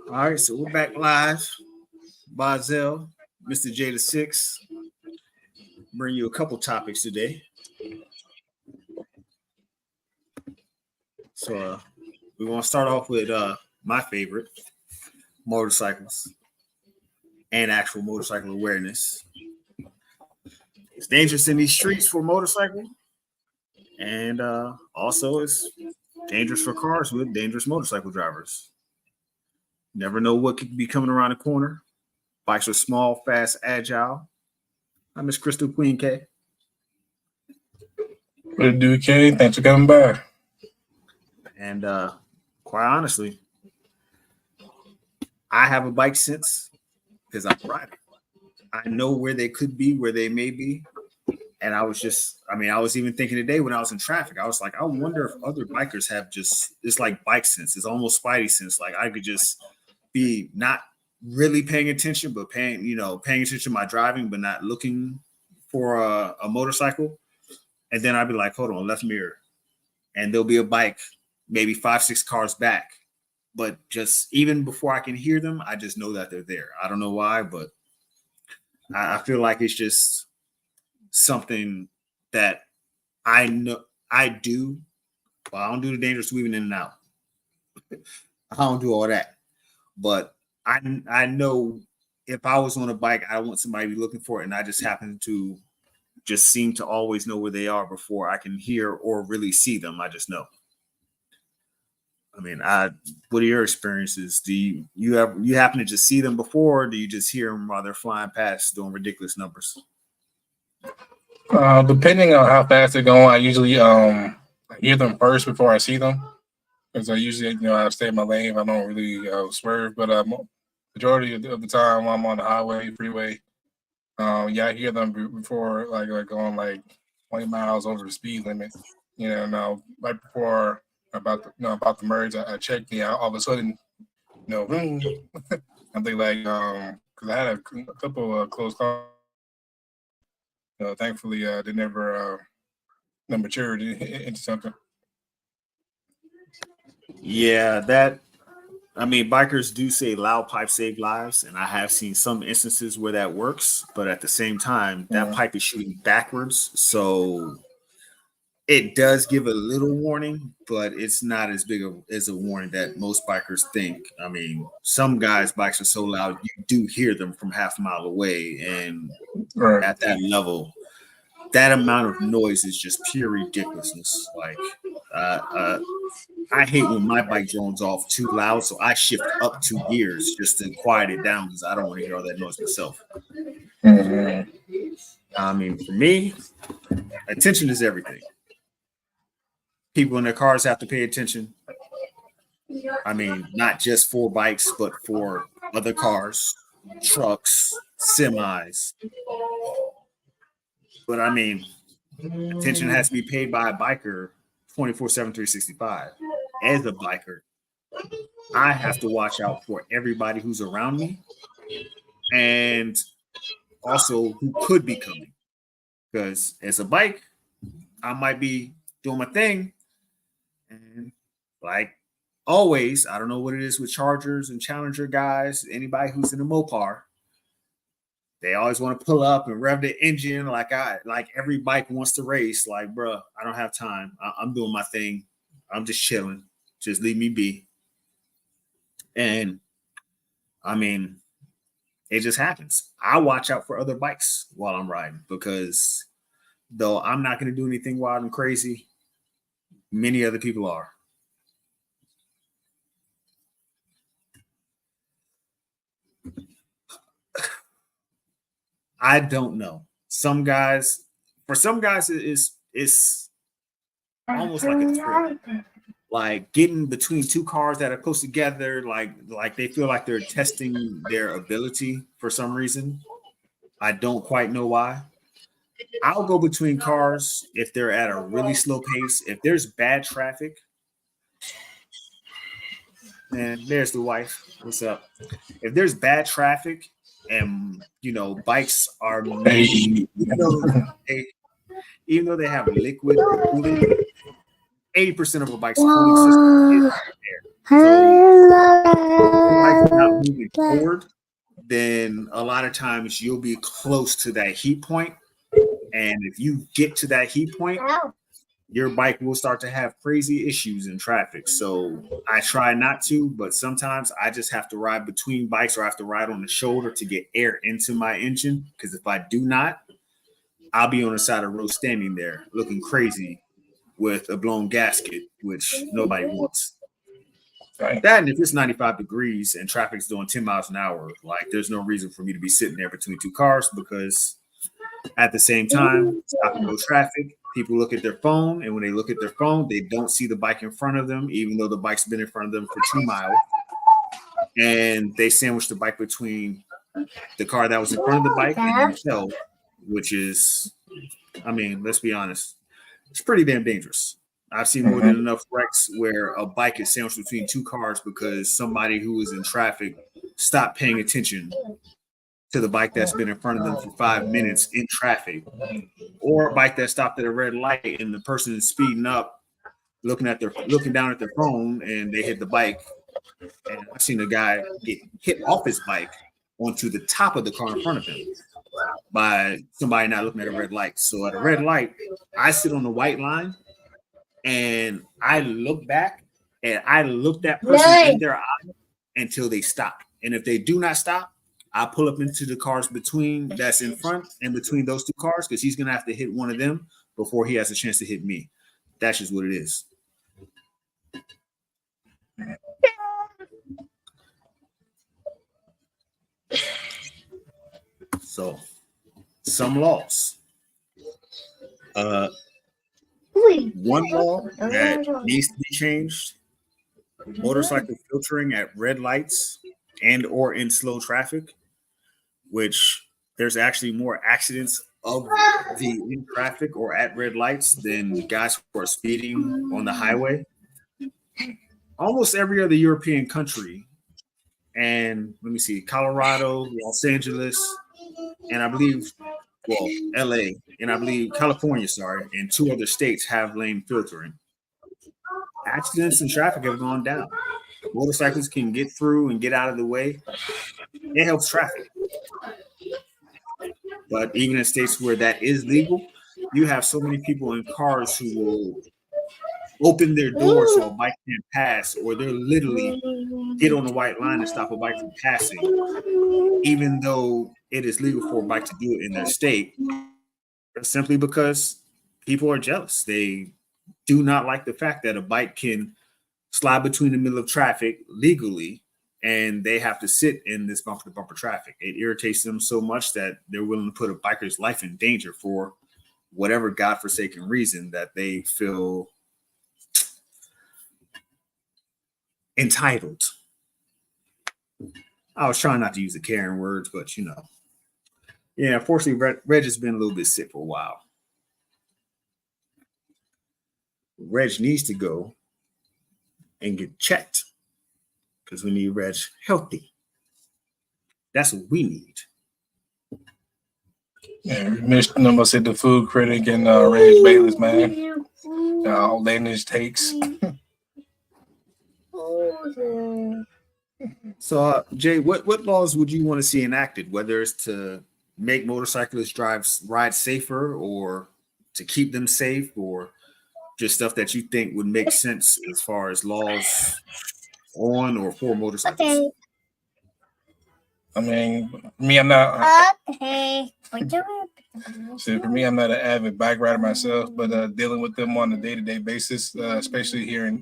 All right, so we're back live. Bazel, Mr. J the Six, bring you a couple topics today. So we want to start off with my favorite, motorcycles and actual motorcycle awareness. It's dangerous in these streets for a motorcycle, and also it's dangerous for cars with dangerous motorcycle drivers. Never know what could be coming around the corner. Bikes are small, fast, agile. I'm Miss Crystal Queen K. What it do, K? Thanks for coming by. And quite honestly, I have a bike sense because I'm riding. I know where they could be, where they may be. And I was even thinking today when I was in traffic, I was like, I wonder if other bikers have it's like bike sense. It's almost Spidey sense. Like I could just be not really paying attention, but paying attention to my driving, but not looking for a motorcycle. And then I'd be like, hold on, left mirror. And there'll be a bike maybe 5-6 cars back. But just even before I can hear them, I just know that they're there. I don't know why, but I feel like it's just something that I know I do. Well, I don't do the dangerous weaving in and out. I don't do all that. But I know if I was on a bike, I want somebody to be looking for it, and I just happen to just seem to always know where they are before I can hear or really see them. I just know. I mean, what are your experiences? Do you happen to just see them before, or do you just hear them while they're flying past doing ridiculous numbers? Depending on how fast they're going, I usually hear them first before I see them. Because I usually, I stay in my lane. I don't really swerve. But majority of the time when I'm on the highway, freeway, I hear them before, like going like 20 miles over the speed limit. Right before about to merge, I checked me out. All of a sudden, boom. I think like because I had a couple of close calls. Thankfully, they never matured into something. Yeah, bikers do say loud pipes save lives, and I have seen some instances where that works, but at the same time, that pipe is shooting backwards, so it does give a little warning, but it's not as big as a warning that most bikers think. I mean, some guys' bikes are so loud, you do hear them from half a mile away, and at that level, that amount of noise is just pure ridiculousness. Like, I hate when my bike drones off too loud, so I shift up 2 gears just to quiet it down because I don't want to hear all that noise myself. Mm-hmm. I mean, for me, attention is everything. People in their cars have to pay attention. I mean, not just for bikes, but for other cars, trucks, semis. But I mean, attention has to be paid by a biker 24/7, 365. As a biker, I have to watch out for everybody who's around me and also who could be coming. Because as a bike, I might be doing my thing. And like always, I don't know what it is with Chargers and Challenger guys, anybody who's in a Mopar, they always want to pull up and rev the engine like every bike wants to race. Like, bro, I don't have time. I'm doing my thing. I'm just chilling. Just leave me be. And I mean, it just happens. I watch out for other bikes while I'm riding because though I'm not going to do anything wild and crazy, many other people are. I don't know. For some guys, it's almost like a thrill. Like getting between two cars that are close together, like they feel like they're testing their ability for some reason. I don't quite know why. I'll go between cars if they're at a really slow pace. If there's bad traffic, and there's the wife. What's up? If there's bad traffic and bikes are maybe, even though they have liquid cooling, 80% of a bike's cooling system is air. Bike's not moving forward, then a lot of times you'll be close to that heat point. And if you get to that heat point, your bike will start to have crazy issues in traffic. So I try not to, but sometimes I just have to ride between bikes or I have to ride on the shoulder to get air into my engine. Because if I do not, I'll be on the side of the road standing there looking crazy with a blown gasket, which nobody wants. Right. That and if it's 95 degrees and traffic's doing 10 miles an hour, like there's no reason for me to be sitting there between two cars because at the same time, stop and go traffic, people look at their phone, and when they look at their phone, they don't see the bike in front of them, even though the bike's been in front of them for 2 miles. And they sandwich the bike between the car that was in front of the bike and themselves, which is, I mean, let's be honest, it's pretty damn dangerous. I've seen more than enough wrecks where a bike is sandwiched between two cars because somebody who was in traffic stopped paying attention to the bike that's been in front of them for 5 minutes in traffic, or a bike that stopped at a red light and the person is speeding up, looking down at their phone, and they hit the bike. And I've seen a guy get hit off his bike onto the top of the car in front of him by somebody not looking at a red light. So at a red light, I sit on the white line and I look back and I look that person in their eye until they stop. And if they do not stop, I pull up into the cars between that's in front and between those two cars because he's gonna have to hit one of them before he has a chance to hit me. That's just what it is. So some laws. One law that needs to be changed: motorcycle filtering at red lights and or in slow traffic, which there's actually more accidents of the in traffic or at red lights than guys who are speeding on the highway. Almost every other European country, and let me see, Colorado, Los Angeles, and I believe, well, LA, and I believe California, sorry, and two other states have lane filtering. Accidents in traffic have gone down. Motorcycles can get through and get out of the way. It helps traffic. But even in states where that is legal, you have so many people in cars who will open their doors so a bike can't pass, or they'll literally get on the white line and stop a bike from passing, even though it is legal for a bike to do it in their state, simply because people are jealous. They do not like the fact that a bike can slide between the middle of traffic legally and they have to sit in this bumper to bumper traffic. It irritates them so much that they're willing to put a biker's life in danger for whatever godforsaken reason that they feel entitled. I was trying not to use the Karen words, but you know. Yeah, unfortunately, Reg has been a little bit sick for a while. Reg needs to go and get checked because we need Reg healthy. That's what we need. Yeah, Mr. Number said the food critic and Reg Bayless, man. Outlandish takes. So, Jay, what laws would you want to see enacted? Whether it's to make motorcyclists ride safer, or to keep them safe, or just stuff that you think would make sense as far as laws on or for motorcycles? Okay. I mean, me, I'm not. Okay. So for me, I'm not an avid bike rider myself, but dealing with them on a day-to-day basis, especially here in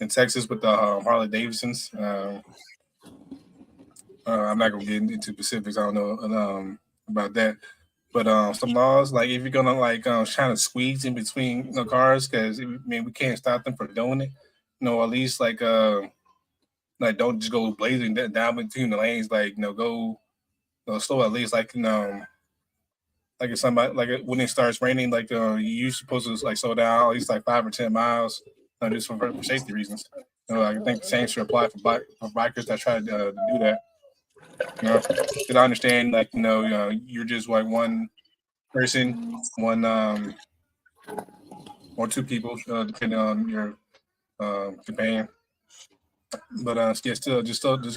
Texas with the Harley Davidsons. I'm not gonna get into specifics. I don't know about that, but some laws, like if you're gonna trying to squeeze in between cars, because I mean we can't stop them from doing it. At least like don't just go blazing down between the lanes. Go slow at least. Like if somebody when it starts raining, you're supposed to slow down at least 5 or 10 miles, just for safety reasons. I think the same should apply for bikers that try to do that. Because I understand, you're just one person, one or two people, depending on your companion. But yeah, just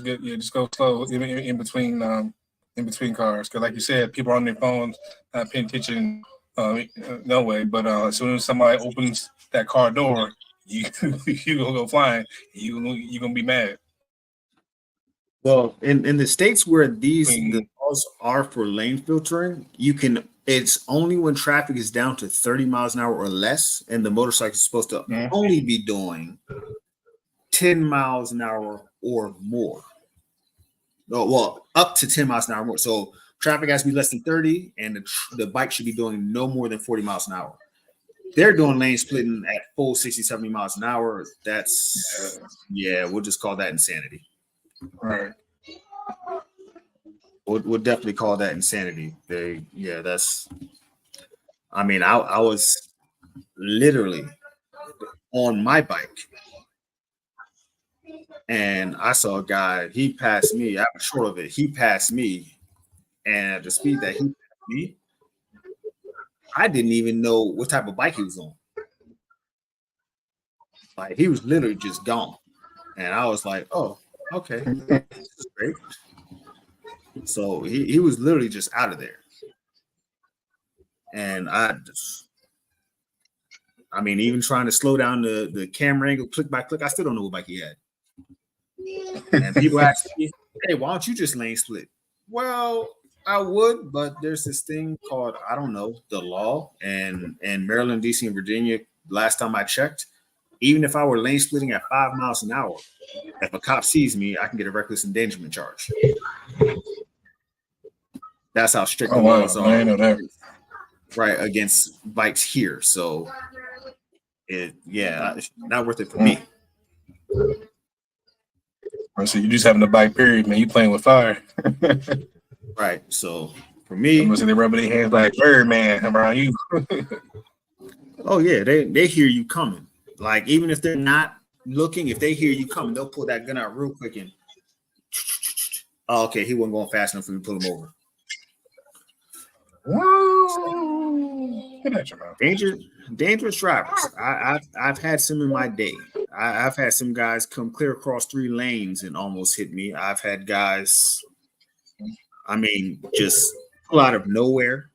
get just go slow in between cars, because like you said, people are on their phones, not paying attention, no way. But as soon as somebody opens that car door, you you gonna go flying. You gonna be mad. Well, in the states where the Between, laws are for lane filtering, you can. It's only when traffic is down to 30 miles an hour or less, and the motorcycle is supposed to Mhm. only be doing 10 miles an hour or more. Oh, well, up to 10 miles an hour more. So traffic has to be less than 30, and the bike should be doing no more than 40 miles an hour. They're doing lane splitting at full 60, 70 miles an hour. That's, yeah, we'll just call that insanity. Right. We'll definitely call that insanity. Yeah, that's, I mean, I was literally on my bike and I saw a guy, he passed me. I was short of it. He passed me, and at the speed that he passed me, I didn't even know what type of bike he was on. Like he was literally just gone. And I was like, oh, okay, this is great. So he was literally just out of there. And I mean, even trying to slow down the camera angle click by click, I still don't know what bike he had. And people ask me, hey, why don't you just lane split? Well, I would, but there's this thing called, I don't know, the law. And in Maryland, DC, and Virginia, last time I checked, even if I were lane splitting at 5 miles an hour, if a cop sees me, I can get a reckless endangerment charge. That's how strict Oh the wow, laws I are, didn't know that. right, against bikes here. So it's not worth it for me. So you just having a bike, period, man. You playing with fire. Right. So for I'm me, gonna say they rubbing their hands like Birdman around you. oh yeah, they hear you coming. Like even if they're not looking, if they hear you coming, they'll pull that gun out real quick and oh, okay, he wasn't going fast enough for me to pull him over. Whoa. Get at your mouth. Dangerous drivers. I've had some in my day. I've had some guys come clear across 3 lanes and almost hit me. I've had guys, I mean, just pull out of nowhere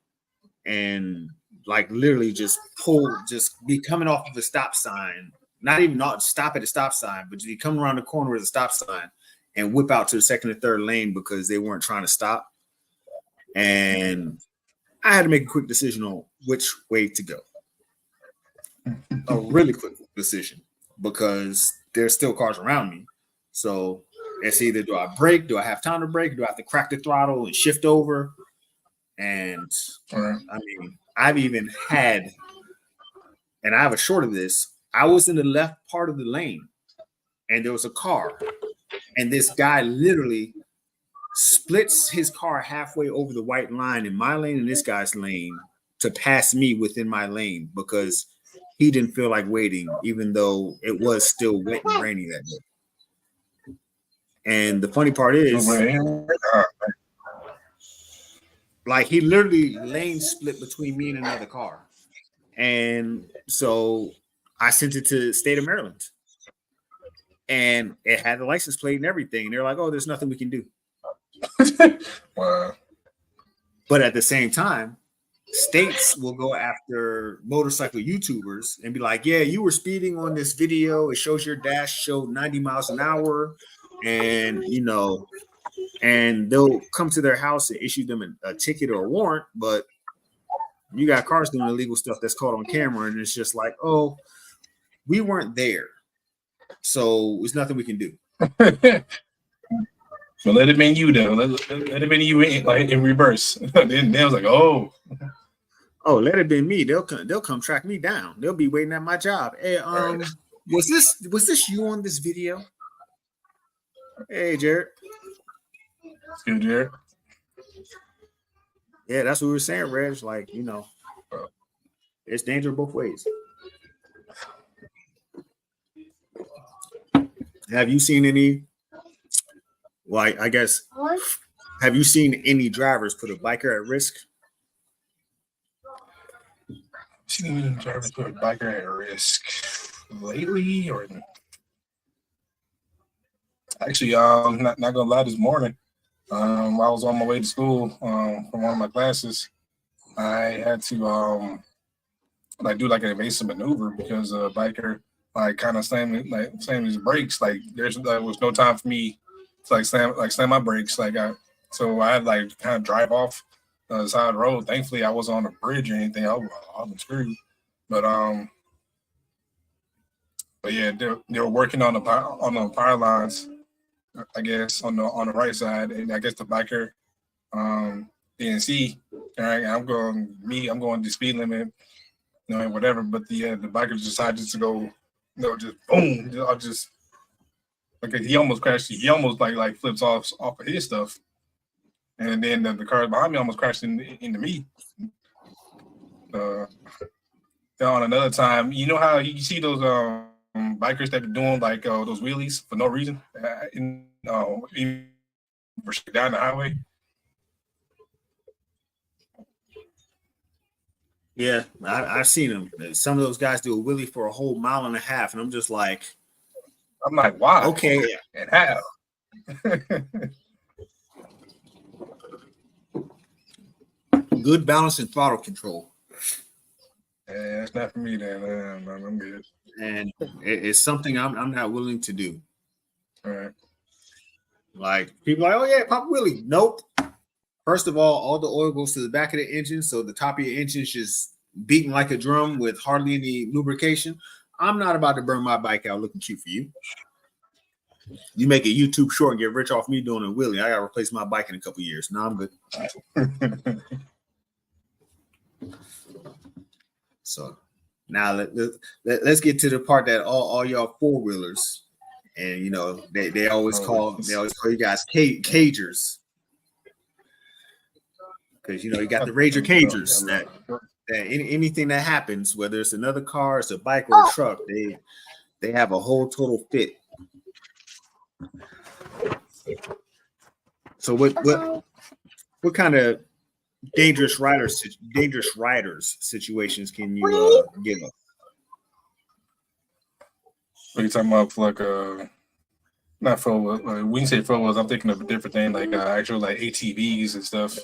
and like literally just be coming off of a stop sign, not even not stop at a stop sign, but just be coming around the corner with a stop sign and whip out to the second or third lane because they weren't trying to stop. And I had to make a quick decision on which way to go. A really quick decision because there's still cars around me. So it's either do I brake, do I have time to brake, do I have to crack the throttle and shift over? And Right. I mean, I've even had, and I have a short of this, I was in the left part of the lane and there was a car, and this guy literally splits his car halfway over the white line in my lane and this guy's lane to pass me within my lane because he didn't feel like waiting, even though it was still wet and rainy that day. And the funny part is, like, he literally lane split between me and another car. And so I sent it to the state of Maryland. And it had the license plate and everything. And they're like, oh, there's nothing we can do. Wow. But at the same time, states will go after motorcycle YouTubers and be like, yeah, you were speeding on this video. It shows your dash showed 90 miles an hour. And, and they'll come to their house and issue them a ticket or a warrant. But you got cars doing illegal stuff that's caught on camera. And it's just like, oh, we weren't there. So there's nothing we can do. So let it be you though. Let it be you in reverse. Then they was like, oh, let it be me. They'll come track me down. They'll be waiting at my job. Hey, right. was this you on this video? Hey, Jared. It's good, Jared. Yeah, that's what we were saying, Reg. Like, it's danger both ways. Have you seen any? Like, I guess, have you seen any drivers put a biker at risk? Seen any drivers put a biker at risk lately, or Actually, not gonna lie, this morning, I was on my way to school from one of my classes. I had to like do like an evasive maneuver because a biker like kind of slammed his brakes. Like there was no time for me to slam my brakes. So I had like kind of drive off the side of the road. Thankfully, I wasn't on a bridge or anything. I was screwed. But but yeah, they were working on the power lines, I guess, on the right side, and I guess the biker didn't see. All right, I'm going the speed limit, and whatever. But the biker decided to go, just boom, just like he almost crashed. He almost like flips off of his stuff, and then the car behind me almost crashed into me. On another time, you know how you see those bikers that are doing like those wheelies for no reason, even down the highway. Yeah, I've seen them. Some of those guys do a wheelie for a whole mile and a half, and I'm just like, why? Okay, and how? Good balance and throttle control. Yeah, it's not for me then. I'm good. And it's something I'm not willing to do. All right. Like people are like, oh yeah, pop wheelie. Nope. First of all the oil goes to the back of the engine, so the top of your engine's just beating like a drum with hardly any lubrication. I'm not about to burn my bike out looking cute for you. You make a YouTube short and get rich off me doing a wheelie. I gotta replace my bike in a couple years. No, I'm good. So now let's get to the part that all y'all four wheelers, and they always call you guys cagers, because you got the Rager cagers that anything that happens, whether it's another car, it's a bike or a truck, they have a whole total fit. So what kind of dangerous riders situations can you give us? What are you talking about? Like not four wheels. When you say four wheels, I'm thinking of a different thing, like actual like ATVs and stuff.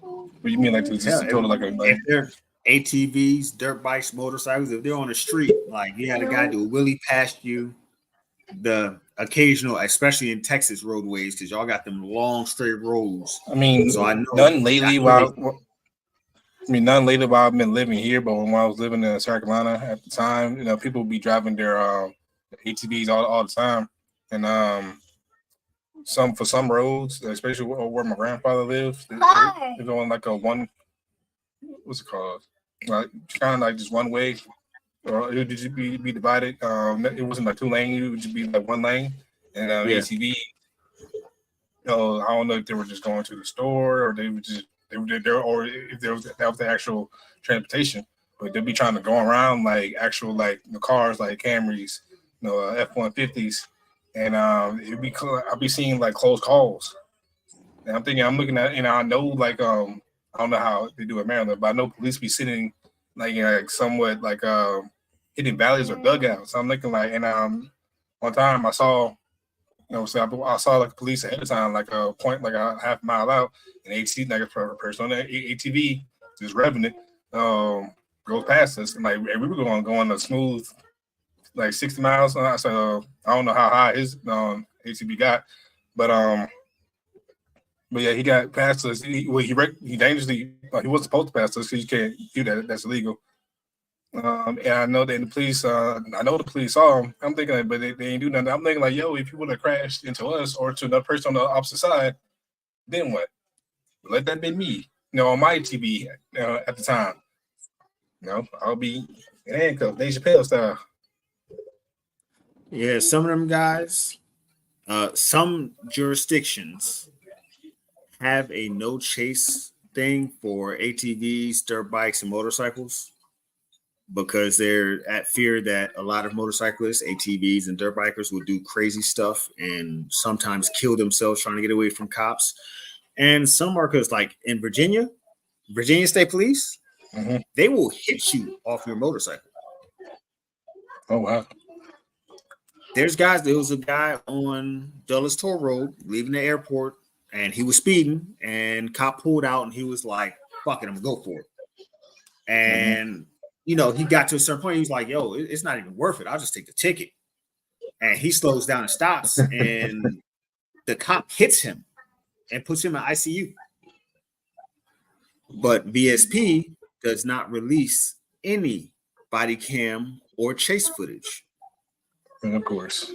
What do you mean, like just total like if they're ATVs, dirt bikes, motorcycles? If they're on the street, like you had a guy do a wheelie past you, the occasional, especially in Texas roadways, because y'all got them long straight roads. I mean, so I know none lately. None lately while I've been living here, but when I was living in South Carolina at the time, people would be driving their ATVs all the time, and for some roads, especially where my grandfather lives, they're going like a one. What's it called? Like kind of like just one way, or it would just be divided. It wasn't like two lanes; it would just be like one lane. And ATV, I don't know if they were just going to the store or they were just or if that was the actual transportation, but they'd be trying to go around like actual like the cars like Camrys, F-150s, and I'll be seeing like close calls. And I'm looking at, I know like I don't know how they do in Maryland, but I know police be sitting like somewhat like hitting valleys or dugouts. So I'm looking like, and one time I saw. So I saw like police ahead of time, like a point, like a half mile out, and ATV, like a person on the ATV, just revving it, goes past us, and like we were going a smooth, like 60 miles. So I don't know how high his ATV got, but yeah, he got past us. He dangerously, he wasn't supposed to pass us because you can't do that. That's illegal. And I know that the police, I know the police saw him. I'm thinking, but they ain't do nothing. I'm thinking like, yo, if you would have crashed into us or to another person on the opposite side, then what? Let that be me, on my TV at the time. I'll be in handcuffs, Dave Chappelle style. Yeah, some of them guys, some jurisdictions have a no chase thing for ATVs, dirt bikes, and motorcycles, because they're at fear that a lot of motorcyclists, ATVs, and dirt bikers will do crazy stuff and sometimes kill themselves trying to get away from cops. And some markers, like in Virginia State Police, they will hit you off your motorcycle. Oh, wow. There was a guy on Dulles Toll Road leaving the airport, and he was speeding, and cop pulled out, and he was like, "Fuck it, I'm gonna go for it." And he got to a certain point. He was like, "Yo, it's not even worth it. I'll just take the ticket." And he slows down and stops, and the cop hits him and puts him in ICU. But VSP does not release any body cam or chase footage. And of course.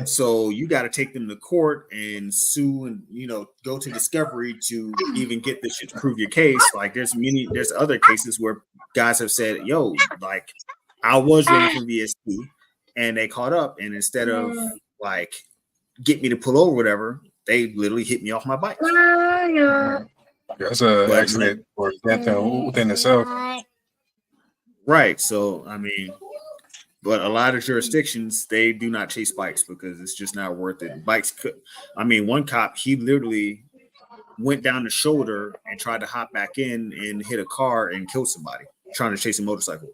So you got to take them to court and sue and go to discovery to even get this shit to prove your case. Like there's other cases where guys have said, "Yo, like I was running from VSP and they caught up, and instead of like get me to pull over, whatever, they literally hit me off my bike." That's an accident or death within itself. Right. So I mean. But a lot of jurisdictions, they do not chase bikes because it's just not worth it. Bikes could, one cop, he literally went down the shoulder and tried to hop back in and hit a car and kill somebody trying to chase a motorcycle.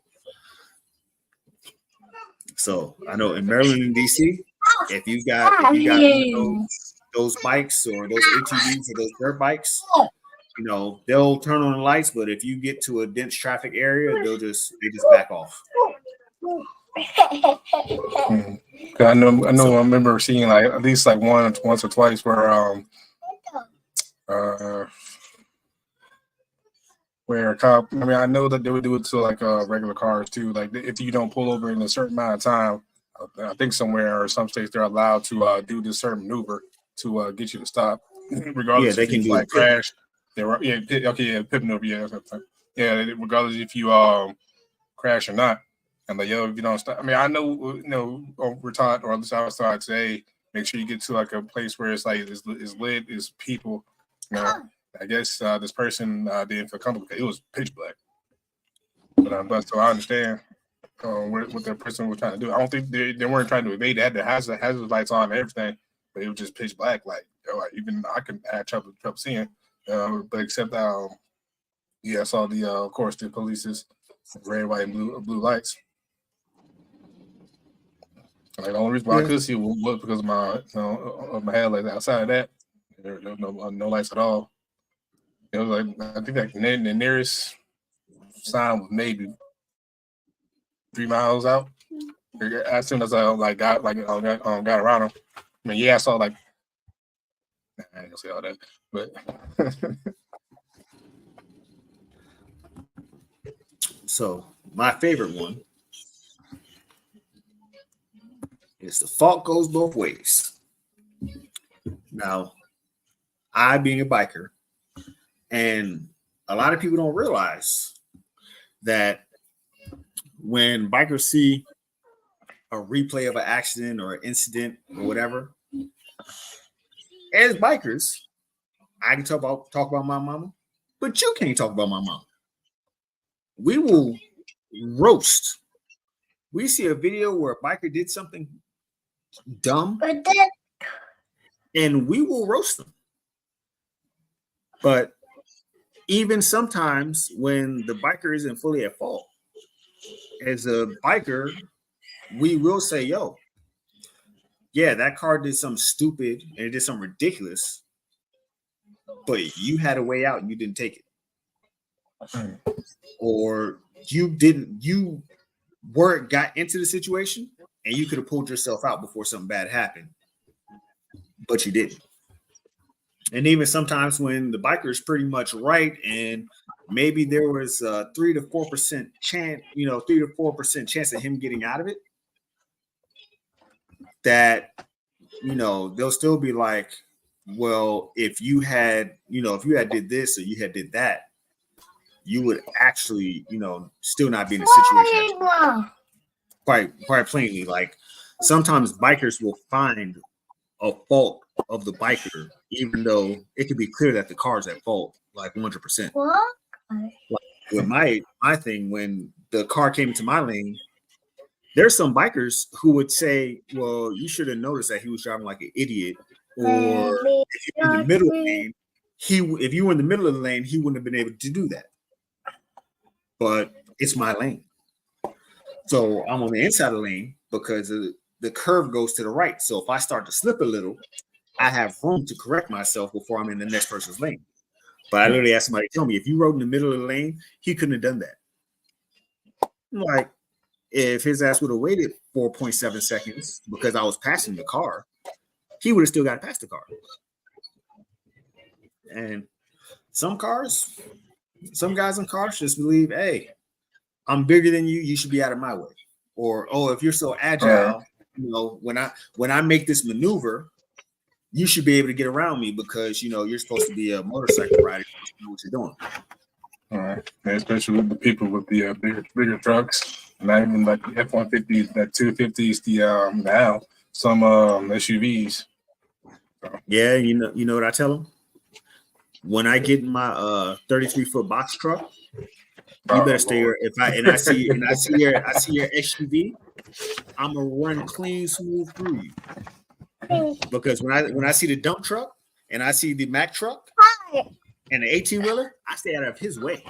So I know in Maryland and DC, if you got those bikes or those ATVs or those dirt bikes, they'll turn on the lights. But if you get to a dense traffic area, they just back off. I remember seeing like at least like once or twice where a cop. I know that they would do it to like regular cars too. Like if you don't pull over in a certain amount of time, I think somewhere or some states they're allowed to do this certain maneuver to get you to stop, regardless. Yeah, they can do like crash. Pit maneuver. Regardless if you crash or not. And like, yo, if you don't stop, I know, we're taught, or at least I was taught today, make sure you get to like a place where it's like it's lit, it's people. I guess this person didn't feel comfortable because it was pitch black. But so I understand what that person was trying to do. I don't think they weren't trying to evade. They had the hazard lights on and everything, but it was just pitch black. Like, even I can have trouble seeing. But except I saw of course, the police's red, white, and blue lights. Like the only reason why I could see was because of my of my headlights. Outside of that, there was no lights at all. It was like I think like the nearest sign was maybe 3 miles out. As soon as I got around him, I saw like I ain't gonna say all that, but so my favorite one. It's the fault goes both ways. Now, I being a biker, and a lot of people don't realize that when bikers see a replay of an accident or an incident or whatever, as bikers, I can talk about my mama, but you can't talk about my mama. We will roast. We see a video where a biker did something dumb, and we will roast them. But even sometimes when the biker isn't fully at fault, as a biker, we will say, "Yo, yeah, that car did something stupid and it did something ridiculous, but you had a way out and you didn't take it, or you weren't got into the situation and you could have pulled yourself out before something bad happened, but you didn't." And even sometimes when the biker is pretty much right, and maybe there was a 3 to 4% chance, 3 to 4% chance of him getting out of it, that they'll still be like, well, if you had did this or you had did that, you would actually, still not be in a situation. Quite plainly, like sometimes bikers will find a fault of the biker, even though it could be clear that the car's at fault, like 100%. Like with my thing, when the car came into my lane, there's some bikers who would say, well, you should have noticed that he was driving like an idiot, or if you were in the middle of the lane, if you were in the middle of the lane, he wouldn't have been able to do that. But it's my lane. So I'm on the inside of the lane because the the curve goes to the right. So if I start to slip a little, I have room to correct myself before I'm in the next person's lane. But I literally asked somebody to tell me, if you rode in the middle of the lane, he couldn't have done that. Like, if his ass would have waited 4.7 seconds because I was passing the car, he would have still got past the car. And some guys in cars just believe, hey, I'm bigger than you. You should be out of my way. Or, oh, if you're so agile, you know, when I make this maneuver, you should be able to get around me because, you know, you're supposed to be a motorcycle rider. You know what you're doing. All right. And especially with the people with the bigger trucks, not even like the F-150s, that 250s, the now some SUVs. So. Yeah, you know what I tell them? When I get in my 33-foot box truck, you better stay here. If I see your SUV, I'm gonna run clean, smooth through you. Because when I see the dump truck and I see the Mack truck and the 18-wheeler, I stay out of his way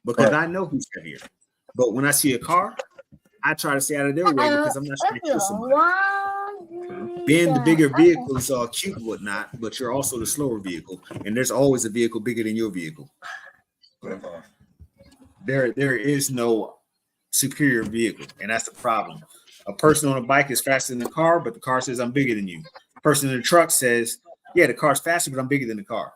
because I know who's heavier. But when I see a car, I try to stay out of their way because I'm not trying to kill somebody. Being the bigger vehicle is all cute and whatnot, but you're also the slower vehicle, and there's always a vehicle bigger than your vehicle. There is no superior vehicle, and that's the problem. A person on a bike is faster than the car, but the car says I'm bigger than you. A person in the truck says, yeah, the car's faster, but I'm bigger than the car.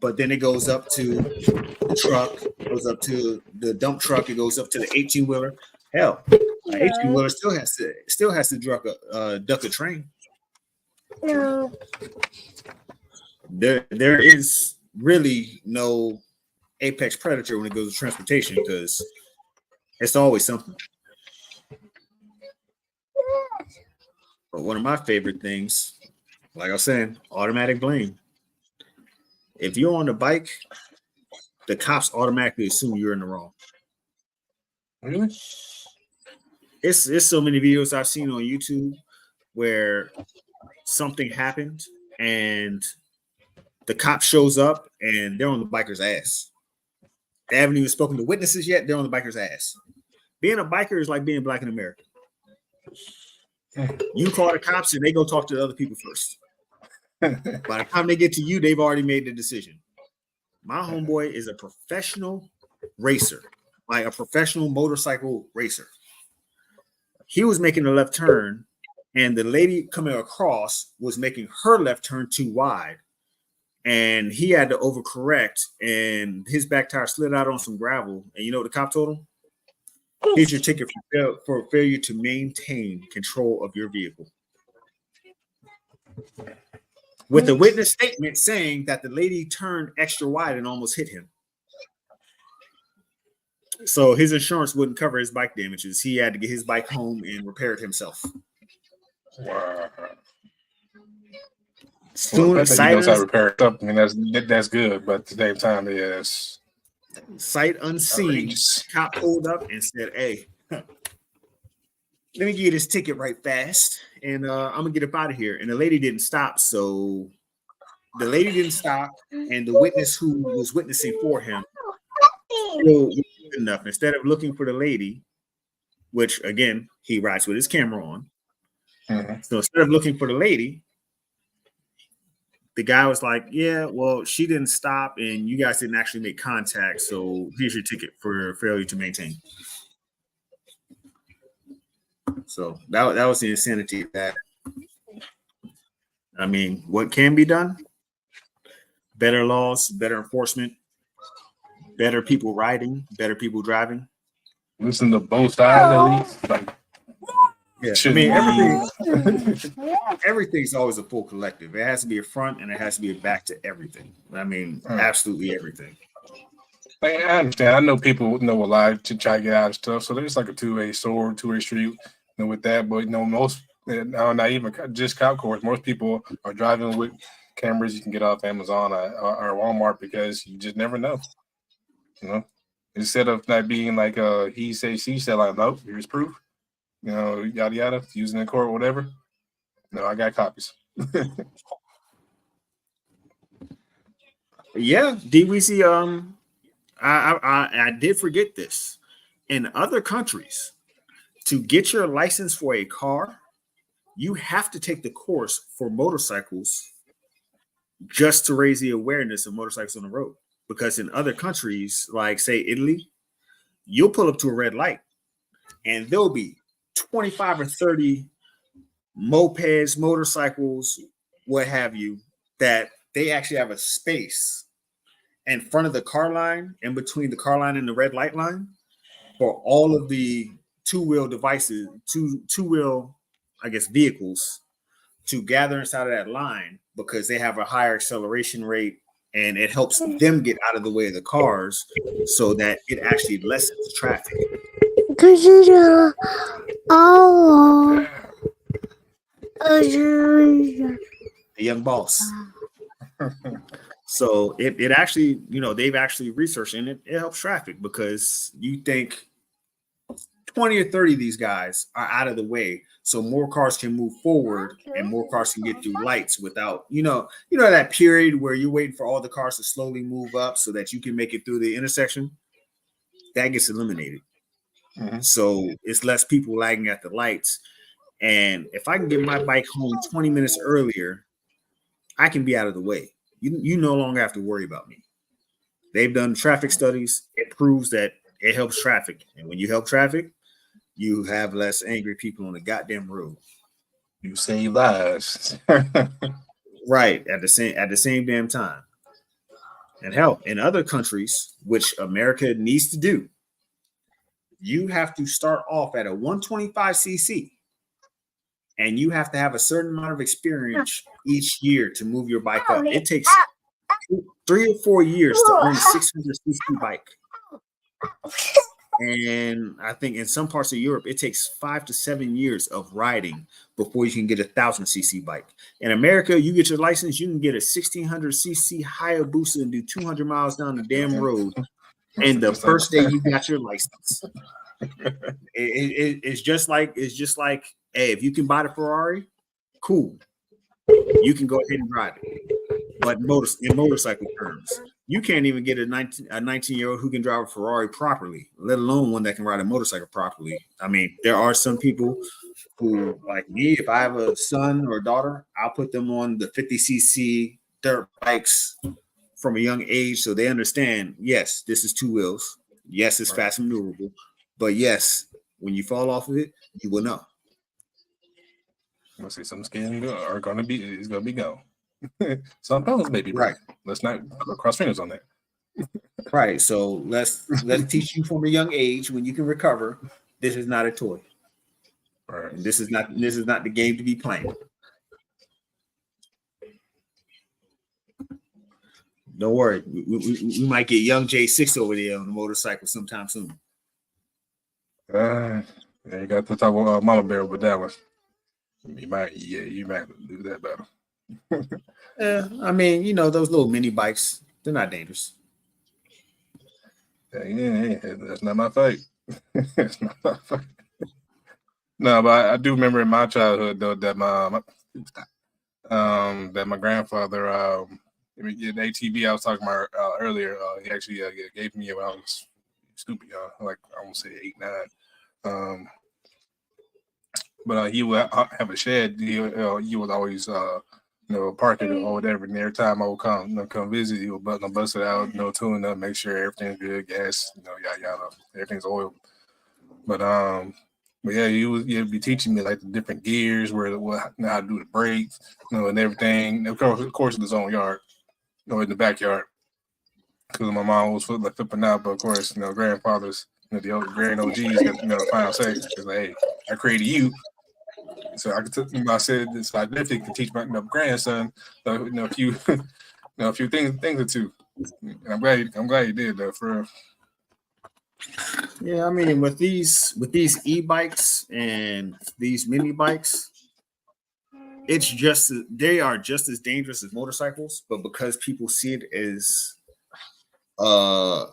But then it goes up to the truck, goes up to the dump truck, it goes up to the 18-wheeler. Hell, an 18-wheeler still has to duck a train. No. There is really no apex predator when it goes to transportation because it's always something. But one of my favorite things, like I was saying, automatic blame. If you're on the bike, the cops automatically assume you're in the wrong. Really? It's so many videos I've seen on YouTube where something happened and the cop shows up and they're on the biker's ass. They haven't even spoken to witnesses yet. They're on the biker's ass. Being a biker is like being black in America. You call the cops and they go talk to the other people first. By the time they get to you, they've already made the decision. My homeboy is a professional racer, like a professional motorcycle racer. He was making a left turn, and the lady coming across was making her left turn too wide. And he had to overcorrect, and his back tire slid out on some gravel. And you know what the cop told him? Here's your ticket for failure to maintain control of your vehicle. With the witness statement saying that the lady turned extra wide and almost hit him. So his insurance wouldn't cover his bike damages. He had to get his bike home and repair it himself. Wow. Soon, he knows how to repair stuff. I mean, that's good, but at the same time, yes. Sight unseen, cop pulled up and said, "Hey, let me get this ticket right fast, and I'm gonna get up out of here." And the lady didn't stop, so the lady didn't stop, and the witness who was witnessing for him still good enough. Instead of looking for the lady, which again he rides with his camera on, so instead of looking for the lady, the guy was like, "Yeah, well, she didn't stop, and you guys didn't actually make contact. So here's your ticket for failure to maintain." So that was the insanity of that. I mean, what can be done? Better laws, better enforcement, better people riding, better people driving. Listen to both sides at least. Like, yeah, I mean, everything's always a full collective. It has to be a front and it has to be a back to everything. I mean, absolutely everything. I understand. I know people know a lot to try to get out of stuff. So there's like a two-way sword, two-way street, with that. But most, not even just cop cars. Most people are driving with cameras you can get off Amazon or Walmart because you just never know. Instead of not being like he said, she said, like, nope, here's proof. Yada yada, using in court, whatever. No, I got copies. Yeah, DWC. I did forget this. In other countries, to get your license for a car, you have to take the course for motorcycles just to raise the awareness of motorcycles on the road. Because in other countries, like say Italy, you'll pull up to a red light and there'll be 25 or 30 mopeds, motorcycles, what have you, that they actually have a space in front of the car line, in between the car line and the red light line, for all of the two-wheel devices, two-wheel, I guess, vehicles to gather inside of that line because they have a higher acceleration rate and it helps them get out of the way of the cars so that it actually lessens the traffic. The young boss. So it actually, they've actually researched and it helps traffic because you think 20 or 30 of these guys are out of the way so more cars can move forward and more cars can get through lights without, that period where you're waiting for all the cars to slowly move up so that you can make it through the intersection. That gets eliminated. Mm-hmm. So it's less people lagging at the lights. And if I can get my bike home 20 minutes earlier, I can be out of the way. You no longer have to worry about me. They've done traffic studies. It proves that it helps traffic. And when you help traffic, you have less angry people on the goddamn road. You save lives. Right. At the same damn time. And hell, in other countries, which America needs to do, you have to start off at a 125cc. And you have to have a certain amount of experience each year to move your bike up. It takes 3 or 4 years to own a 600cc bike. And I think in some parts of Europe, it takes 5 to 7 years of riding before you can get a 1000cc bike. In America, you get your license, you can get a 1600cc Hayabusa and do 200 miles down the damn road. And the first day you got your license, it's just like, hey, if you can buy the Ferrari, cool. You can go ahead and ride it. But in motorcycle terms, you can't even get a 19-year-old who can drive a Ferrari properly, let alone one that can ride a motorcycle properly. I mean, there are some people who, like me, if I have a son or a daughter, I'll put them on the 50cc dirt bikes from a young age so they understand, yes, this is two wheels. Yes, it's fast and maneuverable. But yes, when you fall off of it, you will know. I'll say some skin are gonna be gone. Some bones may be right. Let's not cross fingers on that. Right. So let's teach you from a young age when you can recover. This is not a toy. Right. And this is not the game to be playing. Don't worry. We might get young J6 over there on the motorcycle sometime soon. Yeah, you got to talk about Mama Bear with that one. You might do that better. Yeah, I mean, those little mini bikes, they're not dangerous. Yeah, that's not my fight. It's not my fight. No, but I do remember in my childhood though that my grandfather the ATV I was talking about earlier, he actually gave me when I was stupid, like I won't say 8, 9. But he would have a shed. He would always park it or whatever. And every time I would come visit, he would bust it out, tune up, make sure everything's good, gas, yada, everything's oiled. But yeah, he'd be teaching me like the different gears, how to do the brakes, and everything. Of course, in his own yard, in the backyard, because my mom was flipping out. But of course, grandfathers, the old grand OGs got the final say. It's like, hey, I created you. So I could, I said this. I definitely can teach my grandson, a few, a few things or two. And I'm glad you did though, for real. Yeah, I mean, with these e-bikes and these mini bikes, they are just as dangerous as motorcycles, but because people see it as oh,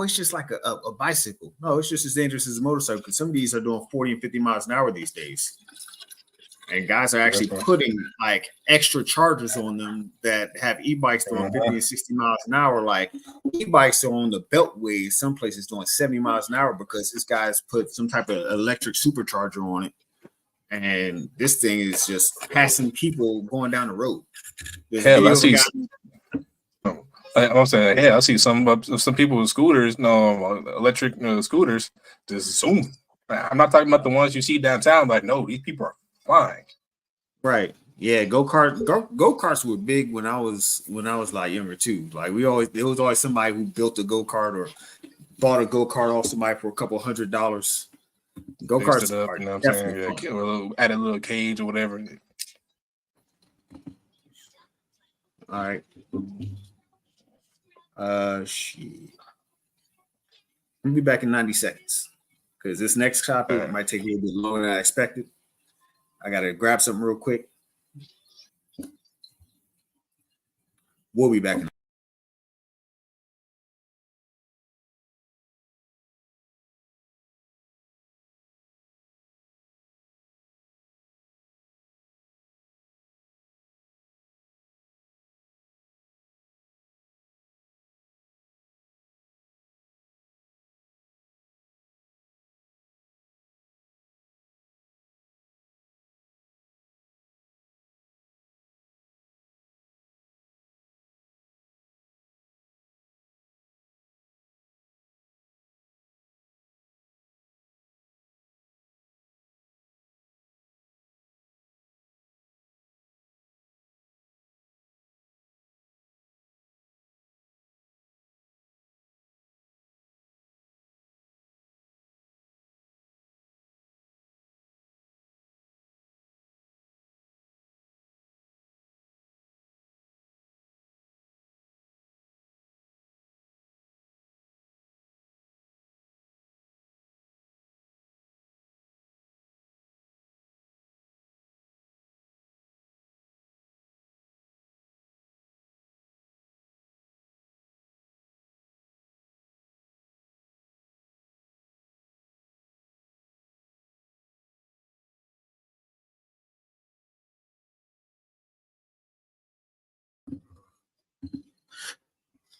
it's just like a bicycle. No, it's just as dangerous as a motorcycle because some of these are doing 40 and 50 miles an hour these days. And guys are actually putting like extra chargers on them that have e-bikes doing 50 and 60 miles an hour. Like e-bikes are on the beltways, some places doing 70 miles an hour because this guy's put some type of electric supercharger on it. And this thing is just passing people going down the road. Hell, I see. I'm saying, hey, I see some people with scooters, electric scooters, just zoom. I'm not talking about the ones you see downtown. Like, no, these people are flying. Right. Yeah. Go-karts were big when I was like younger too. Like there was always somebody who built a go-kart or bought a go-kart off somebody for a couple $100. Go-karts up, are you know what I'm definitely saying? Add a little cage or whatever. All right. Shit. We'll be back in 90 seconds because this next topic might take a little bit longer than I expected. I gotta grab something real quick. We'll be back in.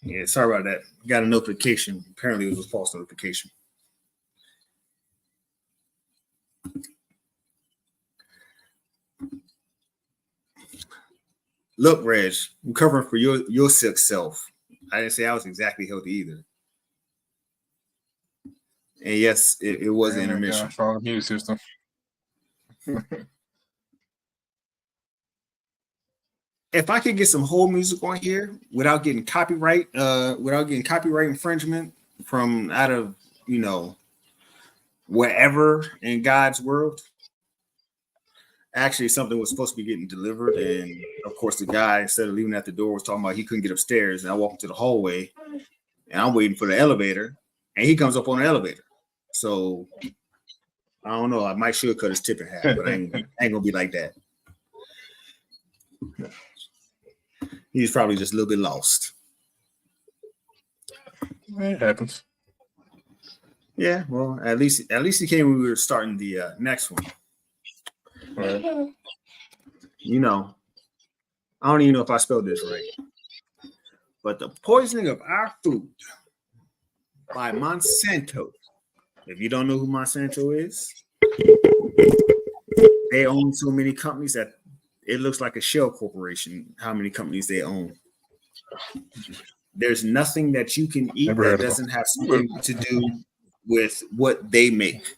Yeah, sorry about that. Got a notification. Apparently, it was a false notification. Look, Reg, I'm covering for your sick self. I didn't say I was exactly healthy either. And yes, it was an intermission. Strong immune system. If I could get some whole music on here without getting copyright infringement from out of wherever in God's world. Actually, something was supposed to be getting delivered, and of course, the guy, instead of leaving at the door, was talking about he couldn't get upstairs. And I walk into the hallway, and I'm waiting for the elevator, and he comes up on the elevator. So I don't know. I might should cut his tip in half, but I ain't gonna be like that. He's probably just a little bit lost. It happens. Yeah, well, at least he came when we were starting the next one. Right. I don't even know if I spelled this right, but the poisoning of our food by Monsanto. If you don't know who Monsanto is, they own so many companies that it looks like a shell corporation. How many companies they own? There's nothing that you can eat that doesn't have something to do with what they make.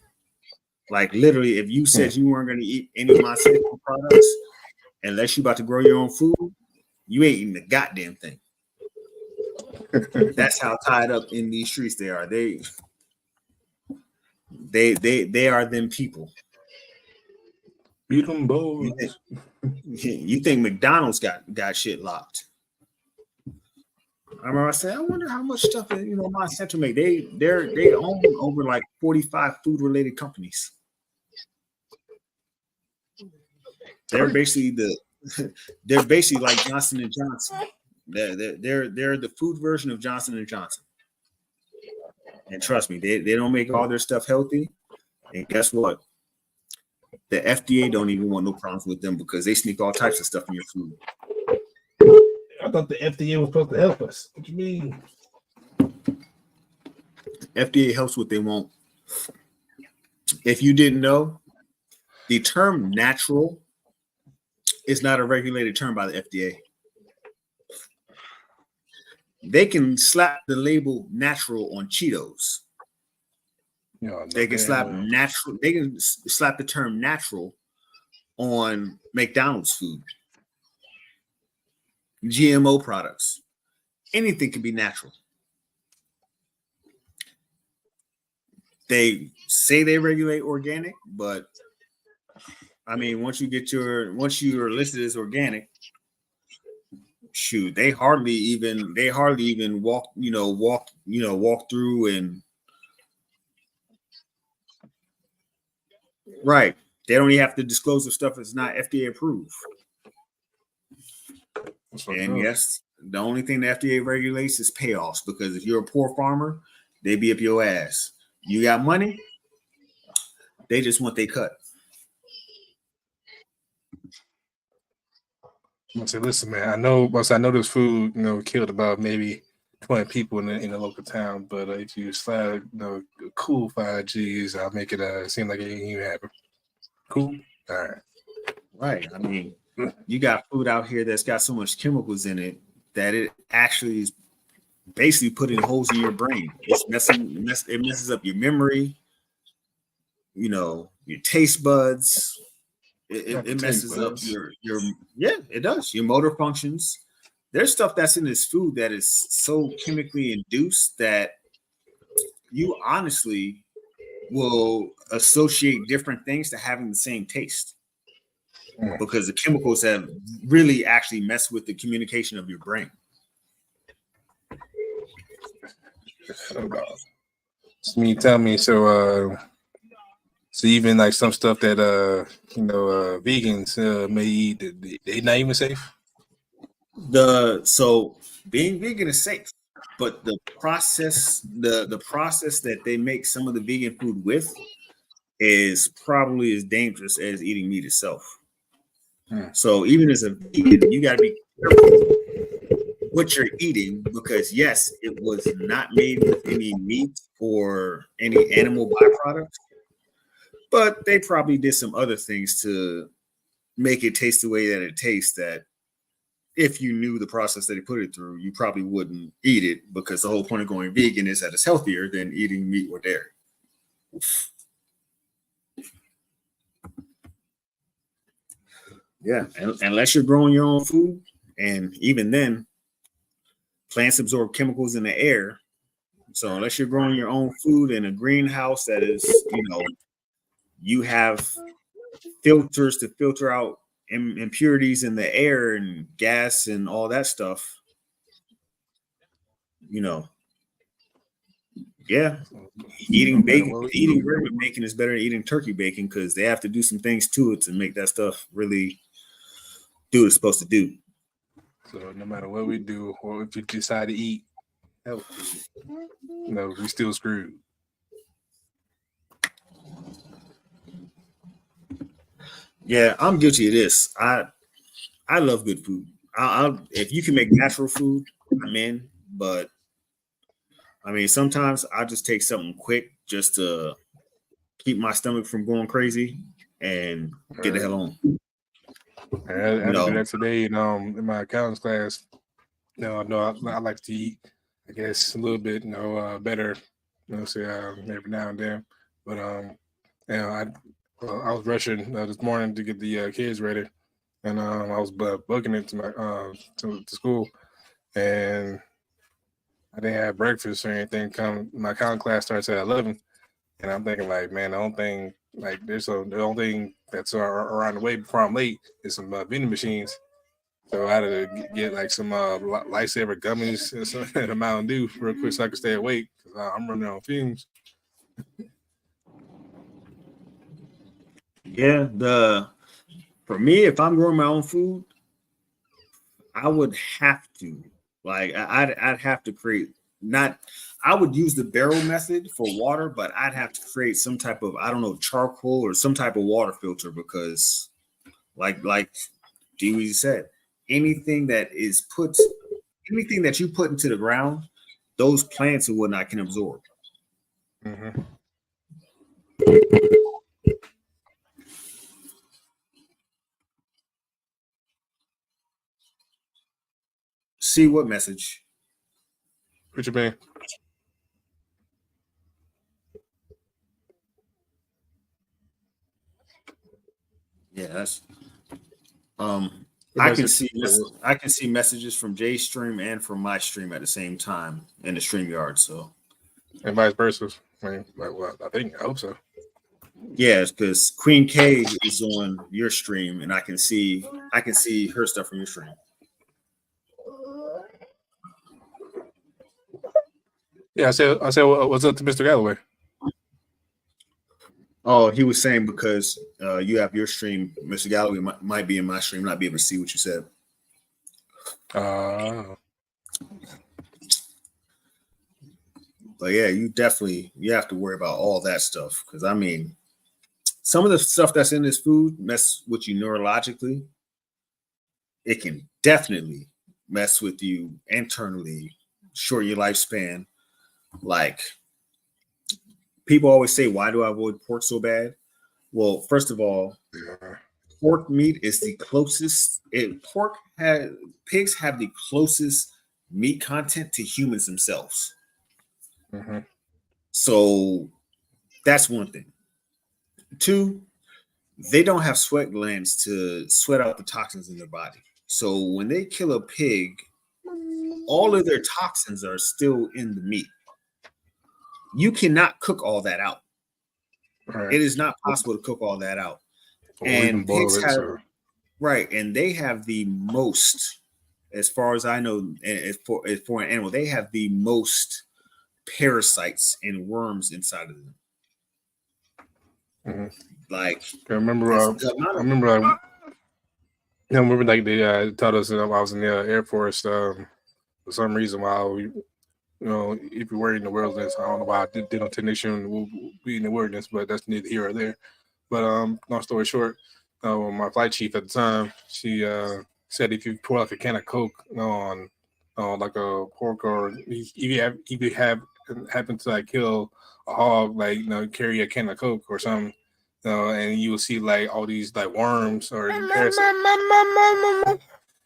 Like literally, if you said you weren't going to eat any Monsanto products unless you're about to grow your own food, you ain't eating the goddamn thing. That's how tied up in these streets they are. They are them people. Beat them boys. You think McDonald's got shit locked? I remember I said, I wonder how much stuff Monsanto make. They own over like 45 food related companies. They're basically like Johnson and Johnson. They're the food version of Johnson and Johnson. And trust me, they don't make all their stuff healthy. And guess what? The FDA don't even want no problems with them because they sneak all types of stuff in your food. I thought the FDA was supposed to help us. What you mean? FDA helps what they want. If you didn't know, the term natural is not a regulated term by the FDA. They can slap the label natural on Cheetos. They can slap natural. They can slap the term natural on McDonald's food, GMO products. Anything can be natural. They say they regulate organic, but I mean, once you are listed as organic, shoot, they hardly even walk through and right. They don't even have to disclose the stuff that's not FDA approved. And yes, the only thing the FDA regulates is payoffs, because if you're a poor farmer, they be up your ass. You got money, they just want their cut. I say, listen, man. I know this food, killed about maybe 20 people in the local town. But if you slide, cool 5Gs, I'll make it seem like it ain't even happen. Cool. All right. Right. I mean, you got food out here that's got so much chemicals in it that it actually is basically putting holes in your brain. It messes up your memory, your taste buds. It messes up your it does, your motor functions. There's stuff that's in this food that is so chemically induced that you honestly will associate different things to having the same taste, because the chemicals have really actually messed with the communication of your brain. So you tell me, so even like some stuff that vegans may eat, they not even safe. So being vegan is safe, but the process that they make some of the vegan food with is probably as dangerous as eating meat itself. So even as a vegan, you got to be careful what you're eating, because yes, it was not made with any meat or any animal byproducts, but they probably did some other things to make it taste the way that it tastes, that if you knew the process that they put it through, you probably wouldn't eat it, because the whole point of going vegan is that it's healthier than eating meat or dairy. Yeah, unless you're growing your own food, and even then, plants absorb chemicals in the air. So unless you're growing your own food in a greenhouse that is, you have filters to filter out impurities in the air and gas and all that stuff, yeah, eating rabbit bacon is better than eating turkey bacon, because they have to do some things to it to make that stuff really do what it's supposed to do. So no matter what we do, or if you decide to eat healthy, we still screwed. Yeah, I'm guilty of this. I love good food. If you can make natural food, I'm in. But I mean, sometimes I just take something quick just to keep my stomach from going crazy and get the hell on. I had to do that today. In my accountants class. I like to eat, I guess, a little bit, better. Every now and then. But I was rushing this morning to get the kids ready, and I was booking it to my to school, and I didn't have breakfast or anything. My accounting class starts at 11, and I'm thinking like, man, the only thing that's around the way before I'm late is some vending machines. So I had to get like some Lifesaver gummies and a Mountain Dew real quick so I can stay awake, because I'm running on fumes. Yeah, for me, if I'm growing my own food, I would have to I'd have to create not. I would use the barrel method for water, but I'd have to create some type of, I don't know, charcoal or some type of water filter because, like Dee Wee said, anything that is put, anything that you put into the ground, those plants and whatnot can absorb. Mm-hmm. See what message? What you mean? Yeah, that's What I can message? see messages from Jay's stream and from my stream at the same time in the StreamYard. So And vice versa. I mean, well, I hope so. yeah, because Queen K is on your stream, and I can see her stuff from your stream. Yeah, I said, what's up to Mr. Galloway? Oh, he was saying because you have your stream, Mr. Galloway might be in my stream, not be able to see what you said. But yeah, you have to worry about all that stuff because I mean, some of the stuff that's in this food mess with you neurologically. It can definitely mess with you internally, shorten your lifespan. Like people always say, why do I avoid pork so bad? Well, first of all, pork meat is the closest. Pigs have the closest meat content to humans themselves. Mm-hmm. So that's one thing. Two, they don't have sweat glands to sweat out the toxins in their body. So when they kill a pig, all of their toxins are still in the meat. You cannot cook all that out. Right. It is not possible to cook all that out. Or And pigs it, have so. right, and they have the most, as far as I know, for an animal, they have the most parasites and worms inside of them. Mm-hmm. Like I remember like they taught us when I was in the Air Force. For some reason, while we, if you were in the wilderness, I don't know why I did a technician will be in the wilderness, but that's neither here or there. But long story short, my flight chief at the time, she said if you pour like a can of Coke on like a pork, or if you happen to like kill a hog, like carry a can of Coke or something, and you will see like all these like worms or parasites.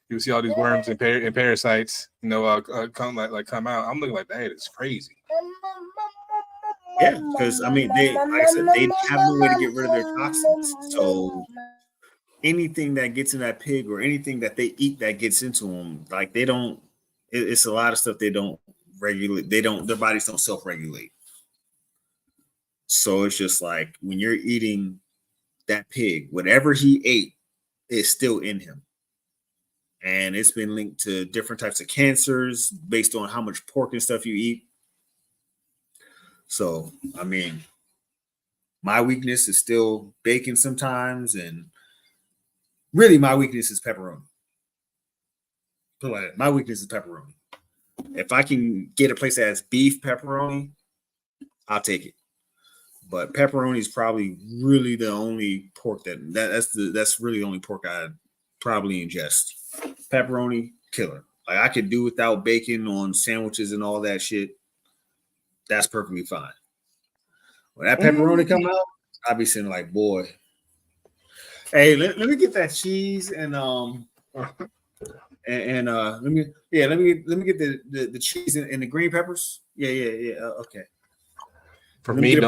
You see all these worms and parasites, come come out. I'm looking like that is crazy. yeah, because I mean, they like I said, they have no way to get rid of their toxins. So anything that gets in that pig or anything that they eat that gets into them, like they don't. It's a lot of stuff they don't regulate. Their bodies don't self-regulate. So it's just like when you're eating that pig, whatever he ate is still in him. And it's been linked to different types of cancers based on how much pork and stuff you eat. So, I mean, my weakness is still bacon sometimes, and really my weakness is pepperoni. Put it like that. My weakness is pepperoni. If I can get a place that has beef pepperoni, I'll take it. But pepperoni is probably really the only pork that's really the only pork I probably ingest. Pepperoni, killer. Like I could do without bacon on sandwiches and all that shit. That's perfectly fine. When that pepperoni come out, I'll be sitting like, boy, hey, let me get that cheese and let me get the cheese and the green peppers. Yeah. Okay. For me, the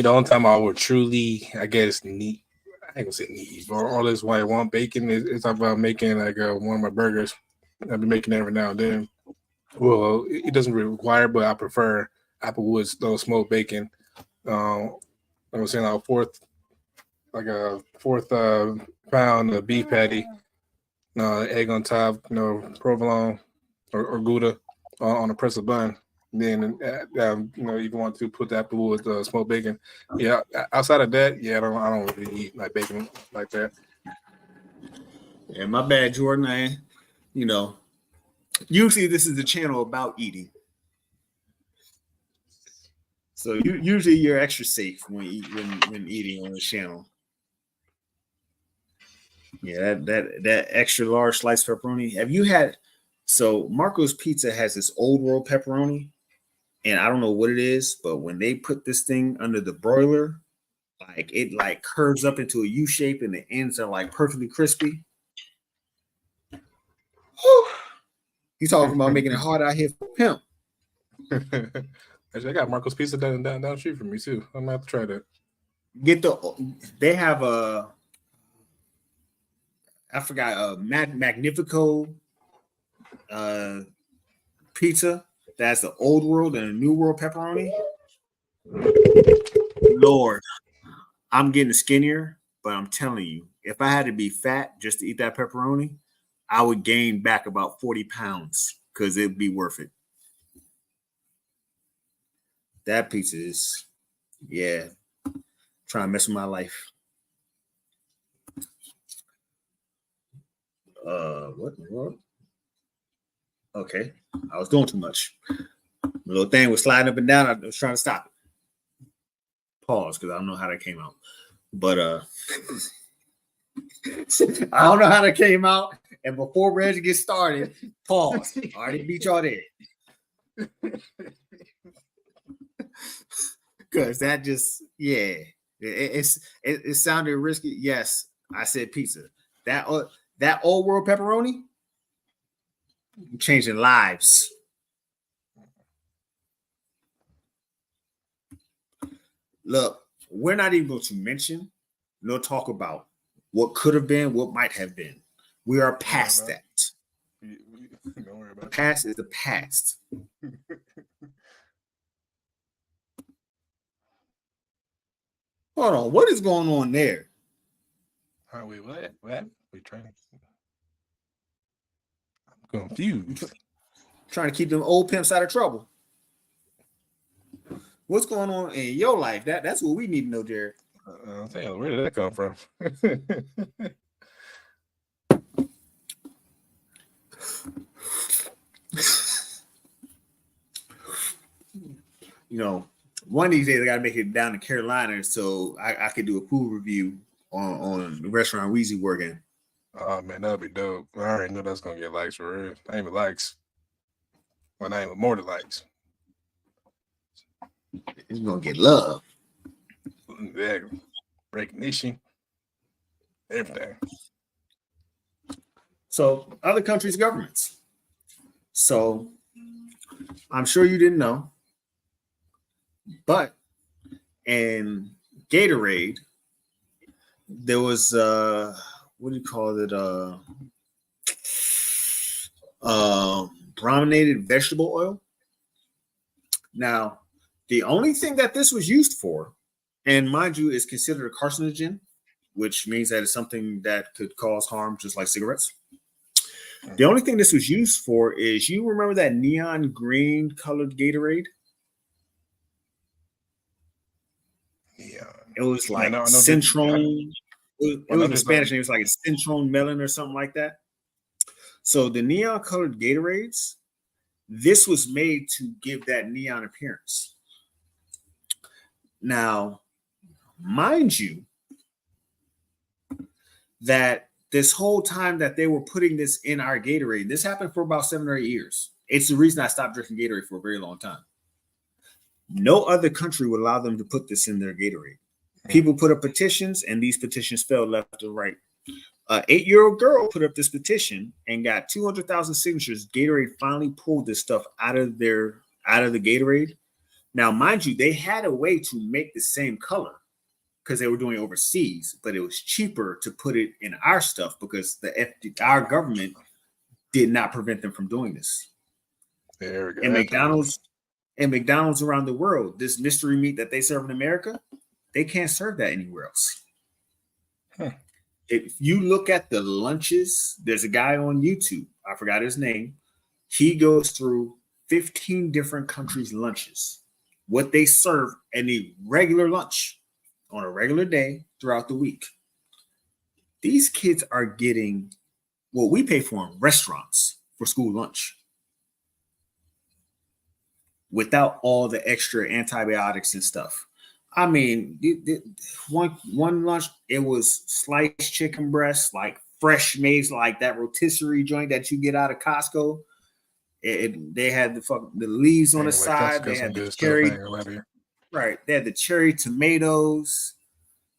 only time I would truly, I guess, need, I ain't gonna say need, or all this why I want bacon is about making like one of my burgers. I've been making it every now and then. Well, it doesn't really require, but I prefer Applewood's smoked bacon. I was saying like a fourth pound of beef patty, egg on top, provolone or Gouda on a pretzel bun. Then you want to put the Applewood smoked bacon. Yeah, outside of that, I don't really eat like bacon like that. Yeah, my bad, Jordan. Usually this is the channel about eating. So usually you're extra safe when eating on the channel. Yeah, that extra large sliced pepperoni. Have you had? So Marco's Pizza has this old world pepperoni, and I don't know what it is, but when they put this thing under the broiler, like it like curves up into a U shape, and the ends are like perfectly crispy. Whew. You talking about making it hard out here for pimp? Actually, I got Marco's Pizza down the street from me too. I'm gonna have to try that. They have a. I forgot Magnifico pizza. That's the old world and the new world pepperoni. Lord, I'm getting skinnier, but I'm telling you, if I had to be fat just to eat that pepperoni, I would gain back about 40 pounds because it'd be worth it. That pizza is, yeah, trying to mess with my life. What in the world? Okay, I was doing too much. The little thing was sliding up and down. I was trying to stop it. Pause, because I don't know how that came out. But I don't know how that came out. And before Reggie gets started, pause. I already beat y'all there. Because that just, yeah. It sounded risky. Yes, I said pizza. That old world pepperoni, changing lives. Look, we're not even going to mention nor talk about what could have been, what might have been. We are past that. Don't worry about The past is the past. Hold on, what is going on there? Oh, wait, what? We trying? I'm confused. Trying to keep them old pimps out of trouble. What's going on in your life? That's what we need to know, Jared. I'm saying, where did that come from? You know, one of these days I gotta make it down to Carolina so I could do a food review on the restaurant Weezy working. Oh man, that'd be dope. I already knew that's gonna get likes for real. I ain't even likes. Well, not even more than likes. It's gonna get love. Exactly. Recognition. Everything. So other countries' governments. So I'm sure you didn't know, but in Gatorade, there was what do you call it? Brominated vegetable oil. Now, the only thing that this was used for, and mind you, is considered a carcinogen, which means that it's something that could cause harm, just like cigarettes. The only thing this was used for is, you remember that neon green colored Gatorade? Yeah. It was like I know Centron. It was in Spanish name. name. It was like a Centron melon or something like that. So the neon colored Gatorades, this was made to give that neon appearance. Now, mind you, that this whole time that they were putting this in our Gatorade, this happened for about 7 or 8 years. It's the reason I stopped drinking Gatorade for a very long time. No other country would allow them to put this in their Gatorade. People put up petitions, and these petitions fell left and right. An 8-year-old girl put up this petition and got 200,000 signatures. Gatorade finally pulled this stuff out of the Gatorade. Now, mind you, they had a way to make the same color because they were doing it overseas, but it was cheaper to put it in our stuff because our government did not prevent them from doing this. There we go. And McDonald's around the world, this mystery meat that they serve in America, they can't serve that anywhere else. Huh. If you look at the lunches, there's a guy on YouTube, I forgot his name. He goes through 15 different countries' lunches, what they serve in a regular lunch on a regular day throughout the week. These kids are getting what we pay for in restaurants for school lunch. without all the extra antibiotics and stuff. I mean, one lunch, it was sliced chicken breast, like fresh made, like that rotisserie joint that you get out of Costco. They had the leaves on the side. They had the cherry, right? They had the cherry tomatoes.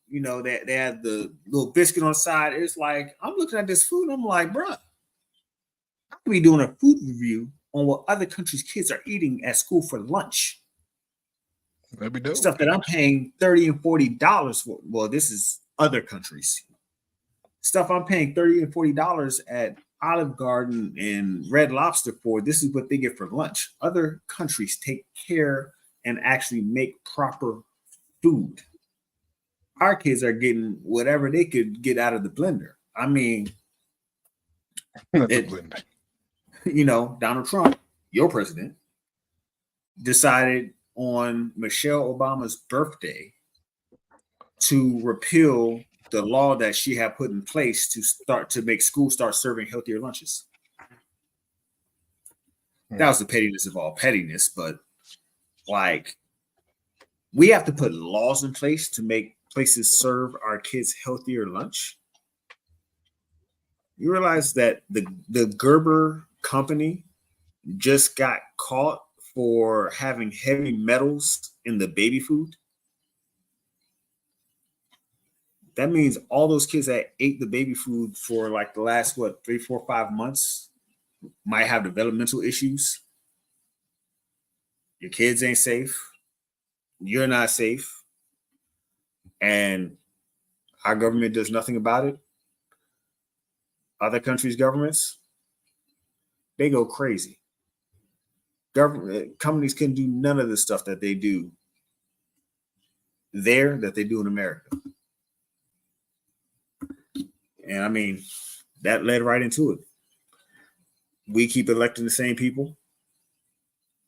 You know, they had the little biscuit on the side. It's like I'm looking at this food, and I'm like, bro, I could be doing a food review on what other countries' kids are eating at school for lunch. That'd be dope. Stuff that I'm paying $30 and $40 for. Well, this is other countries. Stuff I'm paying $30 and $40 at Olive Garden and Red Lobster for. This is what they get for lunch. Other countries take care and actually make proper food. Our kids are getting whatever they could get out of the blender. I mean, you know, Donald Trump, your president, decided on Michelle Obama's birthday to repeal the law that she had put in place to make schools start serving healthier lunches. That was the pettiness of all pettiness, but like we have to put laws in place to make places serve our kids healthier lunch. You realize that the Gerber company just got caught for having heavy metals in the baby food. That means all those kids that ate the baby food for like the last 3, 4, 5 months might have developmental issues. Your kids ain't safe. You're not safe. And our government does nothing about it. Other countries' governments, they go crazy. Government companies can do none of the stuff that they do there that they do in America. And I mean, that led right into it. We keep electing the same people.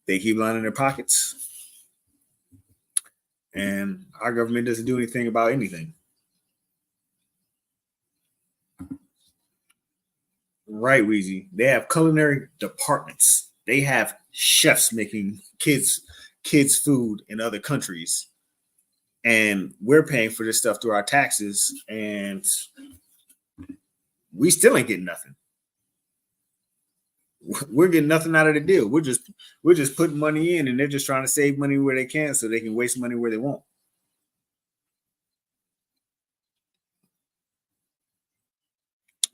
They keep lining their pockets. And our government doesn't do anything about anything. Right, Weezy. They have culinary departments. They have chefs making kids food in other countries. And we're paying for this stuff through our taxes. And we still ain't getting nothing. We're getting nothing out of the deal. We're just putting money in, and they're just trying to save money where they can so they can waste money where they won't.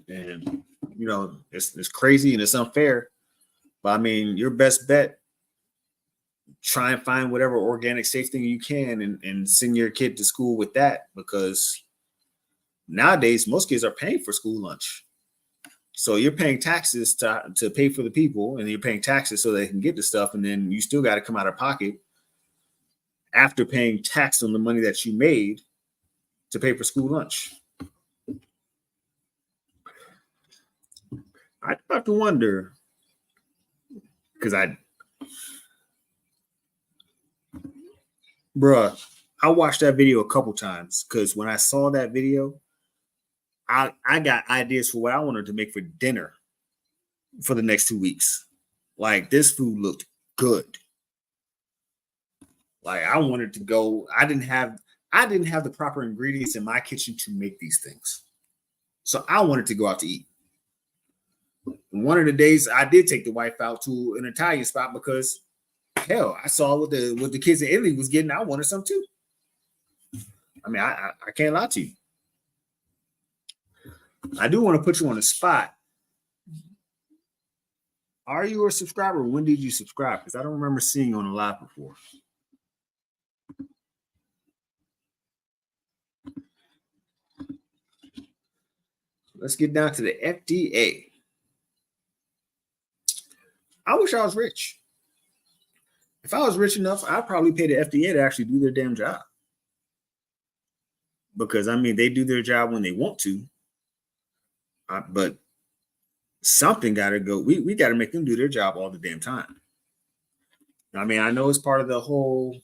And you know, it's crazy and it's unfair. But I mean, your best bet, try and find whatever organic safe thing you can and send your kid to school with that, because nowadays most kids are paying for school lunch. So you're paying taxes to pay for the people, and you're paying taxes so they can get the stuff, and then you still got to come out of pocket after paying tax on the money that you made to pay for school lunch. I have to wonder, because I watched that video a couple times, because when I saw that video, I got ideas for what I wanted to make for dinner for the next 2 weeks. Like, this food looked good. Like, I wanted to go. I didn't have the proper ingredients in my kitchen to make these things. So I wanted to go out to eat. One of the days I did take the wife out to an Italian spot because, hell, I saw what the kids in Italy was getting. I wanted some too. I mean, I can't lie to you. I do want to put you on the spot. Are you a subscriber? When did you subscribe? Because I don't remember seeing you on a live before. Let's get down to the FDA. I wish I was rich. If I was rich enough, I'd probably pay the FDA to actually do their damn job. Because, I mean, they do their job when they want to. But something got to go. We got to make them do their job all the damn time. I mean, I know it's part of the whole,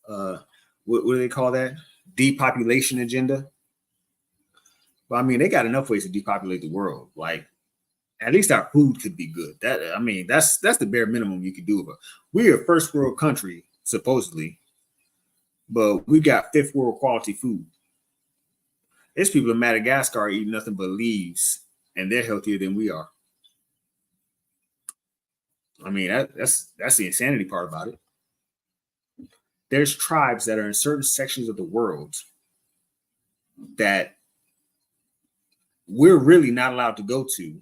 what do they call that? Depopulation agenda. But I mean, they got enough ways to depopulate the world. Like, at least our food could be good. That I mean, that's the bare minimum you could do. But we're a first world country, supposedly, but we got fifth world quality food. There's people in Madagascar eating nothing but leaves, and they're healthier than we are. I mean, that's the insanity part about it. There's tribes that are in certain sections of the world that we're really not allowed to go to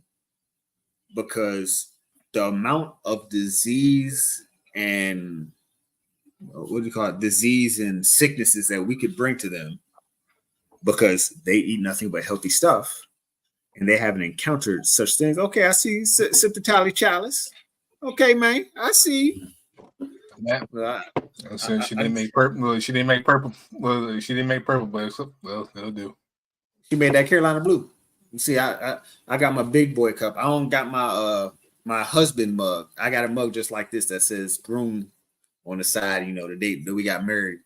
because the amount of disease and what do you call it? Disease and sicknesses that we could bring to them because they eat nothing but healthy stuff and they haven't encountered such things. Okay, I see. Sip the tally chalice. Okay, man, I see. Yeah. So she didn't make purple. Well, she didn't make purple. Well, she didn't make purple, but well, they'll do. She made that Carolina blue. You see, I got my big boy cup. I don't got my husband mug. I got a mug just like this that says groom on the side. You know, the date that we got married.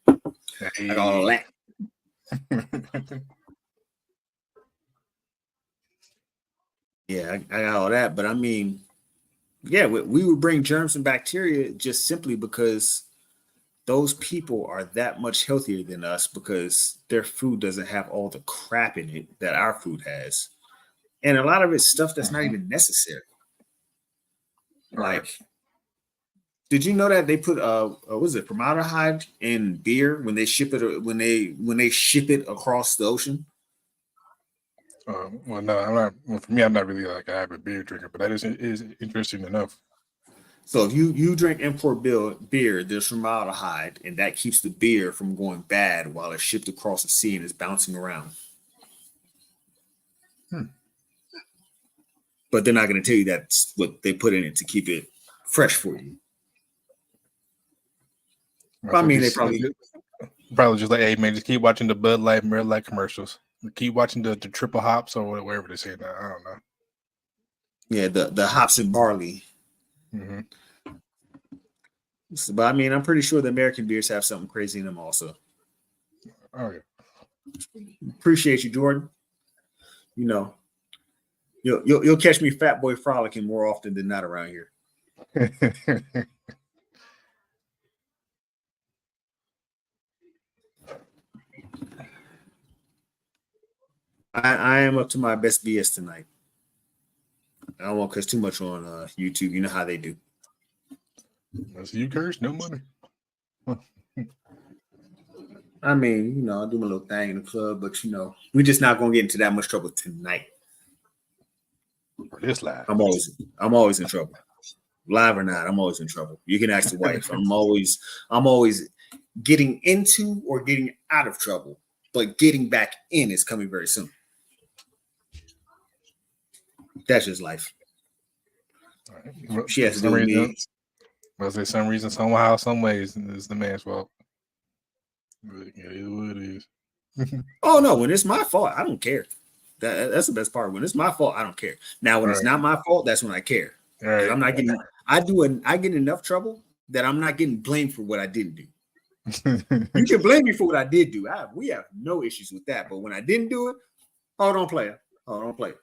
Hey. I got all that. Yeah, I got all that. But I mean, yeah, we would bring germs and bacteria just simply because those people are that much healthier than us because their food doesn't have all the crap in it that our food has. And a lot of it's stuff that's not even necessary. Like, did you know that they put what was it, formaldehyde in beer when they ship it when they ship it across the ocean? Well, no, I'm not. Well, for me, I'm not really like an avid beer drinker, but that is interesting enough. So if you drink import beer, there's formaldehyde, and that keeps the beer from going bad while it's shipped across the sea and is bouncing around. But they're not going to tell you that's what they put in it to keep it fresh for you. I mean, they probably just like, hey man, just keep watching the Bud Light, Miller Lite commercials. Keep watching the triple hops or whatever they say now. I don't know. Yeah, the hops and barley. Mm-hmm. So, but I mean, I'm pretty sure the American beers have something crazy in them also. Oh yeah. Appreciate you, Jordan. You know, you'll catch me fat boy frolicking more often than not around here. I am up to my best BS tonight. I don't want to cuss too much on YouTube. You know how they do. Unless you curse, no money. I mean, you know, I do my little thing in the club, but you know, we're just not gonna get into that much trouble tonight. For this live, I'm always in trouble. Live or not, I'm always in trouble. You can ask the wife. I'm always getting into or getting out of trouble, but getting back in is coming very soon. That's just life. Right. She has to do with me. Was there some reason, somehow, some ways, it's the man's fault? But it is what it is. Oh no, when it's my fault, I don't care. That's the best part. When it's my fault, I don't care. Now, when it's not my fault, that's when I care. Right. I'm not getting. I get enough trouble that I'm not getting blamed for what I didn't do. You can blame me for what I did do. We have no issues with that. But when I didn't do it, don't play it. Don't play it.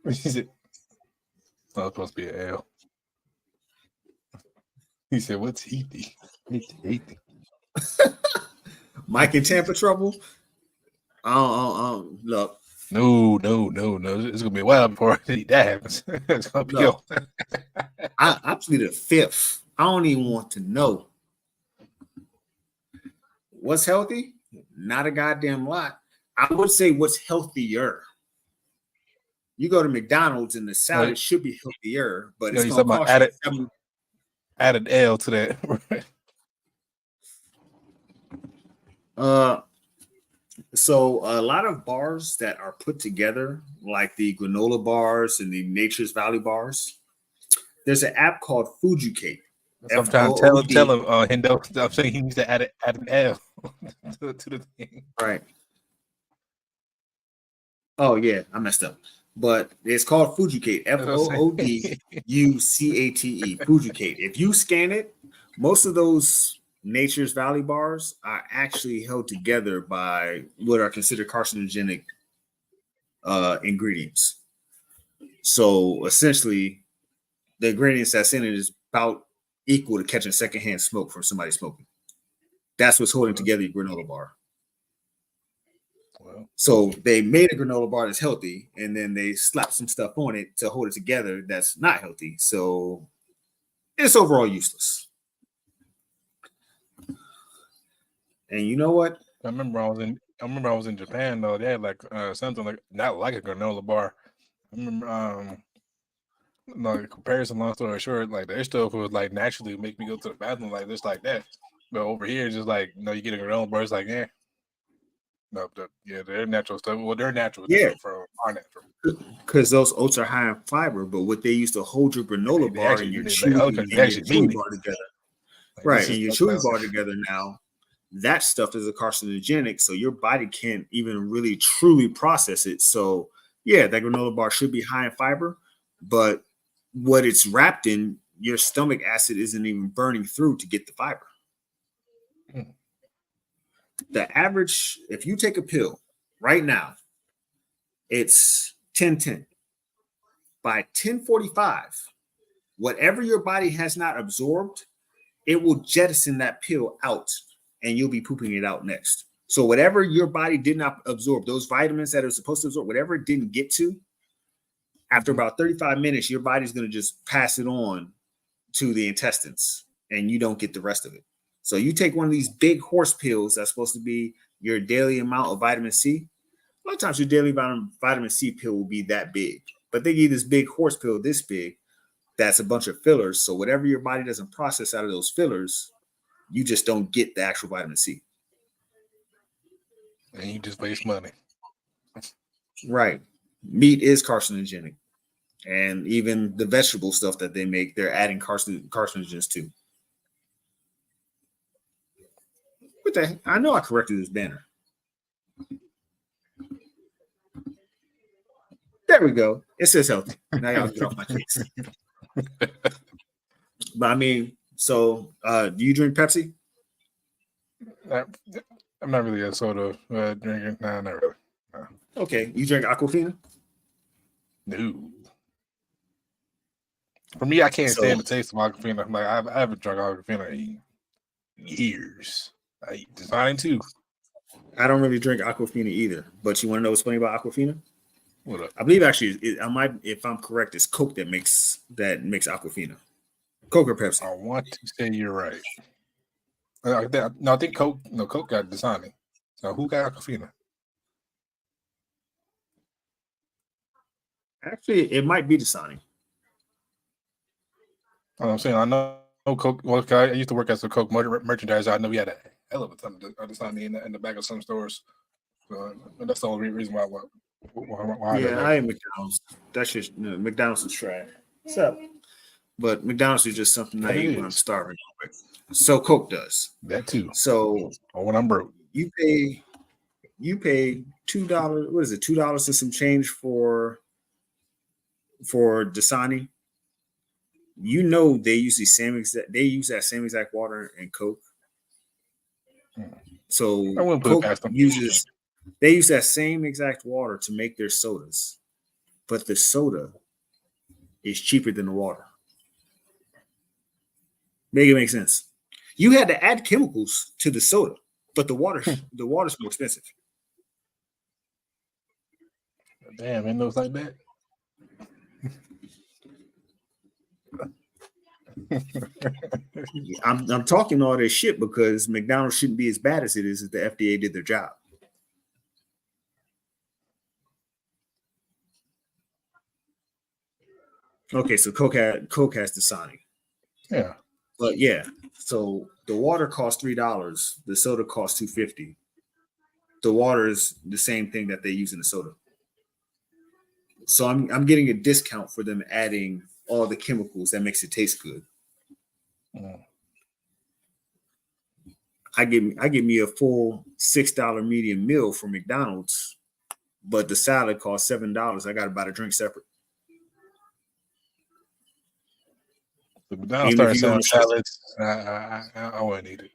He said, "Oh, it's supposed to be an L." He said, "What's Heathy?" Heathy. Mike in Tampa trouble. Look. No. It's gonna be a while before that happens. It's gonna be I plead the fifth. I don't even want to know. What's healthy? Not a goddamn lot. I would say what's healthier. You go to McDonald's and the salad should be healthier, but it's going to cost you added L to that. So a lot of bars that are put together, like the granola bars and the Nature's Valley bars, there's an app called Fujicate. Sometimes tell him, Hendo. I'm saying he needs to add an L to the thing. Right. Oh yeah, I messed up. But it's called Fujicate. Fooducate. Fujicate. If you scan it, most of those Nature's Valley bars are actually held together by what are considered carcinogenic ingredients. So essentially, the ingredients that's in it is about equal to catching secondhand smoke from somebody smoking. That's what's holding together your granola bar. Well, So they made a granola bar that's healthy, and then they slapped some stuff on it to hold it together that's not healthy. So it's overall useless. And you know what? I remember I was in Japan though. They had like something like not like a granola bar. I remember no comparison. Long story short, like their stuff would like naturally make me go to the bathroom like this, like that. But over here, it's just like you get a granola bar. It's like no, their natural stuff. Well, they're natural. Yeah. Different from our natural. Because those oats are high in fiber, but what they used to hold your granola They bar actually- and your they- chewy, okay, and they your actually mean chewy it. bar together. Like, Right, this and is your like- chewy bar together now, that stuff is a carcinogenic, so your body can't even really truly process it. So yeah, that granola bar should be high in fiber, but what it's wrapped in, your stomach acid isn't even burning through to get the fiber. Hmm. The average, if you take a pill right now, it's 10-10. By 10:45, whatever your body has not absorbed, it will jettison that pill out and you'll be pooping it out next. So whatever your body did not absorb, those vitamins that are supposed to absorb, whatever it didn't get to, after about 35 minutes, your body's going to just pass it on to the intestines and you don't get the rest of it. So you take one of these big horse pills that's supposed to be your daily amount of vitamin C. A lot of times your daily vitamin C pill will be that big, but they give you this big horse pill this big that's a bunch of fillers. So whatever your body doesn't process out of those fillers, you just don't get the actual vitamin C. and you just waste money. Right. Meat is carcinogenic. And even the vegetable stuff that they make, they're adding carcinogens to. What the heck? I know I corrected this banner. There we go. It says healthy. Now y'all get off my case. But I mean, so do you drink Pepsi? I'm not really a soda drinker. Nah, not really. Okay. You drink Aquafina? No. For me, I can't So- stand the taste of Aquafina. Like I haven't drunk Aquafina in years. I design too. I don't really drink Aquafina either. But you want to know what's funny about Aquafina? What up? I believe actually, I might, if I'm correct, it's Coke that makes Aquafina. Coke or Pepsi? I want to say you're right. I think Coke. No, Coke got Dasani. So who got Aquafina? Actually, it might be Dasani. I'm saying I know Coke. Well, I used to work as a Coke merchandiser. I know we had a hell of a ton of Dasani in the back of some stores. So that's the only reason why. Yeah, I am McDonald's. That's just McDonald's is trash. So, but McDonald's is just something I But it eat when I'm is. starving. So Coke does. That too. So Or when I'm broke. you pay $2. What is it? $2 and some change for Dasani. You know they use that same exact water in Coke. So I wouldn't put it Coke past them. they use that same exact water to make their sodas, but the soda is cheaper than the water. Make it make sense. You had to add chemicals to the soda, but the water's more expensive. Damn, it looks like that. I'm talking all this shit because McDonald's shouldn't be as bad as it is if the FDA did their job. Okay, so Coke has Dasani. Yeah. But yeah, so the water costs $3. The soda costs $2.50. The water is the same thing that they use in the soda. So I'm getting a discount for them adding all the chemicals that makes it taste good. Mm. I get me a full $6 medium meal from McDonald's, but the salad costs $7. I got to buy the drink separate. The McDonald's Even if started you selling go in salads. I wouldn't eat it.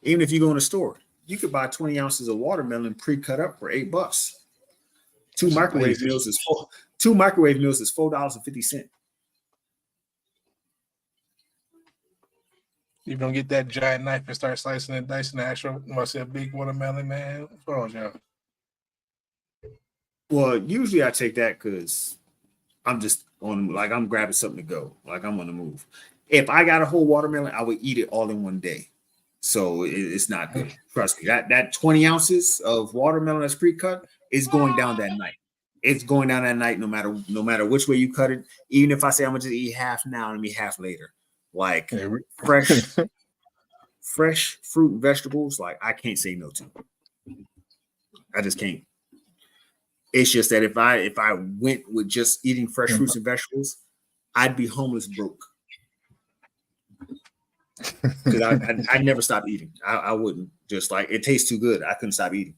Even if you go in a store, you could buy 20 ounces of watermelon pre-cut up for $8. Two That's microwave amazing. meals is 2 microwave meals is $4.50. You don't get that giant knife and start slicing and dicing the actual, I say a big watermelon, man. What's wrong with y'all? Well, usually I take that because I'm just I'm grabbing something to go. Like I'm on the move. If I got a whole watermelon, I would eat it all in one day. So it's not good. Trust me. That 20 ounces of watermelon that's pre-cut is going down that night. It's going down that night no matter which way you cut it. Even if I say I'm gonna just eat half now and eat half later. Like fresh fruit and vegetables, like I can't say no to. I just can't. It's just that if I went with just eating fresh fruits and vegetables, I'd be homeless broke. Because I never stop eating. I wouldn't. Just like it tastes too good. I couldn't stop eating.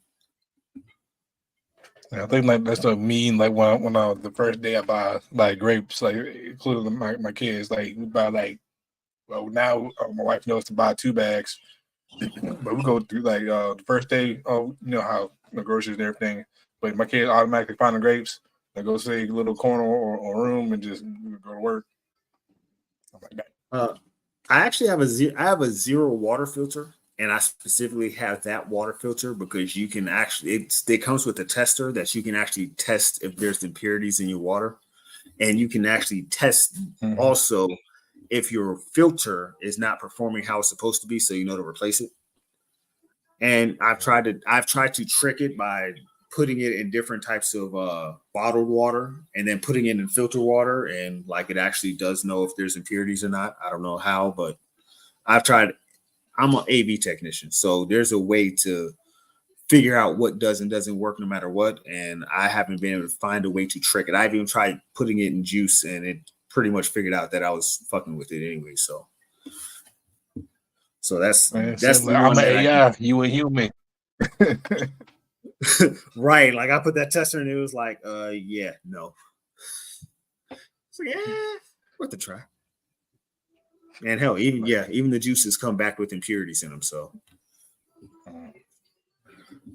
I think like that's what I mean. Like when I the first day I buy like grapes, like including my kids, like we buy like now my wife knows to buy 2 bags, but we go through like the first day. Oh, you know how the groceries and everything. But my kids automatically find the grapes. They go to a little corner or room and just go to work. I'm like that. I actually have a zero water filter, and I specifically have that water filter because you can actually it comes with a tester that you can actually test if there's impurities in your water, and you can actually test also if your filter is not performing how it's supposed to be, so you know to replace it. And I've tried to trick it by putting it in different types of bottled water and then putting it in filter water, and like it actually does know if there's impurities or not. I don't know how, but I've tried. I'm an AV technician, so there's a way to figure out what does and doesn't work no matter what, and I haven't been able to find a way to trick it. I've even tried putting it in juice, and it pretty much figured out that I was fucking with it anyway. So that's Man, that's so the I'm one an that AI. You a human. right. Like I put that tester and it was like, yeah, no. So yeah, worth the try. And hell, even the juices come back with impurities in them. So,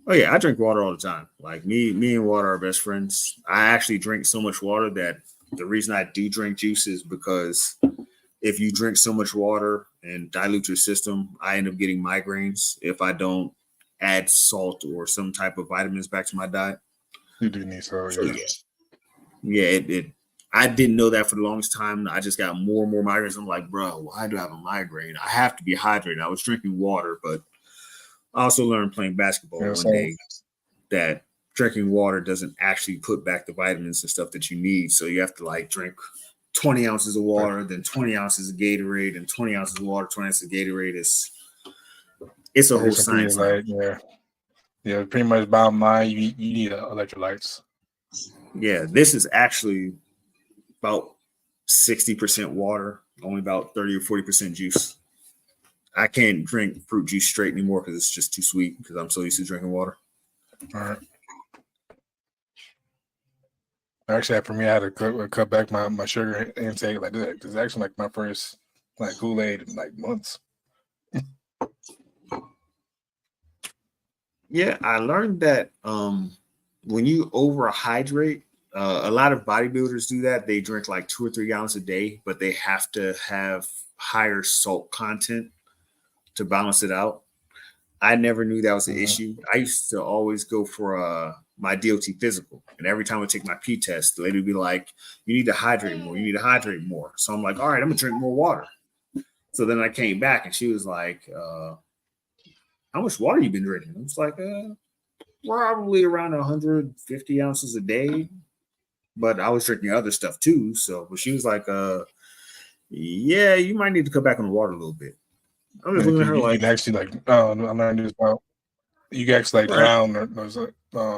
oh yeah, I drink water all the time. Like me and water are best friends. I actually drink so much water that the reason I do drink juice is because if you drink so much water and dilute your system, I end up getting migraines if I don't add salt or some type of vitamins back to my diet. You do need so yeah. I didn't know that for the longest time. I just got more and more migraines. I'm like, bro, why do I have a migraine? I have to be hydrated. I was drinking water, but I also learned playing basketball one day that drinking water doesn't actually put back the vitamins and stuff that you need. So you have to like drink 20 ounces of water, then 20 ounces of Gatorade, and 20 ounces of water, 20 ounces of Gatorade. It's a whole science. Like, yeah, pretty much bottom line, you need electrolytes. Yeah, this is actually about 60% water, only about 30 or 40% juice. I can't drink fruit juice straight anymore because it's just too sweet because I'm so used to drinking water. All right. Actually, for me, I had to cut back my sugar intake. Like this is actually like my first like Kool-Aid in like months. Yeah, I learned that when you overhydrate, a lot of bodybuilders do that. They drink like 2 or 3 gallons a day, but they have to have higher salt content to balance it out. I never knew that was an issue. I used to always go for my DOT physical, and every time I take my P test, the lady would be like, "You need to hydrate more. You need to hydrate more." So I'm like, "All right, I'm gonna drink more water." So then I came back, and she was like, "How much water you been drinking?" I was like, "Probably around 150 ounces a day." But I was drinking other stuff too. So, but she was like, "Yeah, you might need to cut back on the water a little bit." I'm just looking at her like, you can actually like, I learned this about. You can actually like drown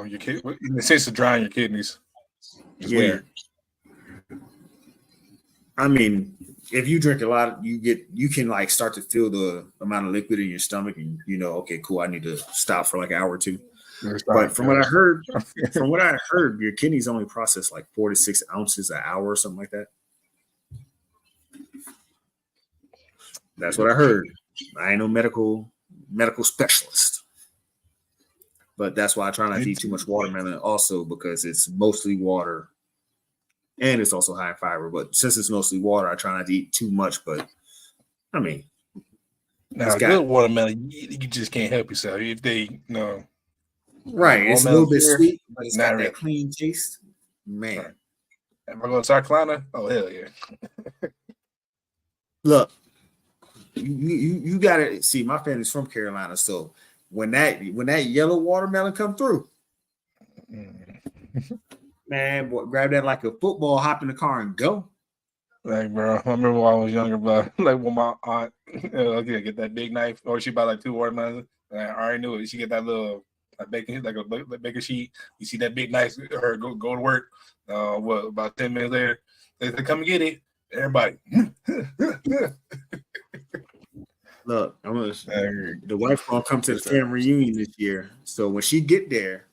your kid in the sense of drying your kidneys. It's weird. I mean, if you drink a lot, you can like start to feel the amount of liquid in your stomach, and you know, okay, cool, I need to stop for like an hour or two. But from what I heard, your kidneys only process like 4 to 6 ounces an hour or something like that. That's what I heard. I ain't no medical specialist. But that's why I try not to eat too much watermelon also, because it's mostly water and it's also high in fiber. But since it's mostly water, I try not to eat too much. But I mean, Now, good watermelon, you just can't help yourself. If they, right, it's a little bit here, sweet, but it's got not that really. clean taste. Man, Right. If I go to South Carolina, oh hell yeah! look, you gotta see. My family's from Carolina, so when that yellow watermelon come through, man, boy, grab that like a football, hop in the car and go. Like, bro, I remember when I was younger, but like when my aunt, get that big knife, or she buy like 2 watermelons. And I already knew it. She get that little baking, like a baking sheet. You see that big knife, her go to work. What about 10 minutes later, they come and get it. Everybody. Look, the wife gonna come to the family reunion this year. So when she get there,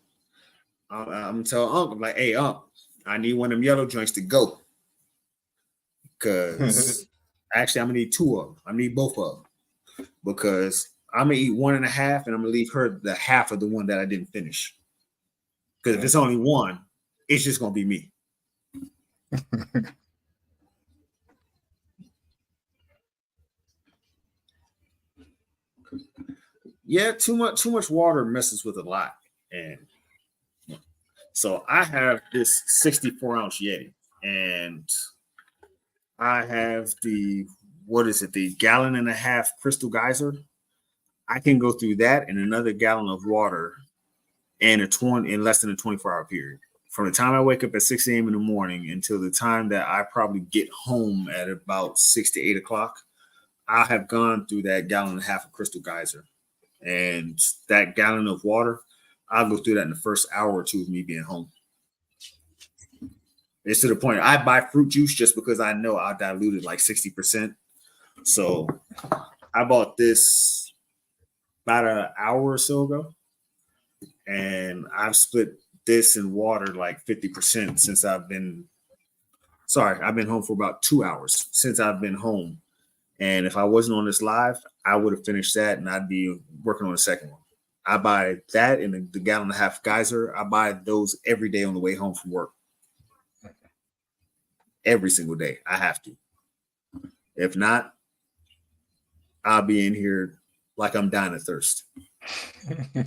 I'm gonna tell Uncle, like, hey, Uncle, I need one of them yellow joints to go. Because actually, I'm gonna need 2 of them. I need both of them. Because I'm gonna eat 1.5, and I'm gonna leave her the half of the one that I didn't finish. Because if it's only one, it's just gonna be me. Yeah, too much water messes with a lot. And so I have this 64-ounce Yeti, and I have the gallon and a half Crystal Geyser. I can go through that and another gallon of water in less than a 24-hour period. From the time I wake up at 6 a.m. in the morning until the time that I probably get home at about 6 to 8 o'clock, I have gone through that gallon and a half of Crystal Geyser. And that gallon of water, I'll go through that in the first hour or two of me being home. It's to the point I buy fruit juice just because I know I'll dilute it like 60%. So I bought this about an hour or so ago, and I've split this in water like 50% since I've been home for about 2 hours since I've been home. And if I wasn't on this live, I would have finished that and I'd be working on the second one. I buy that and the gallon and a half geyser. I buy those every day on the way home from work. Every single day. I have to. If not, I'll be in here like I'm dying of thirst. And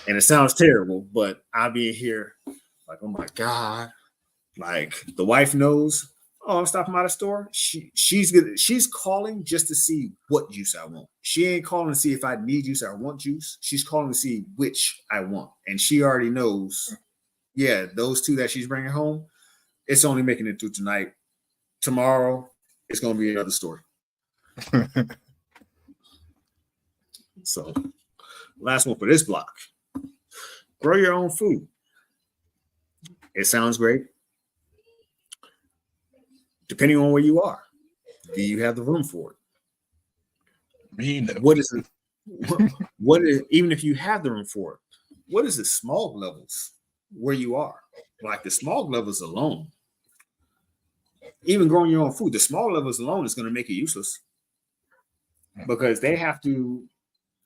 it sounds terrible, but I'll be in here like, oh my God. Like the wife knows, oh, I'm stopping by the store. She's calling just to see what juice I want. She ain't calling to see if I need juice or I want juice. She's calling to see which I want. And she already knows, yeah, those 2 that she's bringing home, it's only making it through tonight. Tomorrow, it's going to be another story. So, last one for this block. Grow your own food. It sounds great. Depending on where you are, do you have the room for it? What is it? What is, even if you have the room for it, what is the smog levels where you are? Like the smog levels alone, even growing your own food, the smog levels alone is going to make it useless because they have to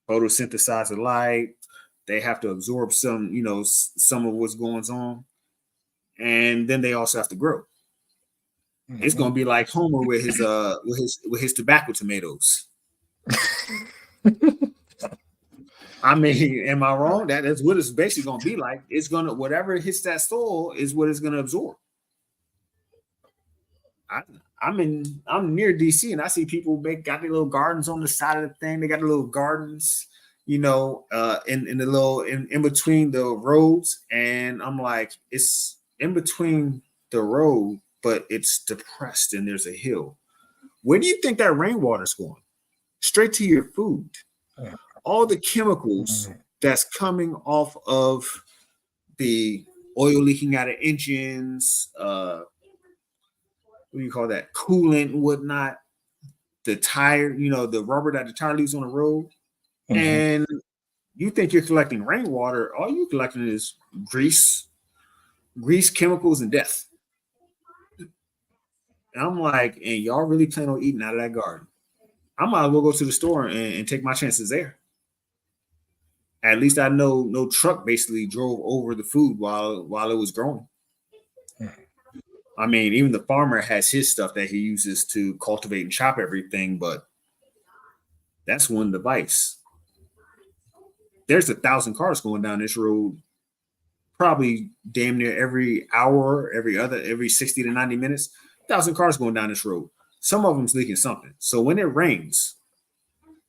photosynthesize the light. They have to absorb some of what's going on, and then they also have to grow. It's gonna be like Homer with his tobacco tomatoes. I mean, am I wrong? That's what it's basically gonna be like. It's gonna whatever hits that soil is what it's gonna absorb. I'm near DC and I see people got their little gardens on the side of the thing. They got the little gardens, in the little in between the roads, and I'm like, it's in between the road, but it's depressed and there's a hill. Where do you think that rainwater's going? Straight to your food. All the chemicals that's coming off of the oil leaking out of engines, what do you call that? Coolant and whatnot. The tire, the rubber that the tire leaves on the road. And you think you're collecting rainwater. All you're collecting is grease, chemicals, and death. And I'm like, and y'all really plan on eating out of that garden? I might as well go to the store and take my chances there. At least I know no truck basically drove over the food while it was growing. I mean, even the farmer has his stuff that he uses to cultivate and chop everything, but that's one device. There's 1,000 cars going down this road, probably damn near every hour, every 60 to 90 minutes. 1,000 cars going down this road. Some of them's leaking something. So when it rains,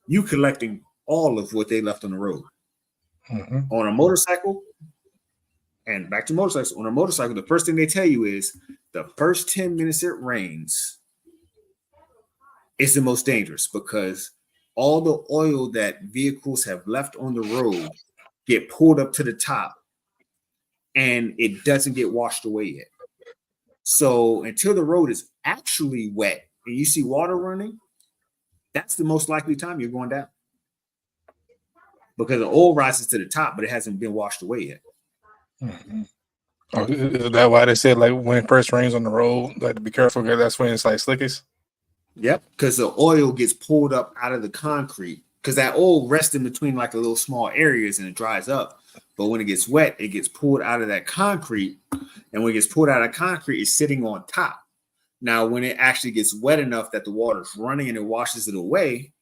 you collecting all of what they left on the road. Mm-hmm. On a motorcycle, and back to motorcycles, on a motorcycle, the first thing they tell you is the first 10 minutes it rains is the most dangerous because all the oil that vehicles have left on the road get pulled up to the top and it doesn't get washed away yet. So until the road is actually wet and you see water running, that's the most likely time you're going down. Because the oil rises to the top, but it hasn't been washed away yet. Mm-hmm. Oh, is that why they said like when it first rains on the road, like to be careful because that's when it's like slickest? Yep, because the oil gets pulled up out of the concrete because that oil rests in between like a little small areas and it dries up. But when it gets wet, it gets pulled out of that concrete. And when it gets pulled out of concrete, it's sitting on top. Now, when it actually gets wet enough that the water's running and it washes it away,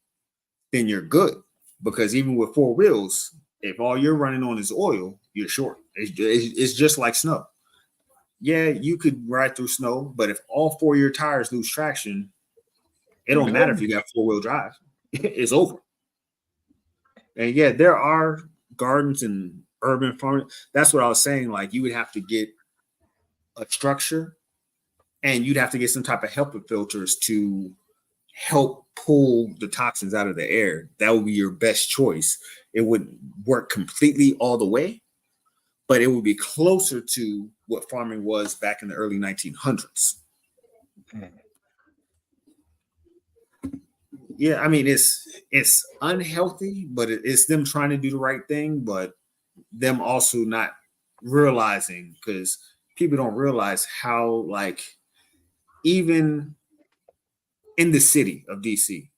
then you're good. Because even with four wheels, if all you're running on is oil, you're short. It's just like snow. Yeah, you could ride through snow, but if all four of your tires lose traction, it don't matter if you got four-wheel drive. It's over. And yeah, there are gardens and urban farming. That's what I was saying. Like you would have to get a structure and you'd have to get some type of HEPA filters to help pull the toxins out of the air. That would be your best choice. It wouldn't work completely all the way, but it would be closer to what farming was back in the early 1900s. Yeah, I mean, it's unhealthy, but it's them trying to do the right thing, but them also not realizing because people don't realize how, like, even in the city of DC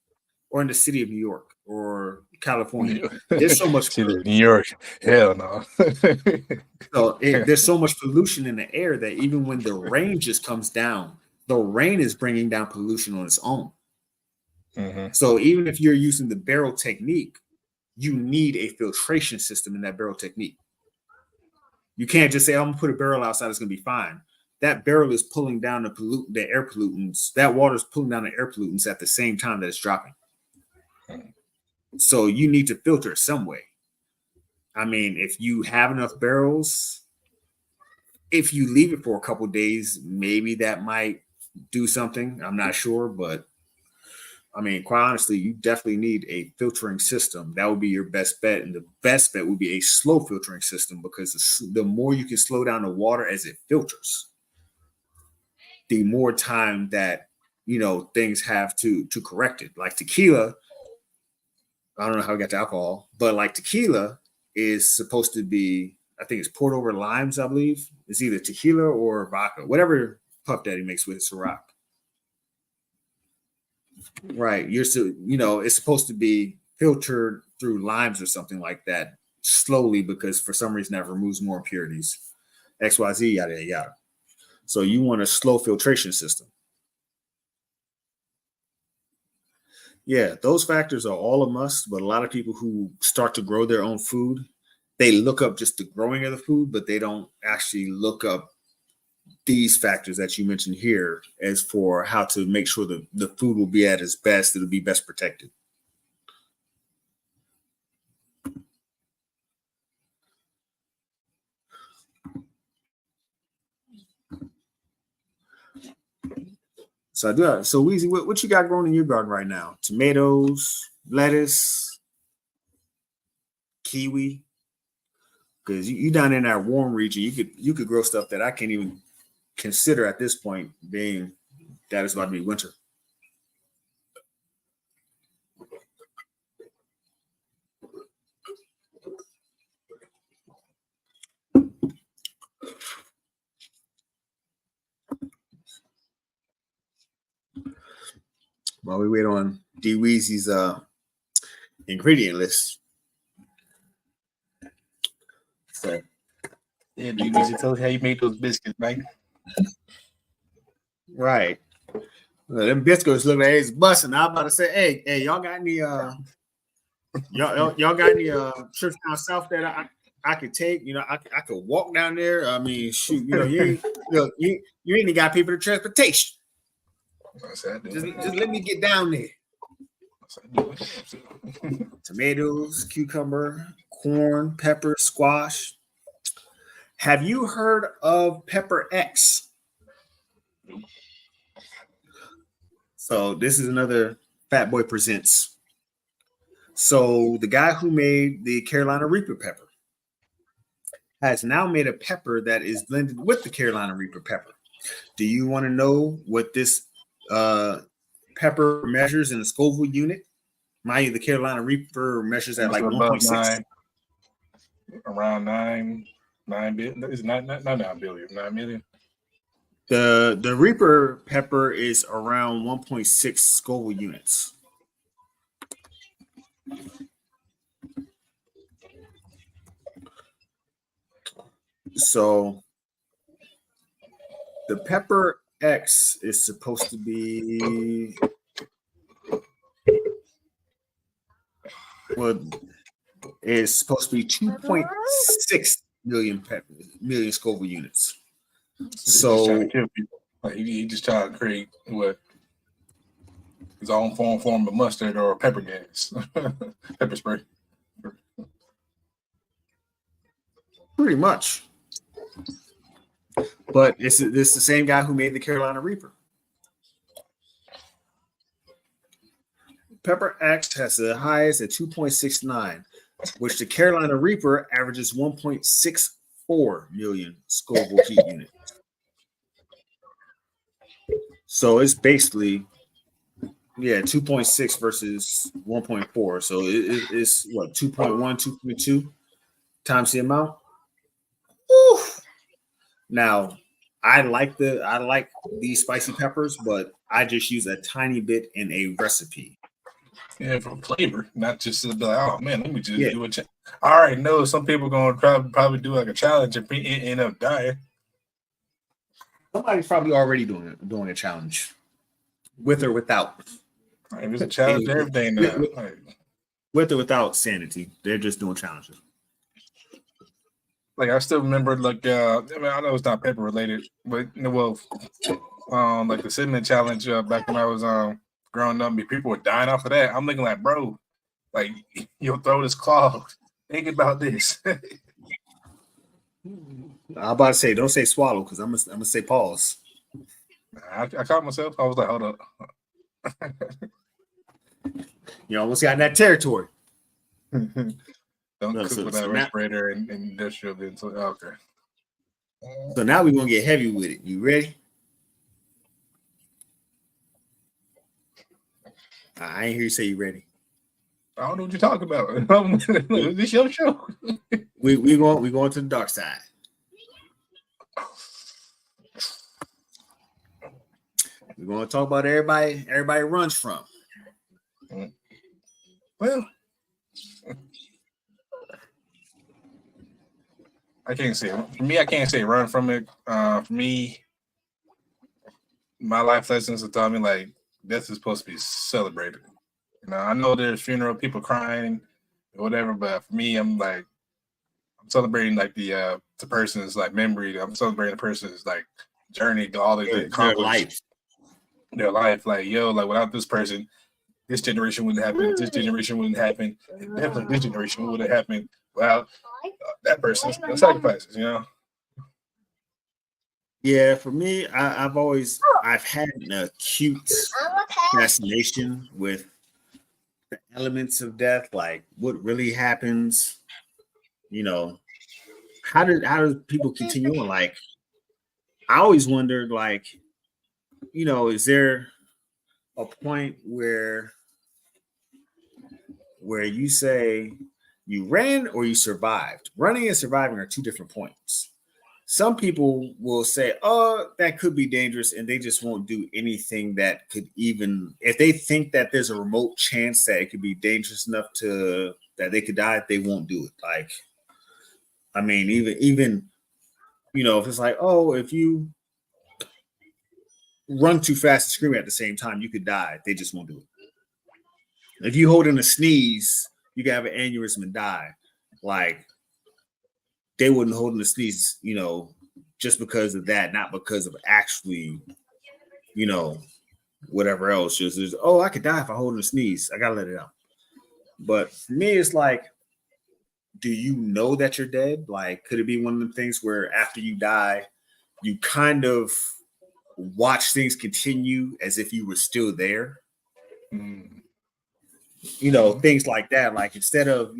or in the city of New York or California, there's so much New York. Hell no. There's so much pollution in the air that even when the rain just comes down, the rain is bringing down pollution on its own. Mm-hmm. So even if you're using the barrel technique, you need a filtration system in that barrel technique. You can't just say, I'm gonna put a barrel outside, it's gonna be fine. That barrel is pulling down the air pollutants. That water is pulling down the air pollutants at the same time that it's dropping. So you need to filter it some way. I mean, if you have enough barrels, if you leave it for a couple of days, maybe that might do something. I'm not sure, but I mean, quite honestly, you definitely need a filtering system. That would be your best bet. And the best bet would be a slow filtering system because the more you can slow down the water as it filters, the more time that, things have to correct it. Like tequila, I don't know how we got to alcohol, but like tequila is supposed to be, I think it's poured over limes, I believe. It's either tequila or vodka, whatever Puff Daddy makes with Ciroc. Right. It's supposed to be filtered through limes or something like that slowly because for some reason that removes more impurities. XYZ, yada, yada. So you want a slow filtration system. Yeah, those factors are all a must, but a lot of people who start to grow their own food, they look up just the growing of the food, but they don't actually look up these factors that you mentioned here as for how to make sure the food will be at its best, it'll be best protected. So Weezy, what you got growing in your garden right now? Tomatoes, lettuce, kiwi? Because you down in that warm region, you could grow stuff that I can't even consider at this point, being that it's about to be winter. While we wait on D Weezy's ingredient list. So Yeah, you need to tell us how you made those biscuits, man. Right. Well, them biscuits look like it's busting. I'm about to say, hey, y'all got any y'all got any trips down south that I could take? You know, I could walk down there. I mean, shoot, you know, you ain't got people to transportation. Just let me get down there. Tomatoes, cucumber, corn, pepper, squash. Have you heard of Pepper X? So this is another Fat Boy Presents. So the guy who made the Carolina Reaper pepper has now made a pepper that is blended with the Carolina Reaper pepper. Do you want to know what this pepper measures in a Scoville unit? Mind you, the Carolina Reaper measures at like 1.6. Around 9 billion. It's not 9 billion, 9 million. The Reaper pepper is around 1.6 Scoville units. So the Pepper X is supposed to be is supposed to be 2.6 million Scoville units. So he's trying to kill people. Like he just trying to create what his own form of mustard or pepper gas, pepper spray. pretty much. But it's the same guy who made the Carolina Reaper. Pepper X has the highest at 2.69, which the Carolina Reaper averages 1.64 million Scoville heat units. So it's basically, 2.6 versus 1.4. So it's what, 2.1, 2.2 times the amount. Woo! Now, I like these spicy peppers, but I just use a tiny bit in a recipe. Yeah, for flavor, not just to be like, oh man, let me just do it. I already know some people are gonna probably do like a challenge and end up dying. Somebody's probably already doing a challenge, with or without. There's a challenge to everything now. With or without sanity, they're just doing challenges. Like I still remember, like I know it's not pepper related, but like the cinnamon challenge back when I was growing up, people were dying off of that. I'm looking like, bro, like your throat is clogged. Think about this. I'm about to say, don't say swallow, because I'm gonna say pause. I caught myself. I was like, hold up. You almost got in that territory. Don't cook with that respirator and industrial. Okay. So now we're gonna get heavy with it. You ready? I ain't hear you say you ready. I don't know what you're talking about. This your show. we going to the dark side. We're going to talk about everybody runs from. Well, I can't say it. For me, I can't say run from it. For me, my life lessons have taught me like death is supposed to be celebrated. You know, I know there's funeral, people crying, or whatever, but for me, I'm celebrating like the person's like memory. I'm celebrating the person's like journey to all their life. Their life, like without this person, this generation wouldn't happen. This generation wouldn't happen. And definitely, this generation would have happened without that person's sacrifices. You know. Yeah, for me, I've had an acute fascination with the elements of death, like what really happens. You know, how do people continue on? Like, I always wondered, like, you know, is there a point where you say you ran or you survived? Running and surviving are two different points. Some people will say, oh, that could be dangerous, and they just won't do anything that could even, if they think that there's a remote chance that it could be dangerous enough that they could die, they won't do it. Like, I mean, even, you know, if it's like, oh, if you run too fast and scream at the same time, you could die. They just won't do it. If you hold in a sneeze, you can have an aneurysm and die. Like, they wouldn't hold in the sneeze, just because of that, not because of actually, whatever else. Just, I could die if I hold in a sneeze. I gotta let it out. But for me, it's like, do you know that you're dead? Like, could it be one of the things where after you die, you kind of watch things continue as if you were still there? Things like that. Like, instead of,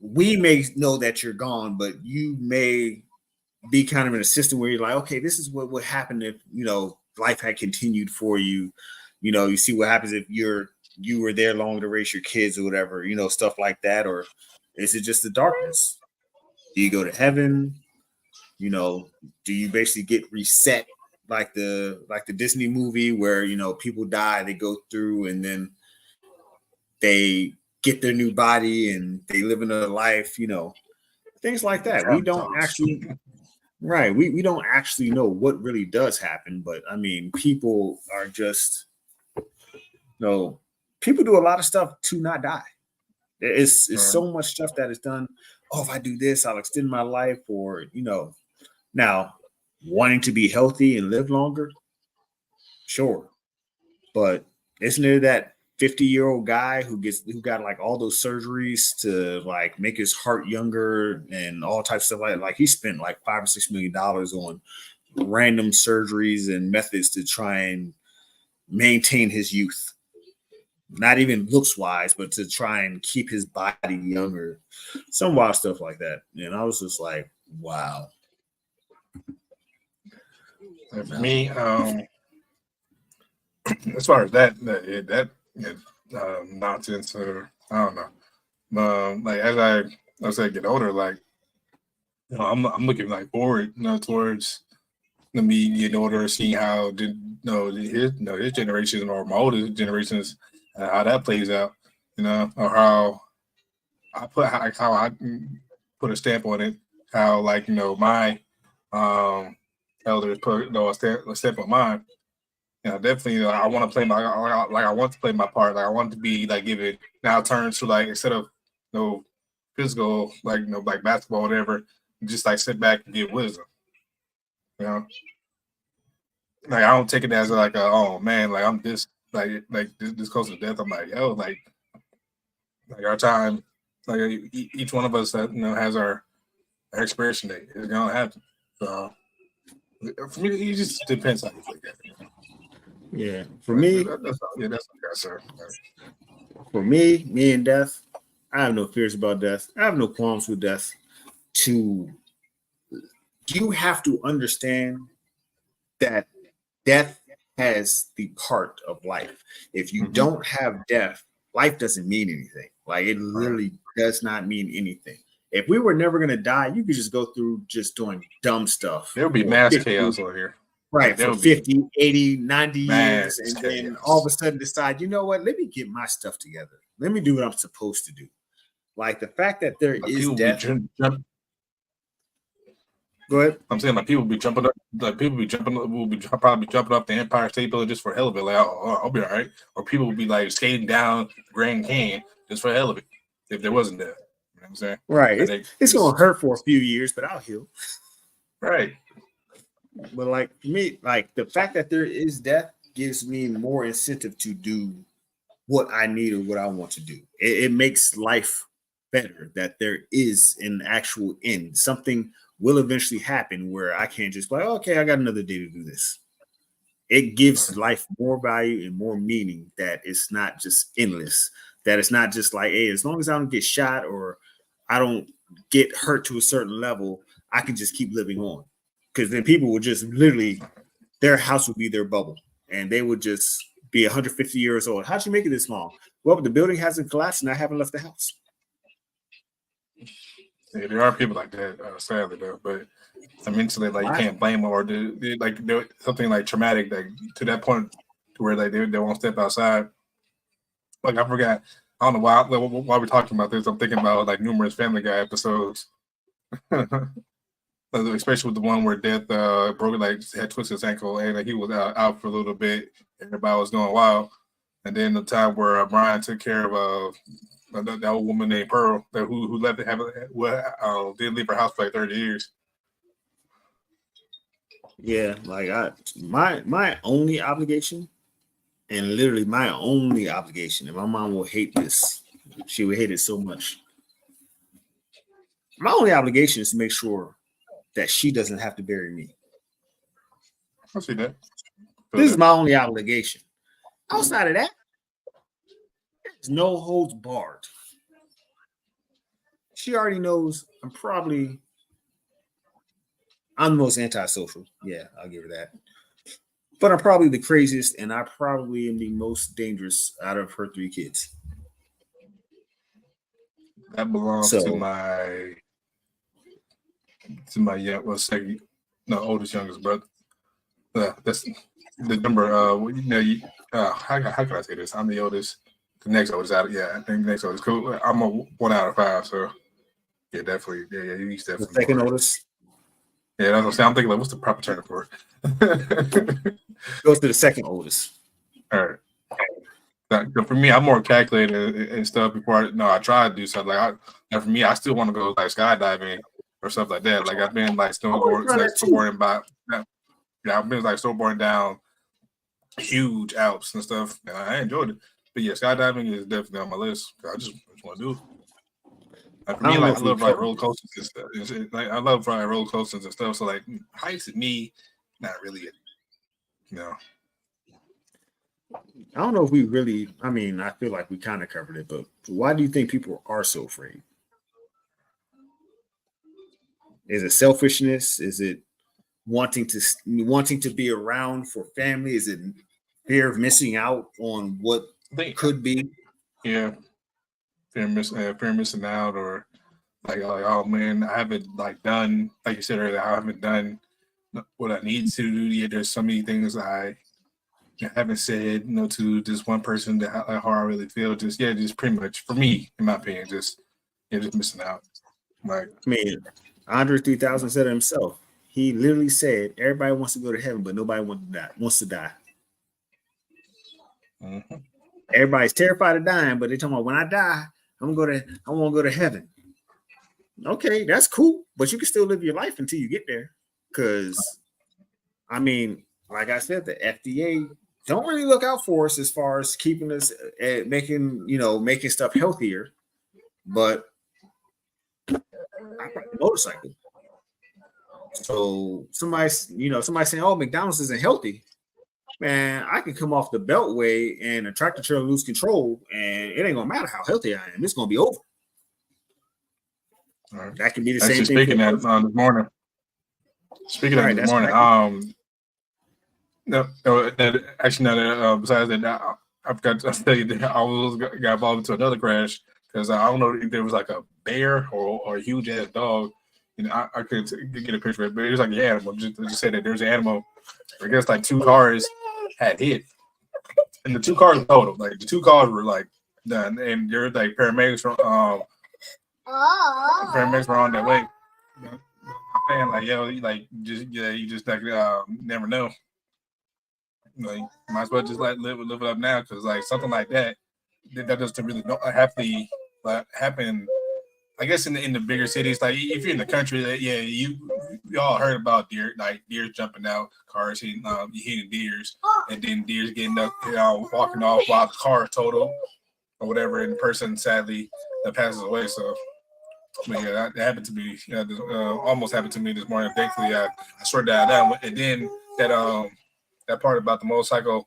we may know that you're gone, but you may be kind of in a system where you're like, okay, this is what would happen if, life had continued for you. You see what happens if you were there longer to raise your kids or whatever, stuff like that. Or is it just the darkness? Do you go to heaven? Do you basically get reset like the Disney movie where, people die, they go through and then they get their new body and they live another life, things like that. We don't actually, right. We don't actually know what really does happen, but I mean, people are just, people do a lot of stuff to not die. It's so much stuff that is done. Oh, if I do this, I'll extend my life, or, now wanting to be healthy and live longer. Sure. But isn't there that 50-year-old guy who got like all those surgeries to like make his heart younger and all types of stuff like he spent like $5 or $6 million on random surgeries and methods to try and maintain his youth, not even looks wise, but to try and keep his body younger, some wild stuff like that. And I was just like, wow. And for me, as far as that nonsense, or I don't know. Like as I get older, like I'm looking like forward, towards me getting older, seeing how his generation or my older generations, how that plays out, or how I put a stamp on it, how like my elders put a stamp on mine. Definitely. I want to play I want to play my part. Like I want to be like give it now turns to like instead of physical like basketball or whatever, just like sit back and give wisdom. Like I don't take it as like oh man, like I'm this this close to death. I'm like like our time, like each one of us that has our expiration date. It's gonna happen. So for me, it just depends how you look at it. Yeah, for me, that's sir. For me and death, I have no fears about death. I have no qualms with death. You have to understand that death has the part of life. If you don't have death, life doesn't mean anything. Like it literally does not mean anything. If we were never going to die, you could just go through just doing dumb stuff. There would be mass chaos over here. Right, for 50, 80, 90 years, and then all of a sudden decide, you know what, let me get my stuff together. Let me do what I'm supposed to do. Like the fact that there is death. Go ahead. I'm saying like people be jumping up, will be probably jumping up the Empire State Building just for the hell of it. Like, I'll be all right. Or people will be like skating down Grand Canyon just for the hell of it if there wasn't death. You know what I'm saying? Right. It's going to hurt for a few years, but I'll heal. Right. But like me, like the fact that there is death gives me more incentive to do what I need or what I want to do. It makes life better that there is an actual end. Something will eventually happen where I can't just be like, okay, I got another day to do this. It gives life more value and more meaning that it's not just endless. That it's not just like, hey, as long as I don't get shot or I don't get hurt to a certain level, I can just keep living on. Because then people would just literally, their house would be their bubble, and they would just be 150 years old. How'd you make it this long? Well, the building hasn't collapsed, and I haven't left the house. Yeah, there are people like that, sadly, though. But mentally, like you can't blame them, or do something like traumatic, like to that point, to where like they won't step outside. Like I forgot, I don't know why we're talking about this. I'm thinking about like numerous Family Guy episodes. especially with the one where Death broke like had twisted his ankle and he was out for a little bit. Everybody was going wild, and then the time where Brian took care of that old woman named Pearl who left didn't leave her house for like 30 years. Yeah, like my only obligation, and literally my only obligation, and my mom will hate this. She would hate it so much. My only obligation is to make sure that she doesn't have to bury me. I see that. This is my only obligation. Outside of that, there's no holds barred. She already knows I'm the most antisocial. Yeah, I'll give her that. But I'm probably the craziest, and I probably am the most dangerous out of her 3 kids. That belongs to my second, no, youngest brother. That's the number. How can I say this? I'm the oldest. The next oldest out. Yeah, I think the next oldest. Cool. I'm a 1 out of 5. So yeah, definitely. Yeah, he's definitely the second oldest. Yeah, that's what I'm saying. I'm thinking like, what's the proper term for it? Goes to the second oldest. All right. For me, I'm more calculated and stuff before I try to do something and for me, I still want to go like skydiving or stuff like that. Like I've been like snowboarding I've been like snowboarding down huge Alps and stuff. And I enjoyed it, but yeah, skydiving is definitely on my list. I just want to do it. Like for me, like I love like roller coasters and stuff. Like I love riding roller coasters and stuff. So like heights to me, not really. I don't know if we really, I feel like we kind of covered it, but why do you think people are so afraid? Is it selfishness? Is it wanting to be around for family? Is it fear of missing out on what could be? Yeah, fear of missing out, or like oh man, I haven't like done, like you said earlier, I haven't done what I need to do yet. There's so many things I haven't said, to this one person that how I really feel. Just pretty much for me, in my opinion, just missing out. Like, Andre 3000 said it himself. He literally said, "Everybody wants to go to heaven, but nobody wants to die." Mm-hmm. Everybody's terrified of dying, but they're talking about when I die, I want to go to heaven. Okay, that's cool, but you can still live your life until you get there. Because, like I said, the FDA don't really look out for us as far as keeping us making stuff healthier. But I ride a motorcycle. So somebody saying, "Oh, McDonald's isn't healthy." Man, I can come off the beltway and a tractor trailer lose control, and it ain't gonna matter how healthy I am. It's gonna be over. Right. That can be the same thing. Speaking that this morning. Speaking of this morning, besides that, I forgot to tell you that I got involved into another crash because I don't know if there was like a bear or a huge ass dog. I couldn't get a picture of it, but it was like an animal. Just say that there's an animal. I guess like 2 cars had hit, and the 2 cars total. Like the 2 cars were like done, and there's like paramedics were on their way. I'm saying like, yo, you just like never know. Like, might as well just like live it up now, because like something like that doesn't really happen. I guess in the bigger cities, like if you're in the country, you all heard about deer jumping out, cars hitting deers, and then deers getting up, walking off while the car is total or whatever, and the person sadly that passes away. So, but yeah, that happened to me. Almost happened to me this morning. Thankfully, I sorted that out. And then that part about the motorcycle.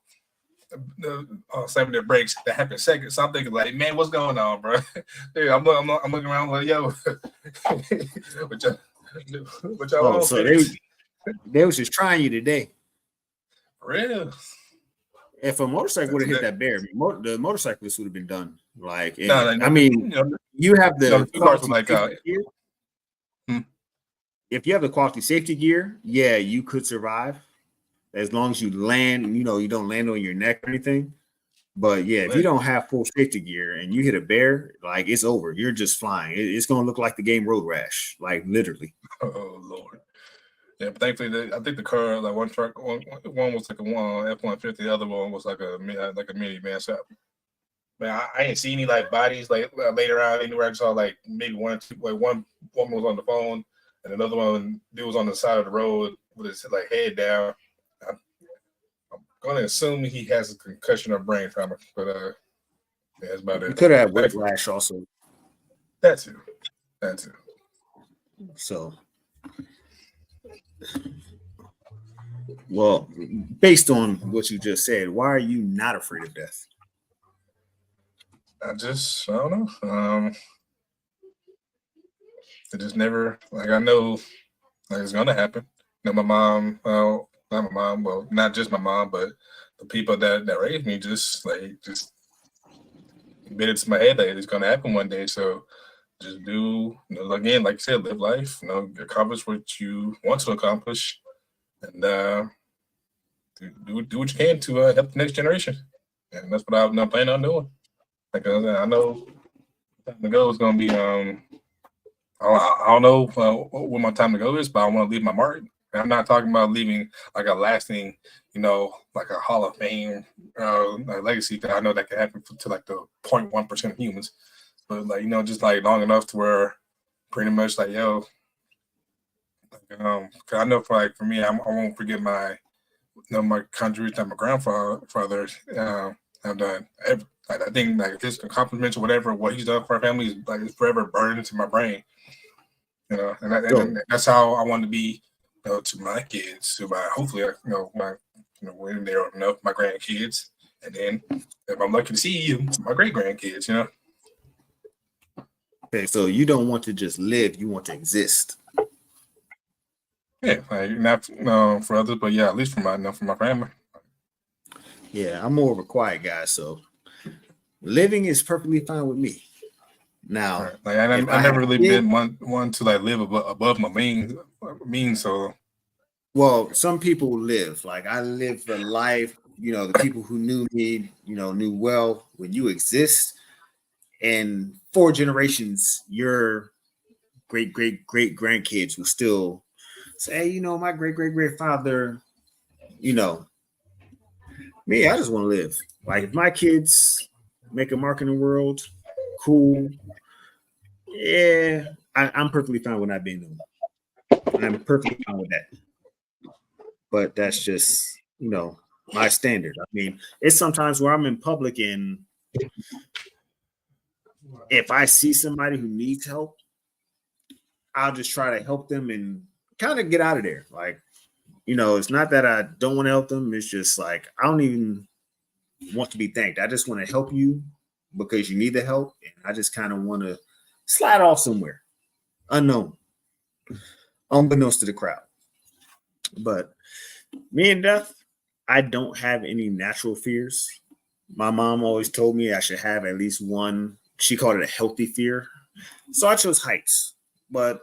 Slamming their brakes that happened second. So I'm thinking like, man, what's going on, bro? Dude, I'm looking around like, yo, what y'all so they was just trying you today. Real. If a motorcycle would have hit that bear, the motorcyclist would have been done. Like, you have the cars like gear. If you have the quality safety gear, yeah, you could survive. As long as you land, you don't land on your neck or anything. But yeah, if you don't have full safety gear and you hit a bear, like it's over. You're just flying. It's gonna look like the game Road Rash, like literally. Oh Lord. Yeah, but thankfully, I think the car, like one was like a one F-150, the other one was like a mini man. So, man, I ain't see any like bodies like laid around anywhere. I just saw like maybe one or two. Like one woman was on the phone, and another one dude was on the side of the road with his like head down. I'm going to assume he has a concussion or brain trauma, but yeah, that's about You it. could have whiplash also. That too. So, well, based on what you just said, why are you not afraid of death? I don't know. It just never like I know like it's gonna happen. You know, my mom, well, not my mom, well, not just my mom, but the people that raised me just made it to my head that it's gonna happen one day. So just do, again, like you said, live life, accomplish what you want to accomplish, and do what you can to help the next generation. And that's what I'm planning on doing. Like I know time to go is gonna be I don't know what my time to go is, but I want to leave my mark. And I'm not talking about leaving like a lasting, like a Hall of Fame legacy. That I know that can happen to like the 0.1% of humans, but like just like long enough to where pretty much like 'cause I know for me, I won't forget my my contribution that my grandfather have done. Like, I think like his accomplishments or whatever, what he's done for our family is like it's forever burned into my brain. And that's how I want to be, to my kids, to my hopefully, my, when they're old enough, my grandkids, and then if I'm lucky to see my great grandkids, Okay, so you don't want to just live; you want to exist. Yeah, like not for others, but yeah, at least for my family. Yeah, I'm more of a quiet guy, so living is perfectly fine with me. Now, Right. Like I if never have really kids, been one to like live above my means. So well, some people live like I live the life. The people who knew me, knew well. When you exist, and 4 generations, your great great great grandkids will still say, my great great grandfather. You know, me, I just want to live. Like if my kids make a mark in the world, cool. Yeah, I'm perfectly fine with not being them. I'm perfectly fine with that. But that's just, my standard. I mean, it's sometimes where I'm in public and if I see somebody who needs help, I'll just try to help them and kind of get out of there. Like, it's not that I don't want to help them. It's just like I don't even want to be thanked. I just want to help you because you need the help. And I just kind of want to slide off somewhere unknown, unbeknownst to the crowd. But me and death, I don't have any natural fears. My mom always told me I should have at least one. She called it a healthy fear. So I chose heights. But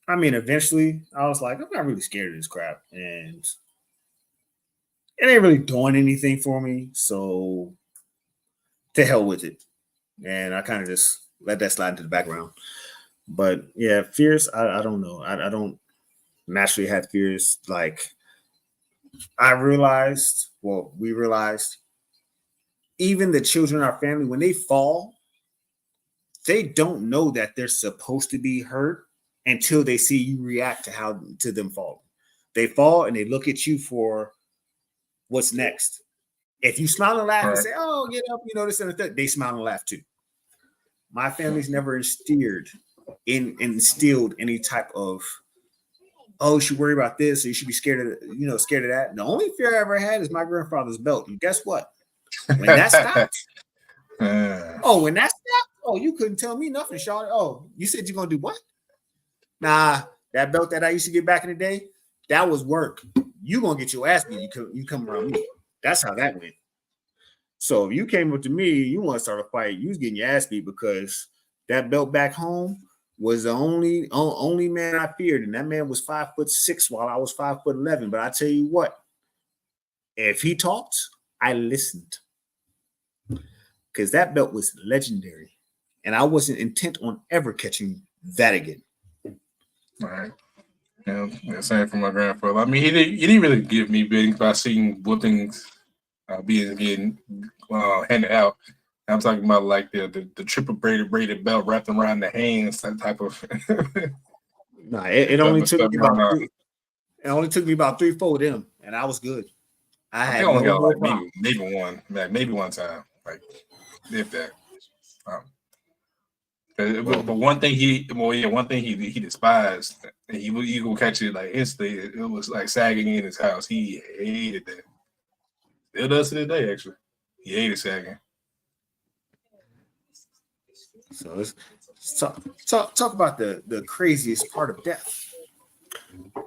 I mean, eventually I was like, I'm not really scared of this crap. And it ain't really doing anything for me. So to hell with it. And I kind of just let that slide into the background. But yeah, fears, I don't know. I don't naturally have fears. Like we realized, even the children in our family, when they fall, they don't know that they're supposed to be hurt until they see you react to them falling. They fall and they look at you for what's next. If you smile and laugh and say, "Oh, get up," this and that, they smile and laugh too. My family's never instilled any type of, oh, you should worry about this, or you should be scared of that. The only fear I ever had is my grandfather's belt. And guess what? When that stopped, when that stopped, you couldn't tell me nothing, Sean. Oh, you said you're gonna do what? Nah, that belt that I used to get back in the day, that was work. You gonna get your ass beat. You come around me. That's how that went. So if you came up to me, you want to start a fight, you was getting your ass beat because that belt back home was the only man I feared, and that man was 5'6" while I was 5'11". But I tell you what, if he talked, I listened because that belt was legendary, and I wasn't intent on ever catching that again. All right. Yeah, same for my grandfather. I mean, he didn't really give me beatings, but I seen whippings being getting handed out. I'm talking about like the triple braided belt wrapped around the hands, that type of Nah, it only took stuff me going about on. three. It only took me about 3, 4 of them, and I was good. I I think I had only no got more like problem. maybe one time, like if that. Um, Well, but one thing one thing he despised, and he gonna catch it like instantly. It was like sagging in his house. He hated that. Still does to this day, actually. He hated sagging. so let's talk about the craziest part of death.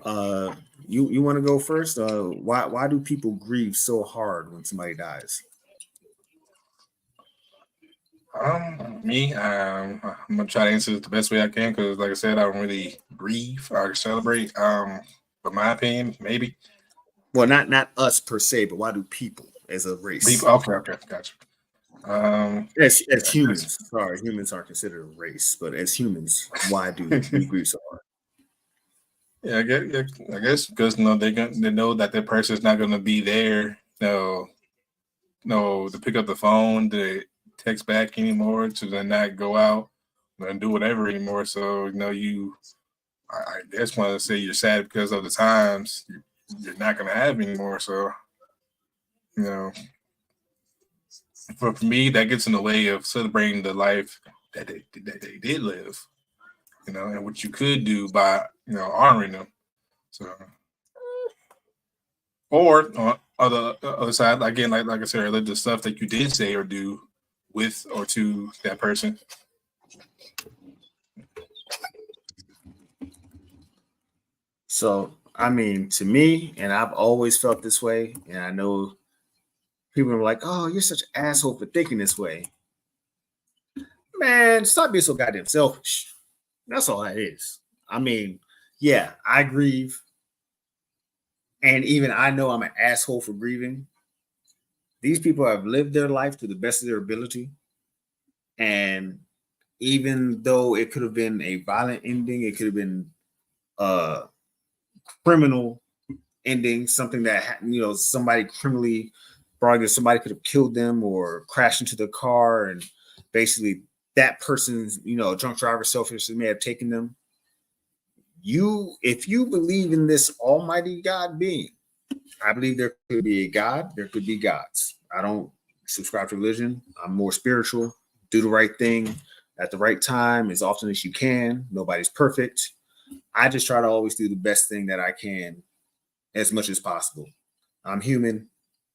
Uh, you want to go first? Why do people grieve so hard when somebody dies? I'm gonna try to answer this the best way I can because, like I said, I don't really grieve or celebrate. But my opinion, maybe Well, not us per se, but why do people as a race? people. Okay, gotcha. As I guess, humans, sorry, humans aren't considered a race, but as humans, why do we grieve so hard? yeah, I guess because they know that that person is not gonna be there. No, to pick up the phone, to text back anymore, to then not go out and do whatever anymore. So I just want to say you're sad because of the times you're not gonna have anymore. So you know, for me, that gets in the way of celebrating the life that they did live. And what you could do by honoring them. So, or on other side, again, like I said earlier, the stuff that you did say or do with or to that person. So, I mean, to me, and I've always felt this way, and I know people are like, "Oh, you're such an asshole for thinking this way." Man, stop being so goddamn selfish. That's all that is. I mean, yeah, I grieve, and even I know I'm an asshole for grieving. These people have lived their life to the best of their ability, and even though it could have been a violent ending, it could have been a criminal ending, something that somebody criminally brought. Somebody could have killed them or crashed into the car, and basically that person's drunk driver selfishly may have taken them. If you believe in this almighty God being, I believe there could be a God, there could be gods. I don't subscribe to religion. I'm more spiritual. Do the right thing at the right time as often as you can. Nobody's perfect. I just try to always do the best thing that I can as much as possible. I'm human.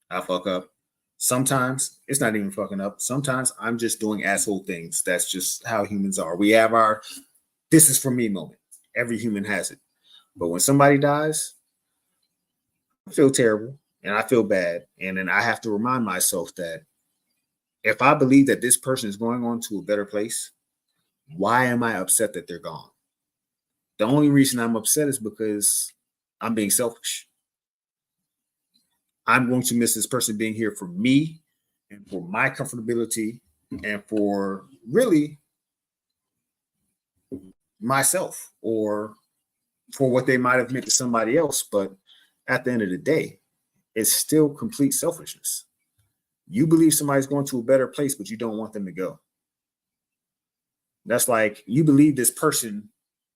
I fuck up. Sometimes it's not even fucking up. Sometimes I'm just doing asshole things. That's just how humans are. We have our "this is for me" moment. Every human has it. But when somebody dies, I feel terrible and I feel bad. And then I have to remind myself that if I believe that this person is going on to a better place, why am I upset that they're gone? The only reason I'm upset is because I'm being selfish. I'm going to miss this person being here for me and for my comfortability and for really myself or for what they might have meant to somebody else. But at the end of the day, it's still complete selfishness. You believe somebody's going to a better place, but you don't want them to go. That's like you believe this person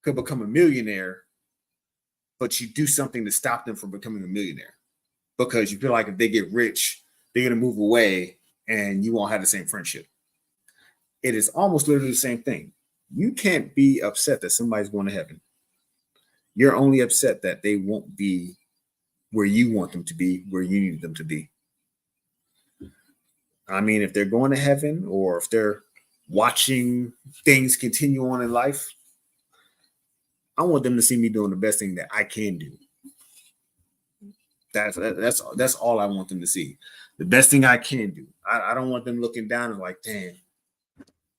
could become a millionaire, but you do something to stop them from becoming a millionaire because you feel like if they get rich, they're going to move away and you won't have the same friendship. It is almost literally the same thing. You can't be upset that somebody's going to heaven. You're only upset that they won't be where you want them to be, where you need them to be. I mean, if they're going to heaven or if they're watching things continue on in life, I want them to see me doing the best thing that I can do. That's all I want them to see. The best thing I can do. I don't want them looking down and like, damn,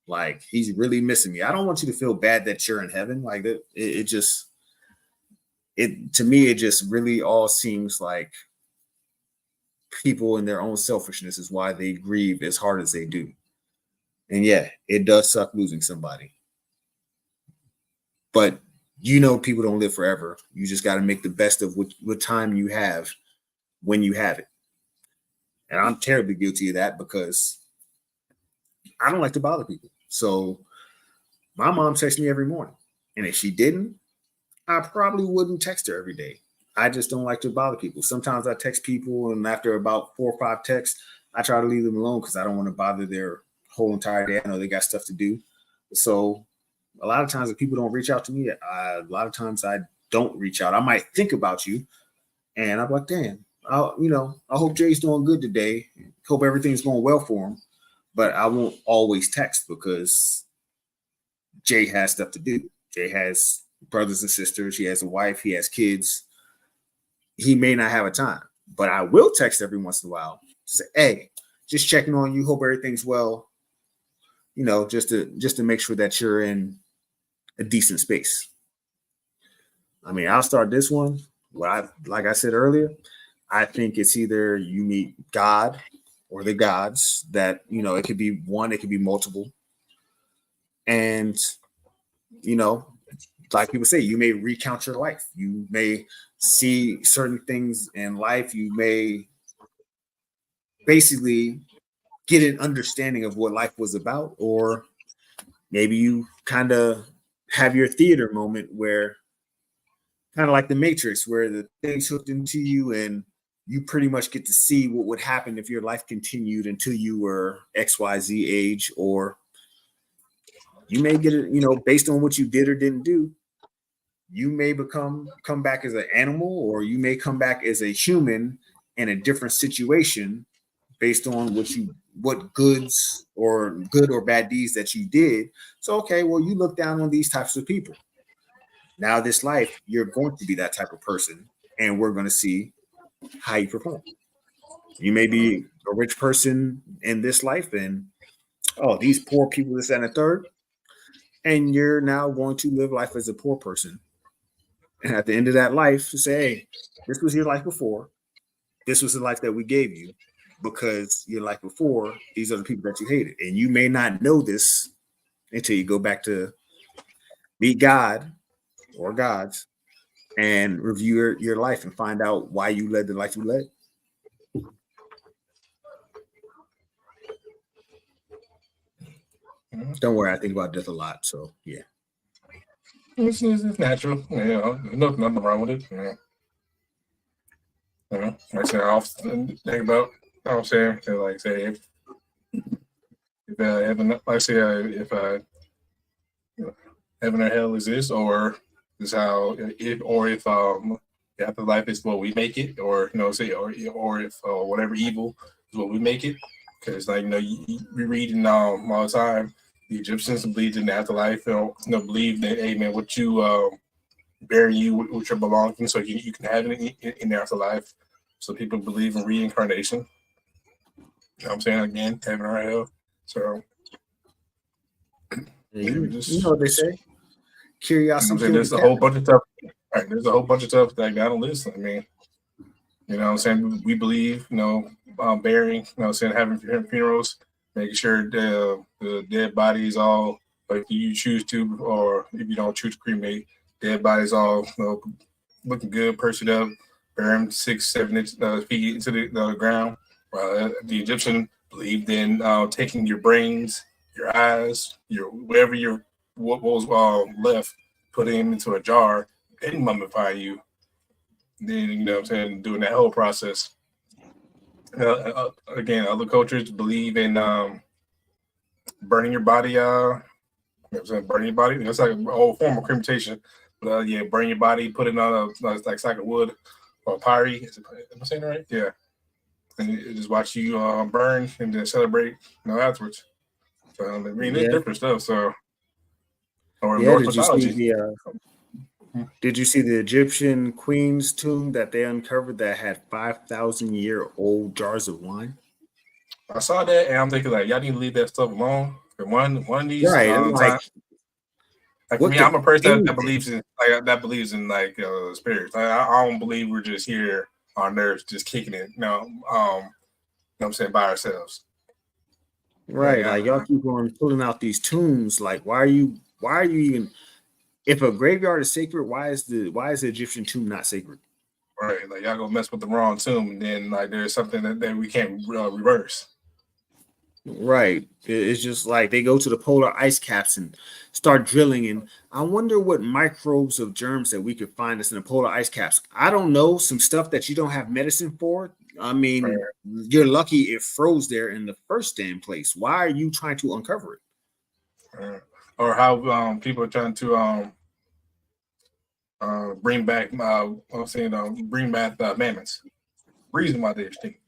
like he's really missing me. I don't want you to feel bad that you're in heaven. Like that, it just to me, it just really all seems like people in their own selfishness is why they grieve as hard as they do. And yeah, it does suck losing somebody. But you know, people don't live forever. You just got to make the best of what time you have when you have it. And I'm terribly guilty of that because I don't like to bother people. So my mom texts me every morning. And if she didn't, I probably wouldn't text her every day. I just don't like to bother people. Sometimes I text people, and after about 4 or 5 texts, I try to leave them alone because I don't want to bother their whole entire day. I know they got stuff to do. So a lot of times if people don't reach out to me, a lot of times I don't reach out. I might think about you, and I'm like, damn, I hope Jay's doing good today. Hope everything's going well for him. But I won't always text because Jay has stuff to do. Jay has brothers and sisters. He has a wife. He has kids. He may not have a time, but I will text every once in a while. Say, hey, just checking on you. Hope everything's well. Just to make sure that you're in a decent space. I mean, I'll start this one. Like I said earlier, I think it's either you meet God or the gods that, it could be one, it could be multiple. And, like people say, you may recount your life. You may see certain things in life. You may basically get an understanding of what life was about, or maybe you kind of have your theater moment where, kind of like the Matrix, where the thing's hooked into you and you pretty much get to see what would happen if your life continued until you were XYZ age, or you may get it, based on what you did or didn't do, you may come back as an animal, or you may come back as a human in a different situation based on what goods or good or bad deeds that you did. So, okay, well, you look down on these types of people. Now, this life, you're going to be that type of person, and we're going to see how you perform. You may be a rich person in this life, and these poor people, this, that, and a third, and you're now going to live life as a poor person. And at the end of that life, to say, hey, this was your life before. This was the life that we gave you, because your life before, these are the people that you hated. And you may not know this until you go back to meet God or gods and review your life and find out why you led the life you led. Don't worry, I think about death a lot. So, yeah. It's natural. Nothing wrong with it. Like I said, I often think about, I'm saying, like say, if heaven, like I say, if heaven or hell exists, or is how if afterlife is what we make it, or say, or if whatever evil is what we make it, because you read in all the time, the Egyptians believed in the afterlife, believed that, hey man, what you bury you with your belongings, so you can have it in the afterlife. So people believe in reincarnation. You know what I'm saying? Again, heaven or hell. So you know what they say? Curiosity. There's a whole bunch of stuff. Right, there's a whole bunch of stuff that got on this. I mean, what I'm saying? We believe, burying, having funerals, making sure the dead body is all, if you choose to, or if you don't choose to cremate, dead bodies all, looking good, pursed up, bury them 6-7 feet into the ground. The Egyptian believed in taking your brains, your eyes, what was left, putting them into a jar and mummify you. Then doing that whole process. Again, other cultures believe in burning your body. Burning your body. It's like a whole form of cremation. But burn your body, put it on a sack of wood or papyri. Am I saying that right? Yeah. And you just watch you burn and then celebrate, afterwards. So there's different stuff. So, or Norse mythology. Did you see the Egyptian queen's tomb that they uncovered that had 5,000-year-old jars of wine? I saw that, and I'm thinking y'all need to leave that stuff alone. One of these right, times. Like me, I'm a person that believes in spirits. I don't believe we're just here on Earth just kicking it. I'm saying, by ourselves. Right, y'all keep on pulling out these tombs. Like, why are you even If a graveyard is sacred, why is the Egyptian tomb not sacred? Right, like y'all gonna mess with the wrong tomb, and then like there's something that we can't reverse. Right. It's just like they go to the polar ice caps and start drilling. And I wonder what microbes of germs that we could find that's in the polar ice caps. I don't know. Some stuff that you don't have medicine for. I mean, Right. you're lucky it froze there in the first damn place. Why are you trying to uncover it? Or how people are trying to bring back I'm saying bring back mammoths. Reason why they're extinct.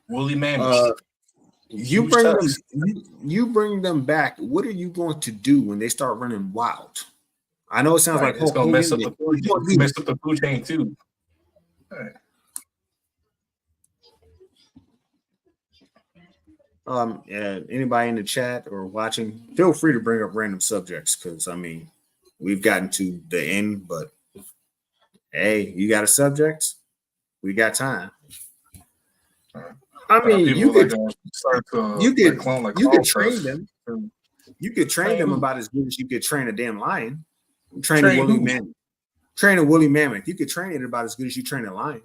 Woolly mammoths. You bring them. You bring them back. What are you going to do when they start running wild? I know it sounds like it's gonna mess up the food. Mess up the food chain too. Right. Anybody in the chat or watching, feel free to bring up random subjects because I mean, we've gotten to the end, but hey, you got a subject? We got time. I mean, you could train them. You could train them about as good as you could train a damn lion. Train a woolly mammoth. Train a woolly mammoth. You could train it about as good as you train a lion.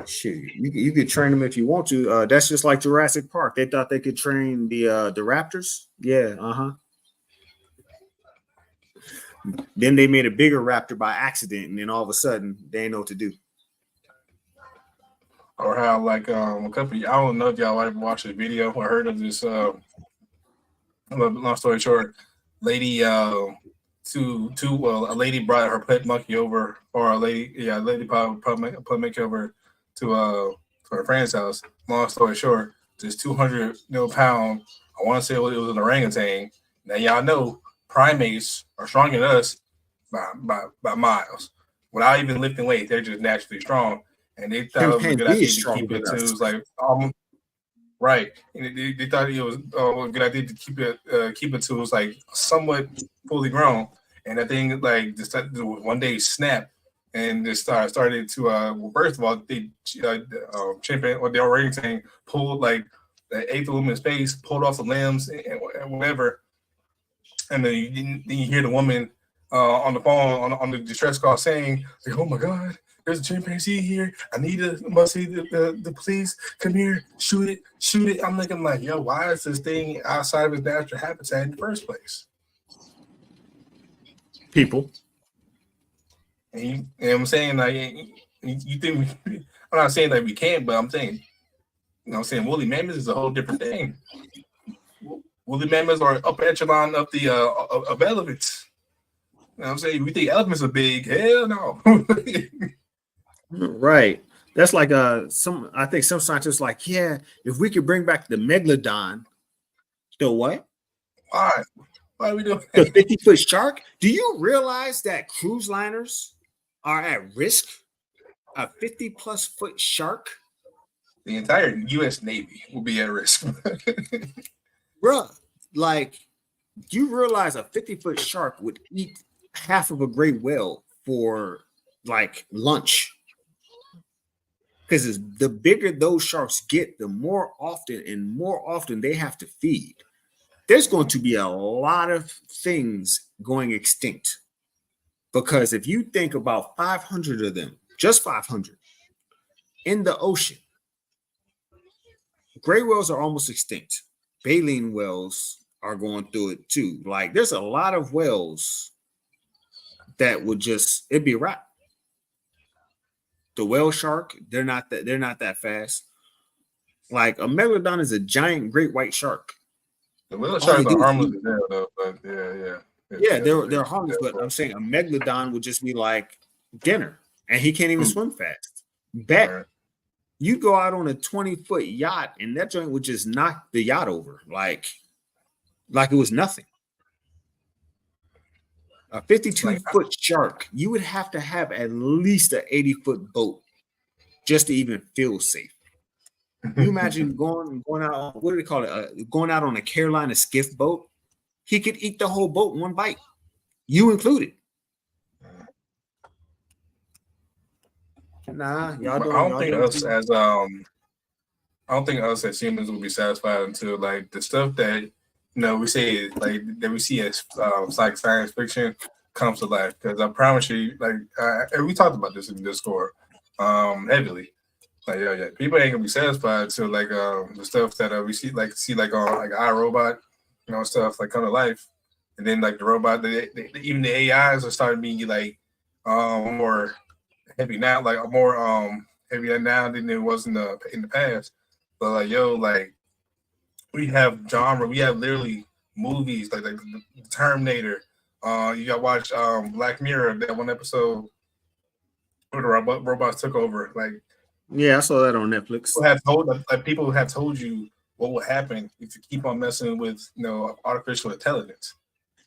Shit, you could train them if you want to. That's just like Jurassic Park. They thought they could train the raptors. Yeah, Then they made a bigger raptor by accident, and then all of a sudden they didn't know what to do. Or how like a couple. I don't know if y'all ever watched this video or heard of this. Long story short, lady a lady brought her pet monkey over, or a lady put monkey over to her friend's house. Long story short, this 200 pound. I want to say it was an orangutan. Now y'all know primates are stronger than us by miles. Without even lifting weight, they're just naturally strong. And they thought it was a good idea to keep it to right. And they thought it was a good idea to keep it to like somewhat fully grown. And I think like just one day snap and just started to well, first of all, the chimpanzee or the orangutan pulled like the ate the woman's face, pulled off the limbs and whatever. And then you hear the woman on the phone on the distress call saying, like, "Oh my God, there's a chimpanzee here. I need must see the police. Come here, shoot it." I'm looking like, yo, why is this thing outside of its natural habitat in the first place? People. And I'm saying like, you think I'm not saying that we can't, but I'm saying, I'm saying woolly mammoths is a whole different thing. Woolly mammoths are upper echelon of the of elephants. You know what I'm saying? We think elephants are big. Hell no. Right. That's like I think some scientists like, yeah, if we could bring back the megalodon, the what? Why are we doing the 50-foot shark? Do you realize that cruise liners are at risk? A 50+ foot shark? The entire U.S. Navy will be at risk. Bruh, like, you realize a 50-foot shark would eat half of a gray whale for like lunch? Because the bigger those sharks get, the more often they have to feed. There's going to be a lot of things going extinct. Because if you think about 500 of them, just 500 in the ocean, gray whales are almost extinct. Baleen whales are going through it too. Like, there's a lot of whales that would just, it'd be a wrap. The whale shark, they're not that fast. Like, a megalodon is a giant great white shark. The whale sharks are harmless as hell, though. But yeah, they're harmless. But I'm saying a megalodon would just be like dinner, and he can't even swim fast. Bet right. You go out on a 20-foot yacht, and that joint would just knock the yacht over, like it was nothing. A 52-foot shark, you would have to have at least an 80-foot boat just to even feel safe. You imagine going out, what do they call it? Going out on a Carolina skiff boat. He could eat the whole boat in one bite, you included. Nah, y'all don't. I don't think us as I don't think us as humans will be satisfied until like the stuff that we say like that we see as like science fiction comes to life. Because I promise you, like and we talked about this in Discord heavily. Like yeah, people ain't gonna be satisfied until like the stuff that we see like on like iRobot, stuff like come to life, and then like the robot, even the AIs are starting being like more heavy now, like more heavier now than it was in the past. But like like we have genre, we have literally movies like the Terminator. You got to watch Black Mirror, that one episode where the robots took over. Like Yeah, I saw that on Netflix. people have told you what will happen if you keep on messing with artificial intelligence.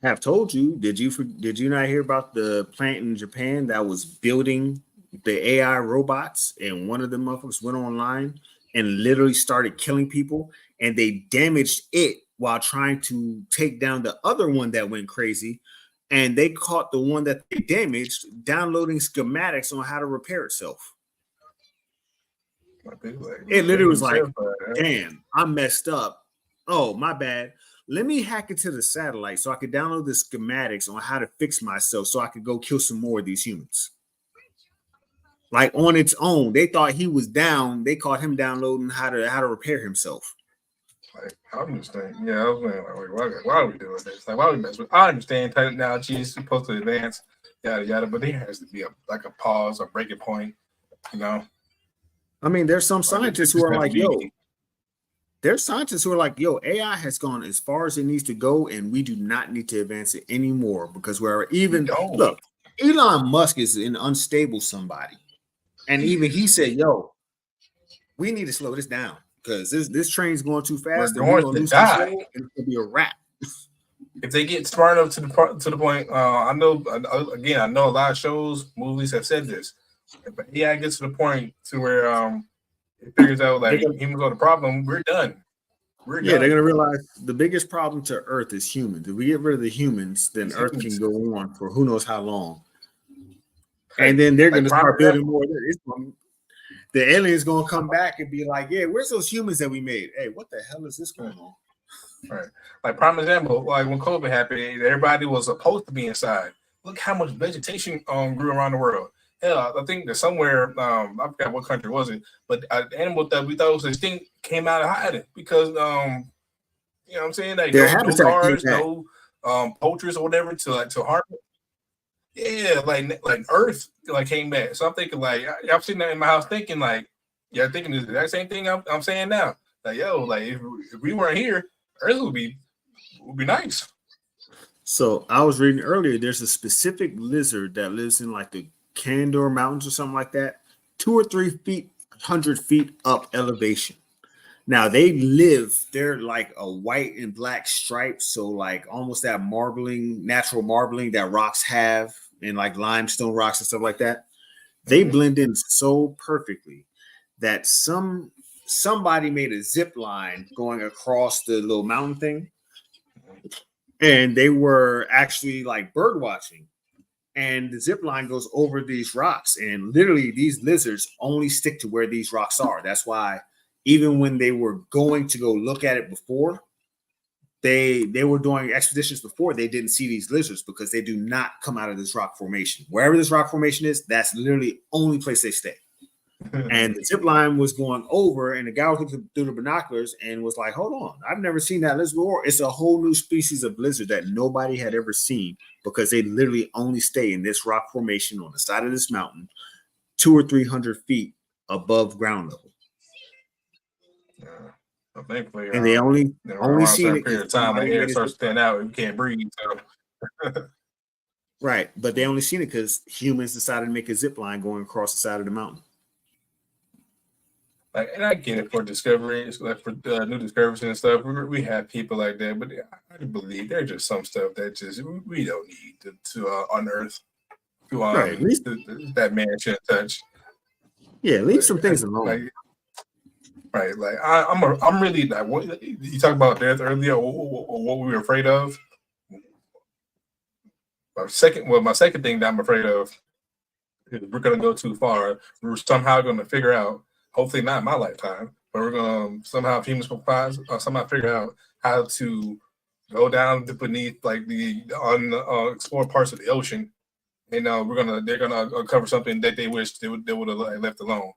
Have told you. Did you not hear about the plant in Japan that was building the AI robots, and one of the motherfuckers went online and literally started killing people, and they damaged it while trying to take down the other one that went crazy, and they caught the one that they damaged downloading schematics on how to repair itself. It literally was like, damn, I messed up. Oh, my bad. Let me hack into the satellite so I could download the schematics on how to fix myself so I could go kill some more of these humans. Like on its own, they thought he was down. They caught him downloading how to repair himself. Like I understand. Yeah, I was like, why are we doing this? Like, why are we messing with? I understand technology is supposed to advance, yada yada, but there has to be a pause or breaking point. I mean, there's some scientists who are like, yo. There's scientists who are like, yo, AI has gone as far as it needs to go, and we do not need to advance it anymore because look, Elon Musk is an unstable somebody. And even he said, yo, we need to slow this down because this train's going too fast and we're going to lose control and it's going to be a wrap. If they get smart enough to the point, I know a lot of shows, movies have said this. If AI gets to the point to where it figures out like humans are the problem, we're done. They're gonna realize the biggest problem to Earth is humans. If we get rid of the humans, then Earth can go on for who knows how long. And then they're gonna start building more. The aliens gonna come back and be like, "Yeah, where's those humans that we made? Hey, what the hell is this going on?" Right. Like prime example, like when COVID happened, everybody was supposed to be inside. Look how much vegetation grew around the world. Hell, I think that somewhere, I forgot what country was it, but the animal that we thought was extinct came out of hiding because, you know what I'm saying? Like no cars, no poachers or whatever to harm it. Yeah, like Earth like came back. So I'm thinking like I'm sitting there in my house thinking like, yeah, thinking the exact same thing I'm saying now. Like like if we weren't here, Earth would be nice. So I was reading earlier. There's a specific lizard that lives in like the Candor Mountains or something like that, 2 or 3 feet, 100 feet up elevation. Now they're like a white and black stripe, so like almost that natural marbling that rocks have, and like limestone rocks and stuff like that. They blend in so perfectly that somebody made a zip line going across the little mountain thing, and they were actually like bird watching. And the zip line goes over these rocks, and literally these lizards only stick to where these rocks are. That's why even when they were going to go look at it before, they were doing expeditions before, they didn't see these lizards because they do not come out of this rock formation. Wherever this rock formation is, that's literally the only place they stay. And the zip line was going over, and the guy was looking through the binoculars and was like, hold on, I've never seen that lizard before. It's a whole new species of lizard that nobody had ever seen because they literally only stay in this rock formation on the side of this mountain, 200 or 300 feet above ground level. Yeah. So thankfully, and they only see it period of time like air starts to thin out and you can't breathe. So. Right, but they only seen it because humans decided to make a zip line going across the side of the mountain. Like, and I get it for discoveries, like for new discoveries and stuff. We have people like that, but I believe there's just some stuff that just we don't need to unearth. Right, at least that man shouldn't touch. Yeah, leave some things alone. Like, right, like I'm really like what you talked about death earlier, or what we were afraid of. My second thing that I'm afraid of is we're gonna go too far. We're somehow gonna figure out, hopefully not in my lifetime, but we're gonna somehow humans will somehow figure out how to go down beneath like the unexplored parts of the ocean, and they're gonna uncover something that they wish they would have left alone.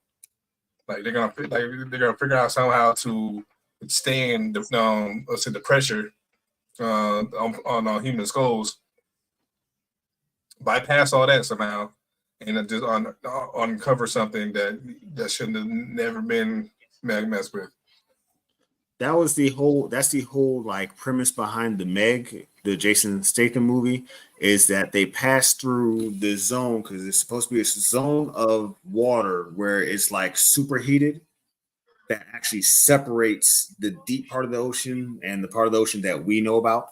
Like they're gonna figure out somehow to stand let's say the pressure on human skulls, bypass all that somehow, and just uncover something that shouldn't have never been messed with. That's the whole like premise behind the Jason Statham movie, is that they pass through the zone because it's supposed to be a zone of water where it's like superheated that actually separates the deep part of the ocean and the part of the ocean that we know about.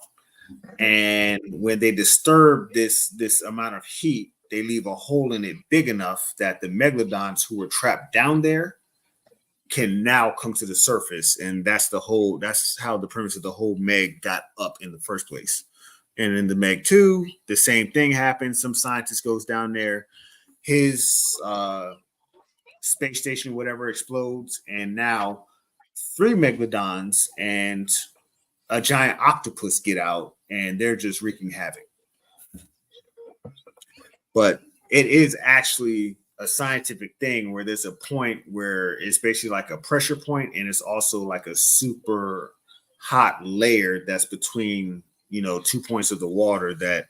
And when they disturb this amount of heat, they leave a hole in it big enough that the megalodons who were trapped down there can now come to the surface. And that's how the premise of the whole Meg got up in the first place. And in the Meg 2, the same thing happens. Some scientist goes down there, his space station, whatever, explodes, and now 3 megalodons and a giant octopus get out, and they're just wreaking havoc. But it is actually a scientific thing where there's a point where it's basically like a pressure point, and it's also like a super hot layer that's between 2 points of the water that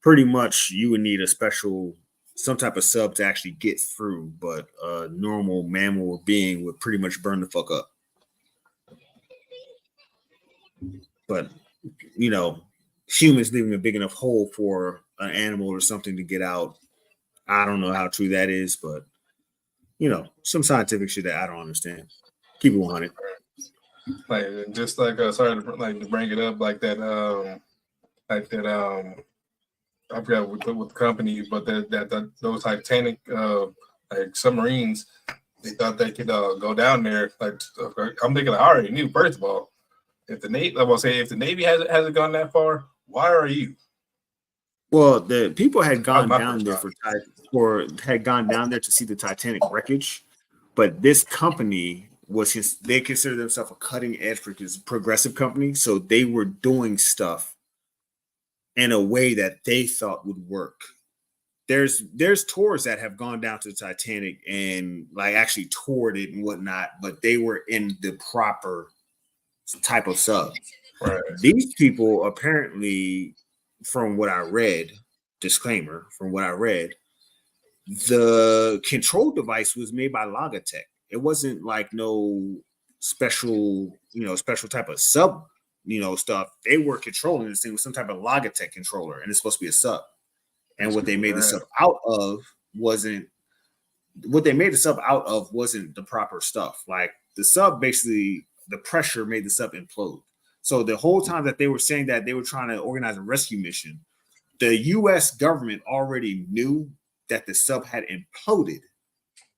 pretty much you would need some type of sub to actually get through, but a normal mammal or being would pretty much burn the fuck up. But humans leaving a big enough hole for an animal or something to get out, I don't know how true that is, but some scientific shit that I don't understand. Keep it 100. Like just like sorry to bring it up like that I forgot what the company, but that those Titanic like submarines, they thought they could go down there. Like I'm thinking, I already knew. First of all, if the Navy hasn't gone that far, why are you? Well, the people had gone down there had gone down there to see the Titanic wreckage, but this company they consider themselves a cutting edge progressive company, so they were doing stuff in a way that they thought would work. There's tours that have gone down to the Titanic and like actually toured it and whatnot, but they were in the proper type of sub. Right. These people apparently, from what I read, disclaimer, from what I read, the control device was made by Logitech. It wasn't like no special type of sub stuff. They were controlling this thing with some type of Logitech controller, and it's supposed to be a sub. And what they made the sub out of wasn't the proper stuff. Like the sub, basically, the pressure made the sub implode. So the whole time that they were saying that they were trying to organize a rescue mission, the U.S. government already knew that the sub had imploded.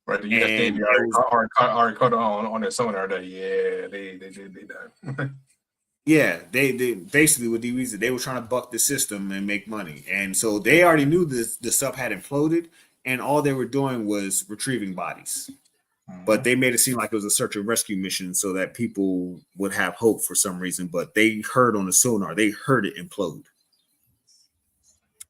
Right, the U.S. Navy already caught on their sonar that they did that. Yeah, they basically what they were trying to buck the system and make money, and so they already knew the sub had imploded, and all they were doing was retrieving bodies. But they made it seem like it was a search and rescue mission so that people would have hope for some reason. But they heard on the sonar, they heard it implode.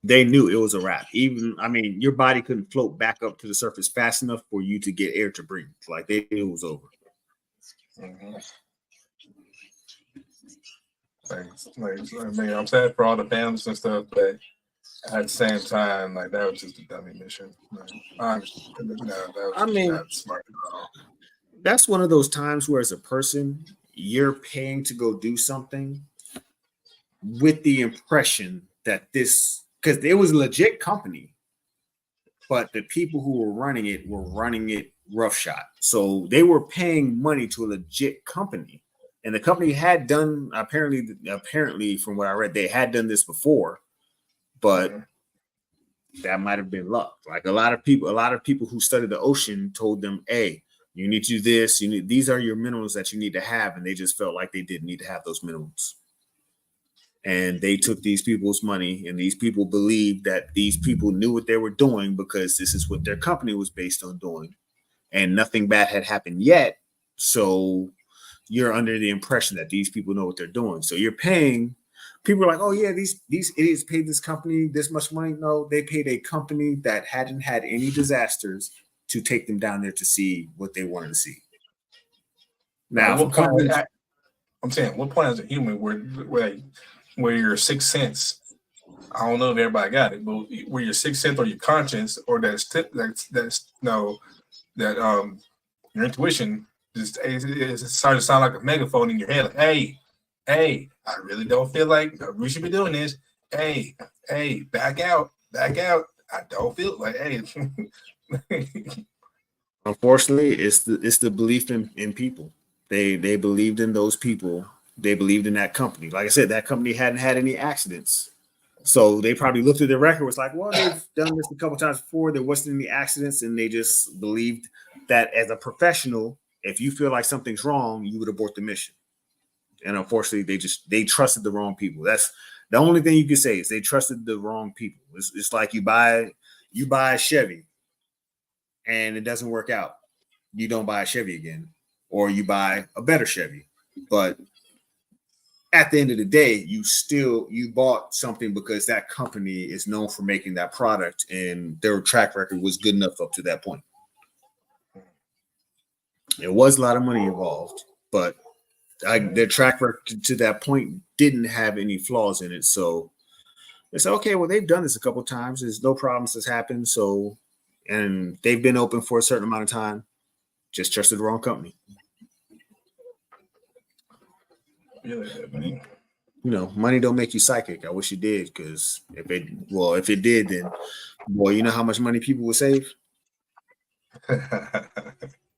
They knew it was a wrap. Your body couldn't float back up to the surface fast enough for you to get air to breathe. Like they knew it was over. Mm-hmm. I'm sad for all the families and stuff, but at the same time, like that was just a dummy mission. Not smart at all. That's one of those times where, as a person, you're paying to go do something with the impression that because it was a legit company, but the people who were running it roughshod. So they were paying money to a legit company. And the company had done, apparently, from what I read, they had done this before, but that might have been luck. Like a lot of people who study the ocean told them, "Hey, you need to do this. These are your minimums that you need to have," and they just felt like they didn't need to have those minimums. And they took these people's money, and these people believed that these people knew what they were doing because this is what their company was based on doing, and nothing bad had happened yet. So you're under the impression that these people know what they're doing. So you're paying. People are like, oh yeah, these idiots paid this company this much money. No, they paid a company that hadn't had any disasters to take them down there to see what they wanted to see. Now, what point? I'm saying, what point as a human where your sixth sense? I don't know if everybody got it, but where your sixth sense or your conscience or that's your intuition just it started to sound like a megaphone in your head, like, hey, I really don't feel like we should be doing this. Hey, back out. I don't feel like, hey. Unfortunately, it's the belief in people. They believed in those people. They believed in that company. Like I said, that company hadn't had any accidents. So they probably looked at their record, was like, well, they've done this a couple times before. There wasn't any accidents, and they just believed that as a professional, if you feel like something's wrong, you would abort the mission. And unfortunately, they trusted the wrong people. That's the only thing you can say is they trusted the wrong people. It's like you buy a Chevy and it doesn't work out. You don't buy a Chevy again, or you buy a better Chevy. But at the end of the day, you bought something because that company is known for making that product and their track record was good enough up to that point. There was a lot of money involved, but their track record to that point didn't have any flaws in it. So they said, okay, well, they've done this a couple of times. There's no problems that's happened. So, and they've been open for a certain amount of time. Just trusted the wrong company. You know, money don't make you psychic. I wish it did, because if it did, then boy, you know how much money people would save?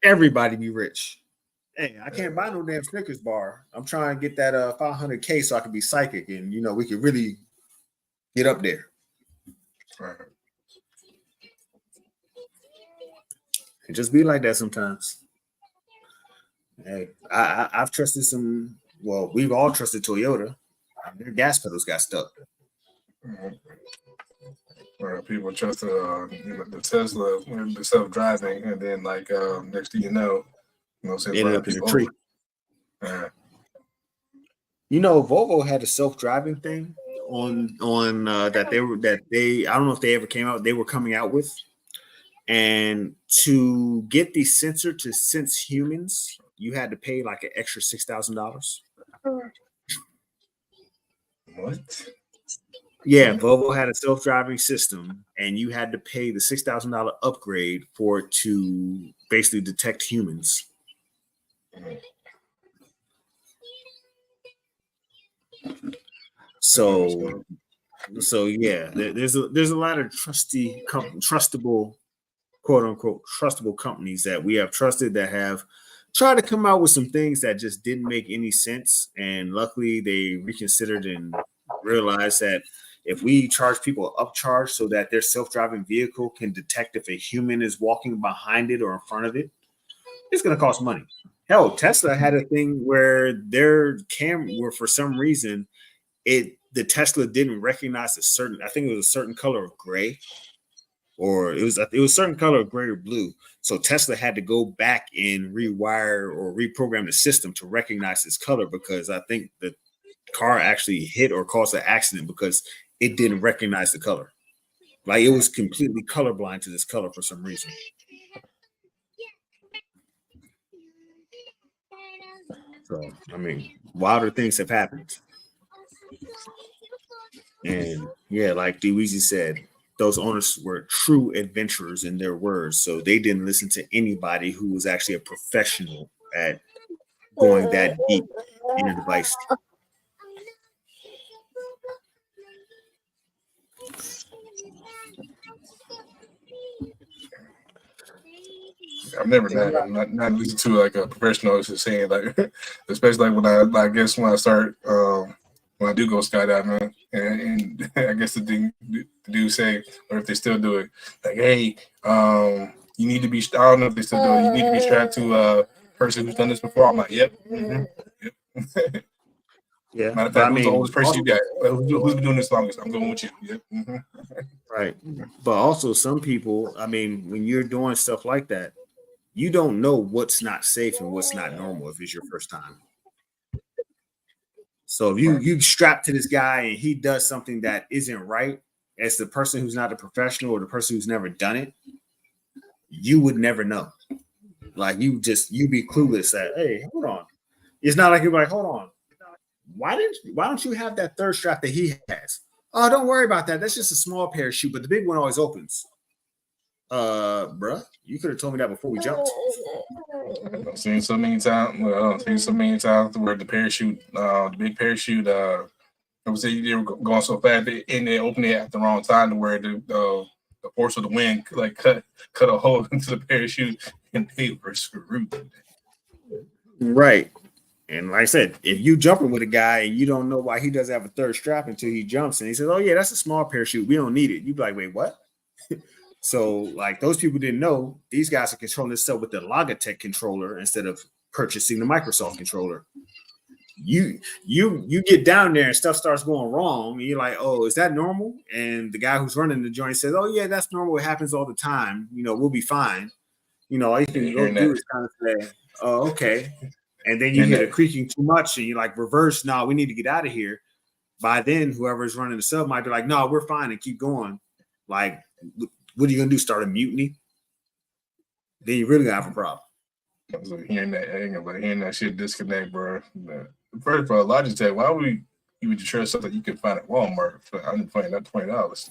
Everybody be rich. Hey, I can't buy no damn Snickers bar. I'm trying to get that 500K so I can be psychic, and you know we could really get up there. Right. It just be like that sometimes. Hey, I've trusted some. Well, we've all trusted Toyota. Their gas pedals got stuck. Where people trust the Tesla, the self-driving, and then like next thing you know, ended up in a tree. You know, Volvo had a self-driving thing on that they I don't know if they ever came out. They were coming out with, and to get the sensor to sense humans, you had to pay like an extra $6,000. What? Yeah, Volvo had a self-driving system, and you had to pay the $6,000 upgrade for it to basically detect humans. So yeah, there's a lot of trustable, quote unquote, trustable companies that we have trusted that have tried to come out with some things that just didn't make any sense, and luckily they reconsidered and realized that if we charge people upcharge so that their self-driving vehicle can detect if a human is walking behind it or in front of it, it's going to cost money. Hell, Tesla had a thing where their camera, where for some reason the Tesla didn't recognize I think it was a certain color of gray, or it was a certain color of gray or blue. So Tesla had to go back and rewire or reprogram the system to recognize this color, because I think the car actually hit or caused an accident because it didn't recognize the color. Like it was completely colorblind to this color for some reason. So, I mean, wilder things have happened. And yeah, like Dweezy said, those owners were true adventurers in their words. So they didn't listen to anybody who was actually a professional at going that deep in a device. I've never not listened to like a professional just saying, like, especially like when I guess when I start when I do go skydiving, and I guess the dude say, or if they still do it, like, hey, you need to be, I don't know if they still do it, you need to be strapped to a person who's done this before. I'm like, yep. Yeah. Matter of fact, who's the oldest person you got? Who's been doing this longest? I'm going with you. Yep. Right. But also some people, I mean, when you're doing stuff like that, you don't know what's not safe and what's not normal if it's your first time. So if you strap to this guy and he does something that isn't right, as the person who's not a professional or the person who's never done it, you would never know. Like you be clueless that, hey, hold on. It's not like you're like, hold on. Why don't you have that third strap that he has? Oh, don't worry about that. That's just a small parachute, but the big one always opens. Bruh, you could have told me that before we jumped. I've seen so many times. Well, I've seen so many times where the parachute, the big parachute, I would say they were going so fast and they opened it at the wrong time to where the force of the wind like cut a hole into the parachute and they were screwed. Right. And like I said, if you jumping with a guy and you don't know why he doesn't have a third strap until he jumps and he says, oh yeah, that's a small parachute. We don't need it. You'd be like, wait, what? So like those people didn't know these guys are controlling this stuff with the Logitech controller instead of purchasing the Microsoft controller. You get down there and stuff starts going wrong and you're like, oh, is that normal? And the guy who's running the joint says, oh yeah, that's normal. It happens all the time. We'll be fine. All you can go do is kind of say, oh, okay. And then you hear the creaking too much and you're like, reverse, no, we need to get out of here. By then, whoever's running the sub might be like, no, we're fine and keep going. Like, what are you going to do? Start a mutiny? Then you really have a problem. Hearing that shit disconnect, bro. First of all, Logitech, why would you would trust something you can find at Walmart for $20?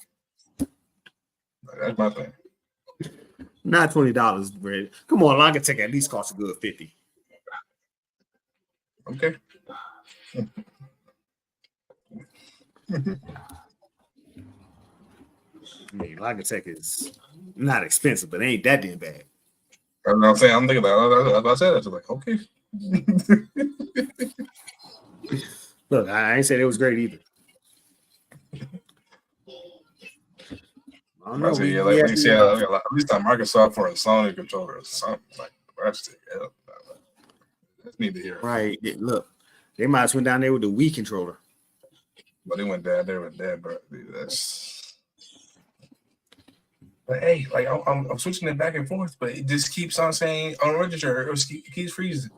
That's my thing. Not $20, Brad. Come on, Logitech at least costs a good $50. Okay. I mean, Logitech is not expensive, but it ain't that damn bad. That's what I'm saying. I'm thinking about I said that. So like, okay. Look, I ain't saying it was great either. I don't know. At least on Microsoft for a Sony controller or something like that's need to hear. Right. Look, they might have went down there with the Wii controller. But they went down there with that, bro. That's. But hey, like I'm switching it back and forth, but it just keeps on saying on register or it keeps freezing.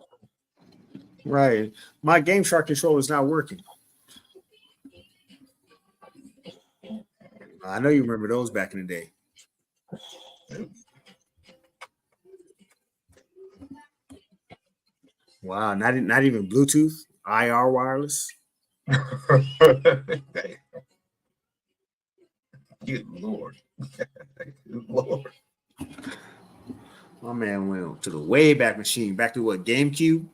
Right. My Game Shark controller is not working. I know you remember those back in the day. Wow, not even Bluetooth, IR wireless. Good Lord. Good Lord. My man went to the way back machine, back to what, GameCube?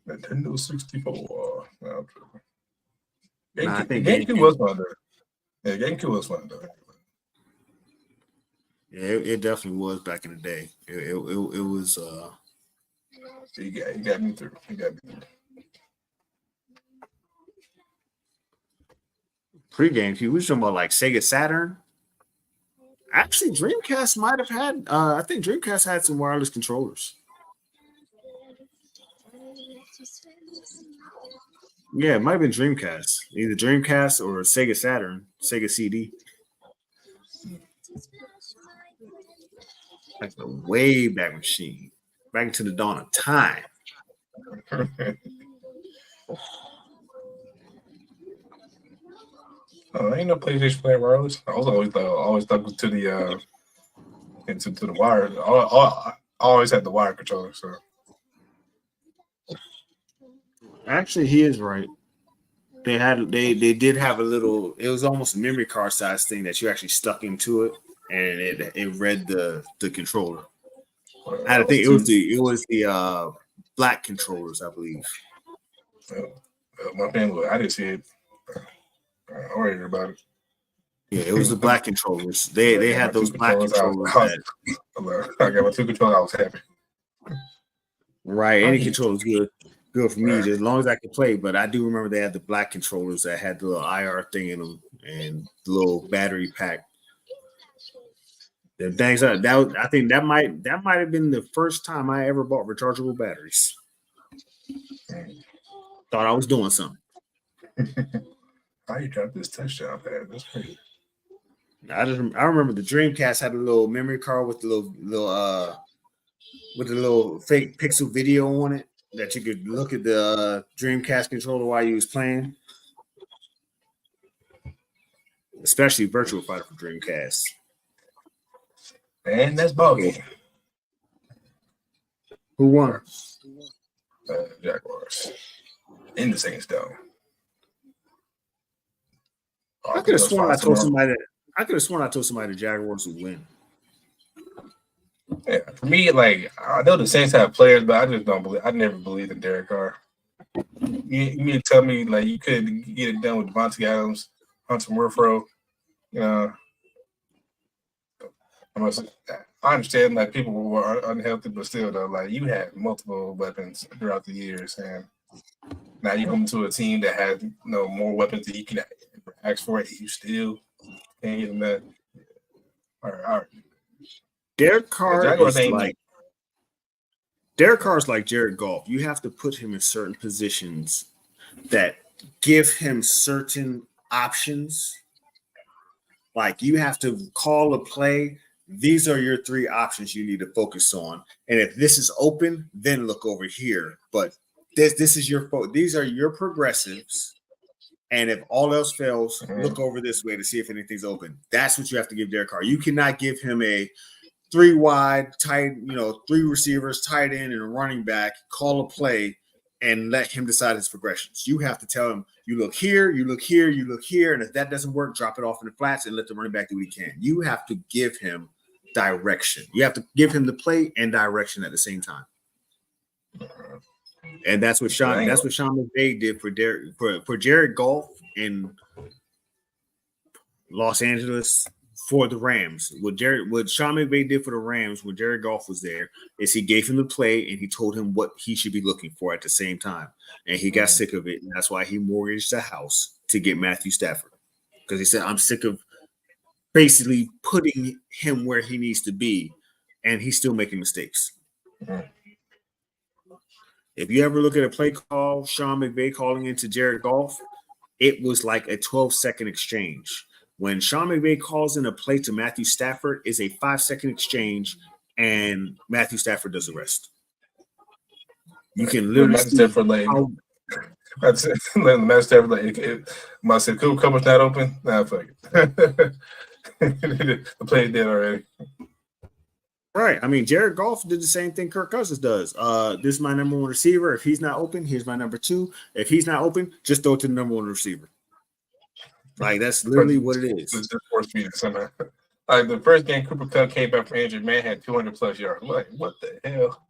Nintendo 64. I think GameCube was fun though. Yeah, GameCube was fun though. Yeah, it definitely was back in the day. It was. You got me through. Pre-GameCube, we talking about like Sega Saturn. Actually, Dreamcast might have had. I think Dreamcast had some wireless controllers. Yeah, it might have been Dreamcast. Either Dreamcast or Sega Saturn, Sega CD. Like the way back machine. Back into the dawn of time. Ain't no PlayStation playing wireless. I was always stuck to the to the wire. I always had the wire controller. So actually, he is right. They did have a little. It was almost a memory card size thing that you actually stuck into it, and it read the controller. I think it was the black controllers, I believe. My family, I didn't see it. I worried about it. Yeah, it was the black controllers. They had those black controllers. I got my two controllers. I was happy. Right, any controller is good for me, as long as I can play. But I do remember they had the black controllers that had the little IR thing in them and the little battery pack. The things I think that might have been the first time I ever bought rechargeable batteries. Thought I was doing something. How you dropped this touchdown pad? That's crazy. I remember the Dreamcast had a little memory card with the little fake pixel video on it that you could look at the Dreamcast controller while you was playing. Especially Virtual Fighter for Dreamcast. And that's ball game. Who won? Jaguars. In the Saints, though. I could have sworn I told somebody the Jaguars would win. Yeah, for me, like I know the Saints have players, but I just don't believe. I never believed in Derek Carr. You mean to tell me like you could get it done with Devontae Adams, Hunter Murfro? You know, I understand like people were unhealthy, but still though, like you had multiple weapons throughout the years, and now you come to a team that has more weapons that you can ask for. You still can't get them that. All right. Derek Carr is like Jared Goff. You have to put him in certain positions that give him certain options. Like you have to call a play. These are your 3 options you need to focus on. And if this is open, then look over here. But this is these are your progressives. And if all else fails, look over this way to see if anything's open. That's what you have to give Derek Carr. You cannot give him a 3 wide, tight, 3 receivers, tight end, and a running back, call a play, and let him decide his progressions. You have to tell him, you look here, you look here, you look here, and if that doesn't work, drop it off in the flats and let the running back do what he can. You have to give him direction. You have to give him the play and direction at the same time. And that's what Sean McVay did for Jared Goff in Los Angeles for the Rams. What Sean McVay did for the Rams when Jared Goff was there is he gave him the play and he told him what he should be looking for at the same time. And he got sick of it. And that's why he mortgaged the house to get Matthew Stafford. Because he said, I'm sick of basically putting him where he needs to be. And he's still making mistakes. If you ever look at a play call, Sean McVay calling into Jared Goff, it was like a 12-second exchange. When Sean McVay calls in a play to Matthew Stafford, is a 5-second exchange, and Matthew Stafford does the rest. You can literally see Stafford how. That's it. Matthew Stafford said, "Cool, cover's not open." Nah, fuck it. The play did already. Right. I mean, Jared Goff did the same thing Kirk Cousins does. This is my number 1 receiver. If he's not open, here's my number 2. If he's not open, just throw it to the number 1 receiver. Like, that's literally what it is. It's just force feeding somehow. Like, the first game Cooper Kupp came back from injured, man had 200+ yards. Like, what the hell?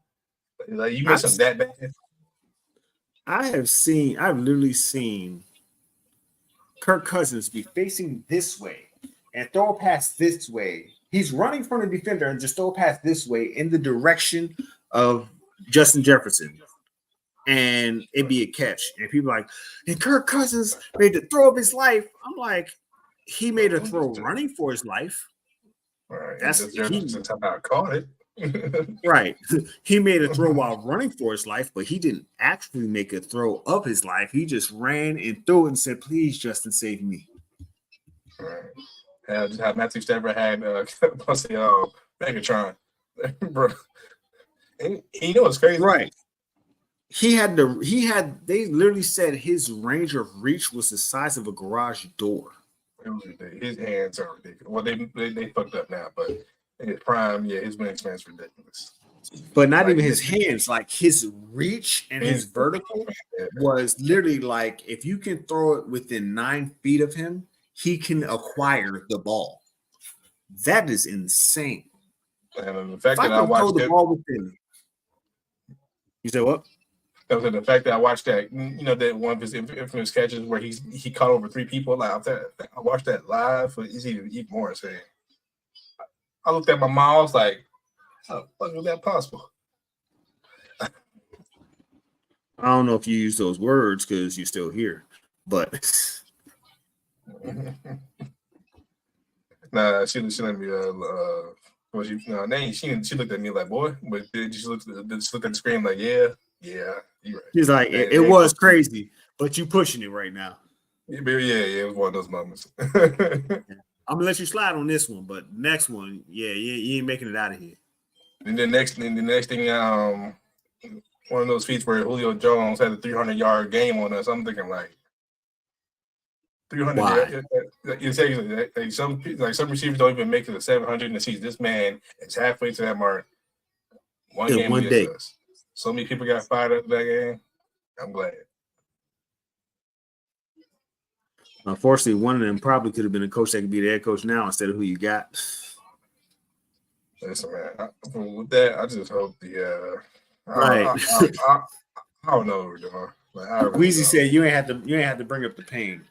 Like, you miss him that bad? I've literally seen Kirk Cousins be facing this way and throw a pass this way. He's running from the defender and just throw a pass this way in the direction of Justin Jefferson. And it'd be a catch. And people are like, and Kirk Cousins made the throw of his life. I'm like, he made a throw running for his life. Right. That's how I caught it. Right. He made a throw while running for his life, but he didn't actually make a throw of his life. He just ran and threw it and said, please, Justin, save me. Right. Just how Matthew Stafford had Megatron. Bro. And you know what's crazy? Right. They literally said his range of reach was the size of a garage door. His hands are ridiculous. Well, they fucked up now, but in his prime, his wingspan is ridiculous. But not even his hands, like his reach and his vertical was literally like if you can throw it within 9 feet of him, he can acquire the ball. That is insane. And the fact that I watched the ball within. You said what? The fact that I watched that, that one of his infamous catches where he caught over 3 people. Like I watched that live. It's even more insane. I looked at my mom. I was like, "How the fuck was that possible?" I don't know if you use those words because you're still here, but nah, she let me. She looked at me like, "Boy," but then she looked at the screen like, "Yeah, you're right." She's like, "It was crazy, but you pushing it right now." Yeah, it was one of those moments. I'm gonna let you slide on this one, but next one, yeah, you ain't making it out of here. And the next thing, one of those feats where Julio Jones had a 300-yard game on us. I'm thinking like 300. Why? Some receivers don't even make it to 700 in the season. This man is halfway to that mark. One In game one against day. us. So many people got fired up that game. I'm glad. Unfortunately, one of them probably could have been a coach that could be the head coach now instead of who you got. Listen, man. With that, I just hope Right. I don't know what we're doing. Like, I really Weezy don't. said you ain't have to bring up the pain.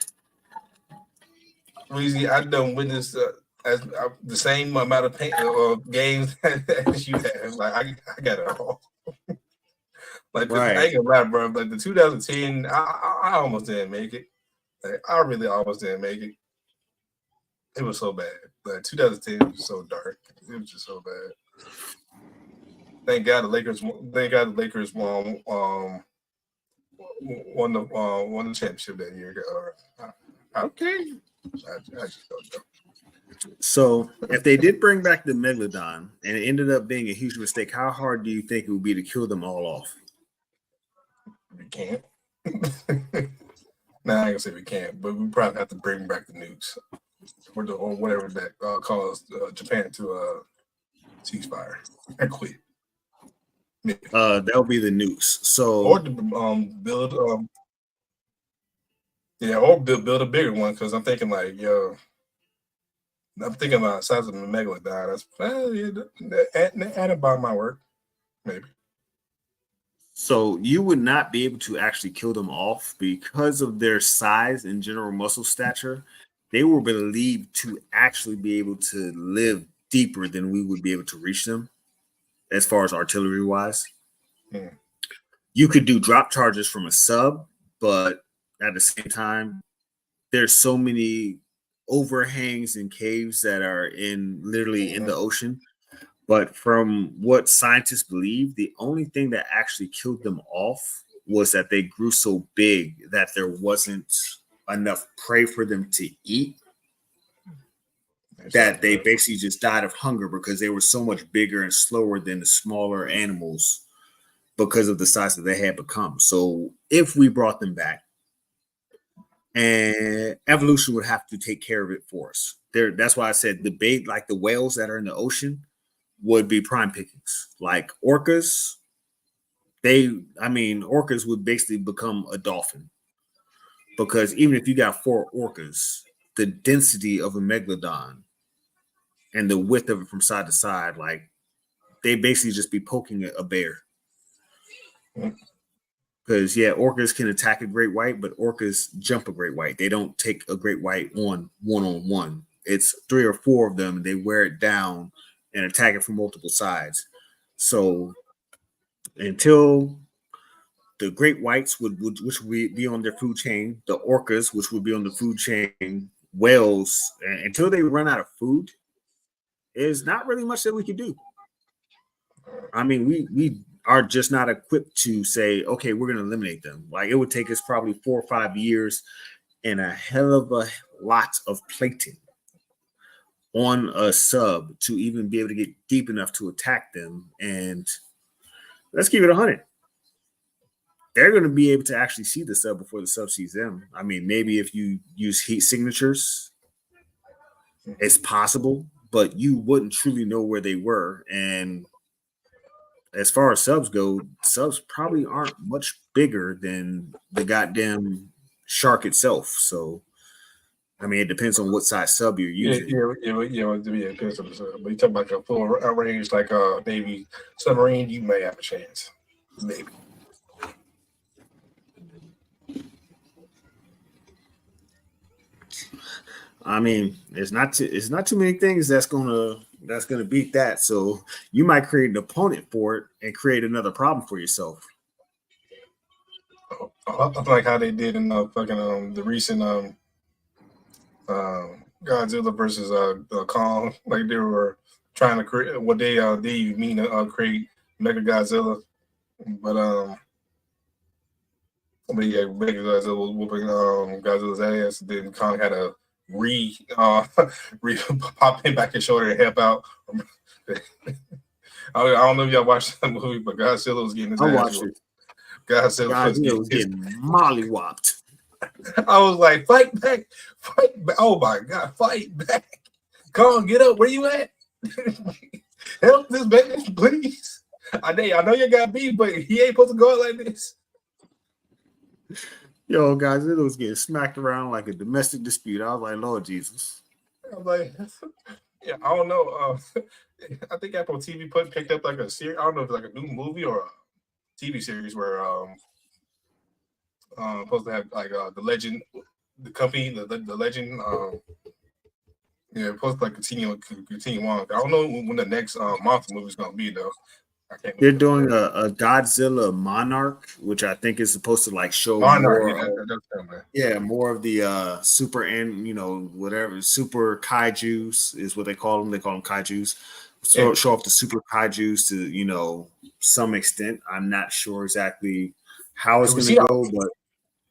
Weezy, I done witnessed the same amount of pain games as you have. Like I got it all. Like Right. I ain't gonna lie, bro. Like the 2010, I almost didn't make it. Like I really almost didn't make it. It was so bad. Like 2010 was so dark. It was just so bad. Thank God the Lakers won the championship that year. Okay. I just don't know. So if they did bring back the Megalodon and it ended up being a huge mistake, how hard do you think it would be to kill them all off? We can't. Nah, I ain't gonna say we can't, but we probably have to bring back the nukes or whatever that calls Japan to ceasefire and quit. That'll be the nukes. So Or to build or build a bigger one, because I'm thinking like, I'm thinking about the size of a megalodon. That's at about my work, maybe. So you would not be able to actually kill them off because of their size and general muscle stature. They were believed to actually be able to live deeper than we would be able to reach them as far as artillery wise. You could do drop charges from a sub, but at the same time, there's so many overhangs and caves that are literally in the ocean. But from what scientists believe, the only thing that actually killed them off was that they grew so big that there wasn't enough prey for them to eat, that they basically just died of hunger because they were so much bigger and slower than the smaller animals because of the size that they had become. So if we brought them back, and evolution would have to take care of it for us. That's why I said the bait, like the whales that are in the ocean, would be prime pickings. Like orcas, orcas would basically become a dolphin. Because even if you got 4 orcas, the density of a megalodon and the width of it from side to side, like they basically just be poking a bear. Because orcas can attack a great white, but orcas jump a great white. They don't take a great white on one. It's 3 or 4 of them. They wear it down and attack it from multiple sides. So until the great whites which would be on their food chain, the orcas, which would be on the food chain, whales, until they run out of food, there's not really much that we can do. I mean, we are just not equipped to say, okay, we're going to eliminate them. Like it would take us probably 4 or 5 years and a hell of a lot of plating on a sub to even be able to get deep enough to attack them. And let's keep it 100. They're going to be able to actually see the sub before the sub sees them. I mean, maybe if you use heat signatures, it's possible, but you wouldn't truly know where they were. And as far as subs go, subs probably aren't much bigger than the goddamn shark itself. So, I mean, it depends on what size sub you're using. It depends on the sub. But you talk about a full range like a Navy submarine, you may have a chance. Maybe. I mean, it's not too many things that's gonna beat that. So you might create an opponent for it and create another problem for yourself. Like how they did in the recent Godzilla versus Kong. Like they were trying to create what they mean to create Mega Godzilla, but Mega Godzilla was whooping Godzilla's ass. Then Kong had to pop in back and shoulder and help out. I don't know if y'all watched that movie, but Godzilla was getting his I ass watched whooped. it. Godzilla Was getting mollywopped. I was like, fight back, fight back. Oh my God, fight back. Come on, get up. Where you at? Help this man, please. I know you got beat, but he ain't supposed to go out like this. Yo, guys, it was getting smacked around like a domestic dispute. I was like, Lord Jesus. I was like, yeah, I don't know. I think Apple TV picked up like a series. I don't know if it's like a new movie or a TV series where supposed to have like the legend, the company, the legend. Yeah, supposed to like continue on. I don't know when the next monster movie is gonna be though. I can't. They're doing a Godzilla Monarch, which I think is supposed to like show Monarch, more of the super and whatever super kaijus is what they call them. They call them kaijus. So show off the super kaijus to some extent. I'm not sure exactly how it's going to go, but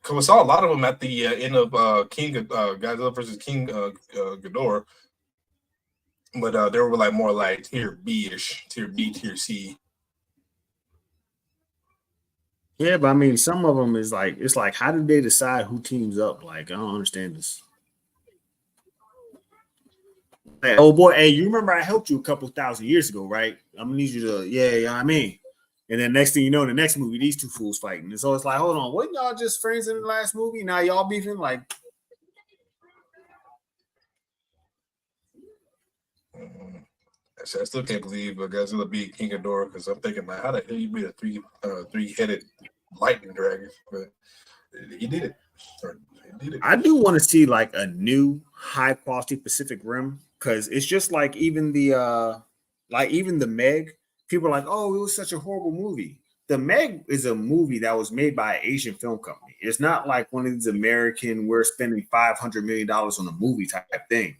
because we saw a lot of them at the end of King Godzilla versus King Ghidorah, but they were like more like tier B-ish, tier B, tier C. Yeah, but I mean, some of them is like it's like, how did they decide who teams up? Like, I don't understand this. Hey, oh boy, hey, you remember I helped you a couple thousand years ago, right? I'm gonna need you to, yeah, I mean. And then next thing you know, in the next movie, these two fools fighting. And so it's like, hold on, wasn't y'all just friends in the last movie? Now y'all beefing? Like, I still can't believe Godzilla beat King Ghidorah because I'm thinking, like, how the hell you beat a three-headed lightning dragon? But he did it. I do want to see like a new high quality Pacific Rim because it's just like even the Meg. People are like, oh, it was such a horrible movie. The Meg is a movie that was made by an Asian film company. It's not like one of these American, we're spending $500 million on a movie type thing.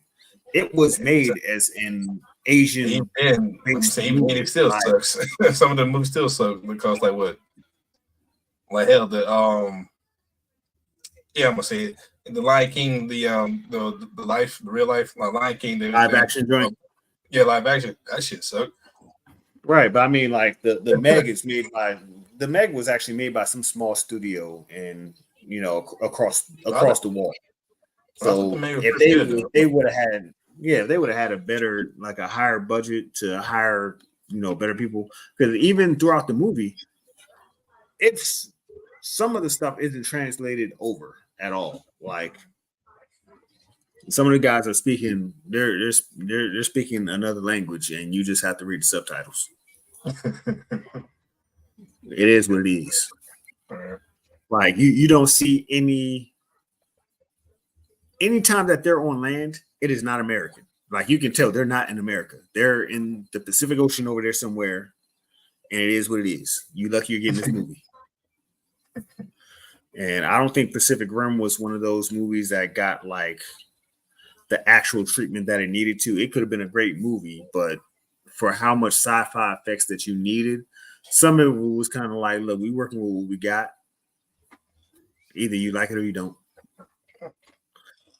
It was made as an Asian. And it still sucks. Some of the movies still suck because like what? Like hell, the I'm gonna say it. The Lion King, the real life, Lion King, live action joint. Yeah, live action. That shit sucked. Right, but I mean, like the Meg is made by the Meg was actually made by some small studio and across the wall. So if they would have had a better, like a higher budget to hire better people, because even throughout the movie, it's some of the stuff isn't translated over at all. Like some of the guys are speaking, they're speaking another language, and you just have to read the subtitles. It is what it is. Like you don't see anytime that they're on land, it is not American. Like you can tell they're not in America. They're in the Pacific Ocean over there somewhere, and it is what it is. You lucky you're getting this movie. And I don't think Pacific Rim was one of those movies that got like the actual treatment that it needed to. It could have been a great movie, but for how much sci-fi effects that you needed, some of it was kind of like, look, we working with what we got. Either you like it or you don't.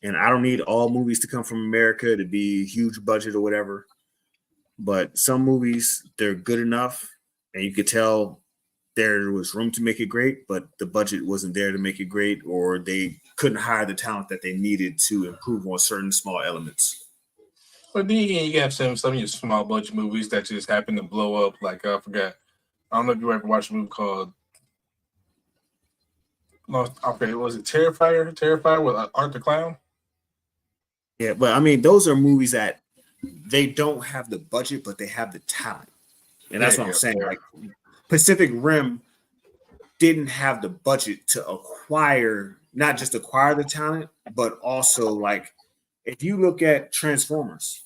And I don't need all movies to come from America to be huge budget or whatever. But some movies, they're good enough, and you could tell there was room to make it great, but the budget wasn't there to make it great, or they couldn't hire the talent that they needed to improve on certain small elements. But then you have some of your small budget movies that just happen to blow up. Like I forgot. I don't know if you ever watched a movie called. Okay, was it Terrifier? Terrifier with Art the Clown. Yeah, but I mean, those are movies that they don't have the budget, but they have the talent, and that's what I'm saying. Yeah. Like Pacific Rim didn't have the budget to not just acquire the talent, but also like if you look at Transformers,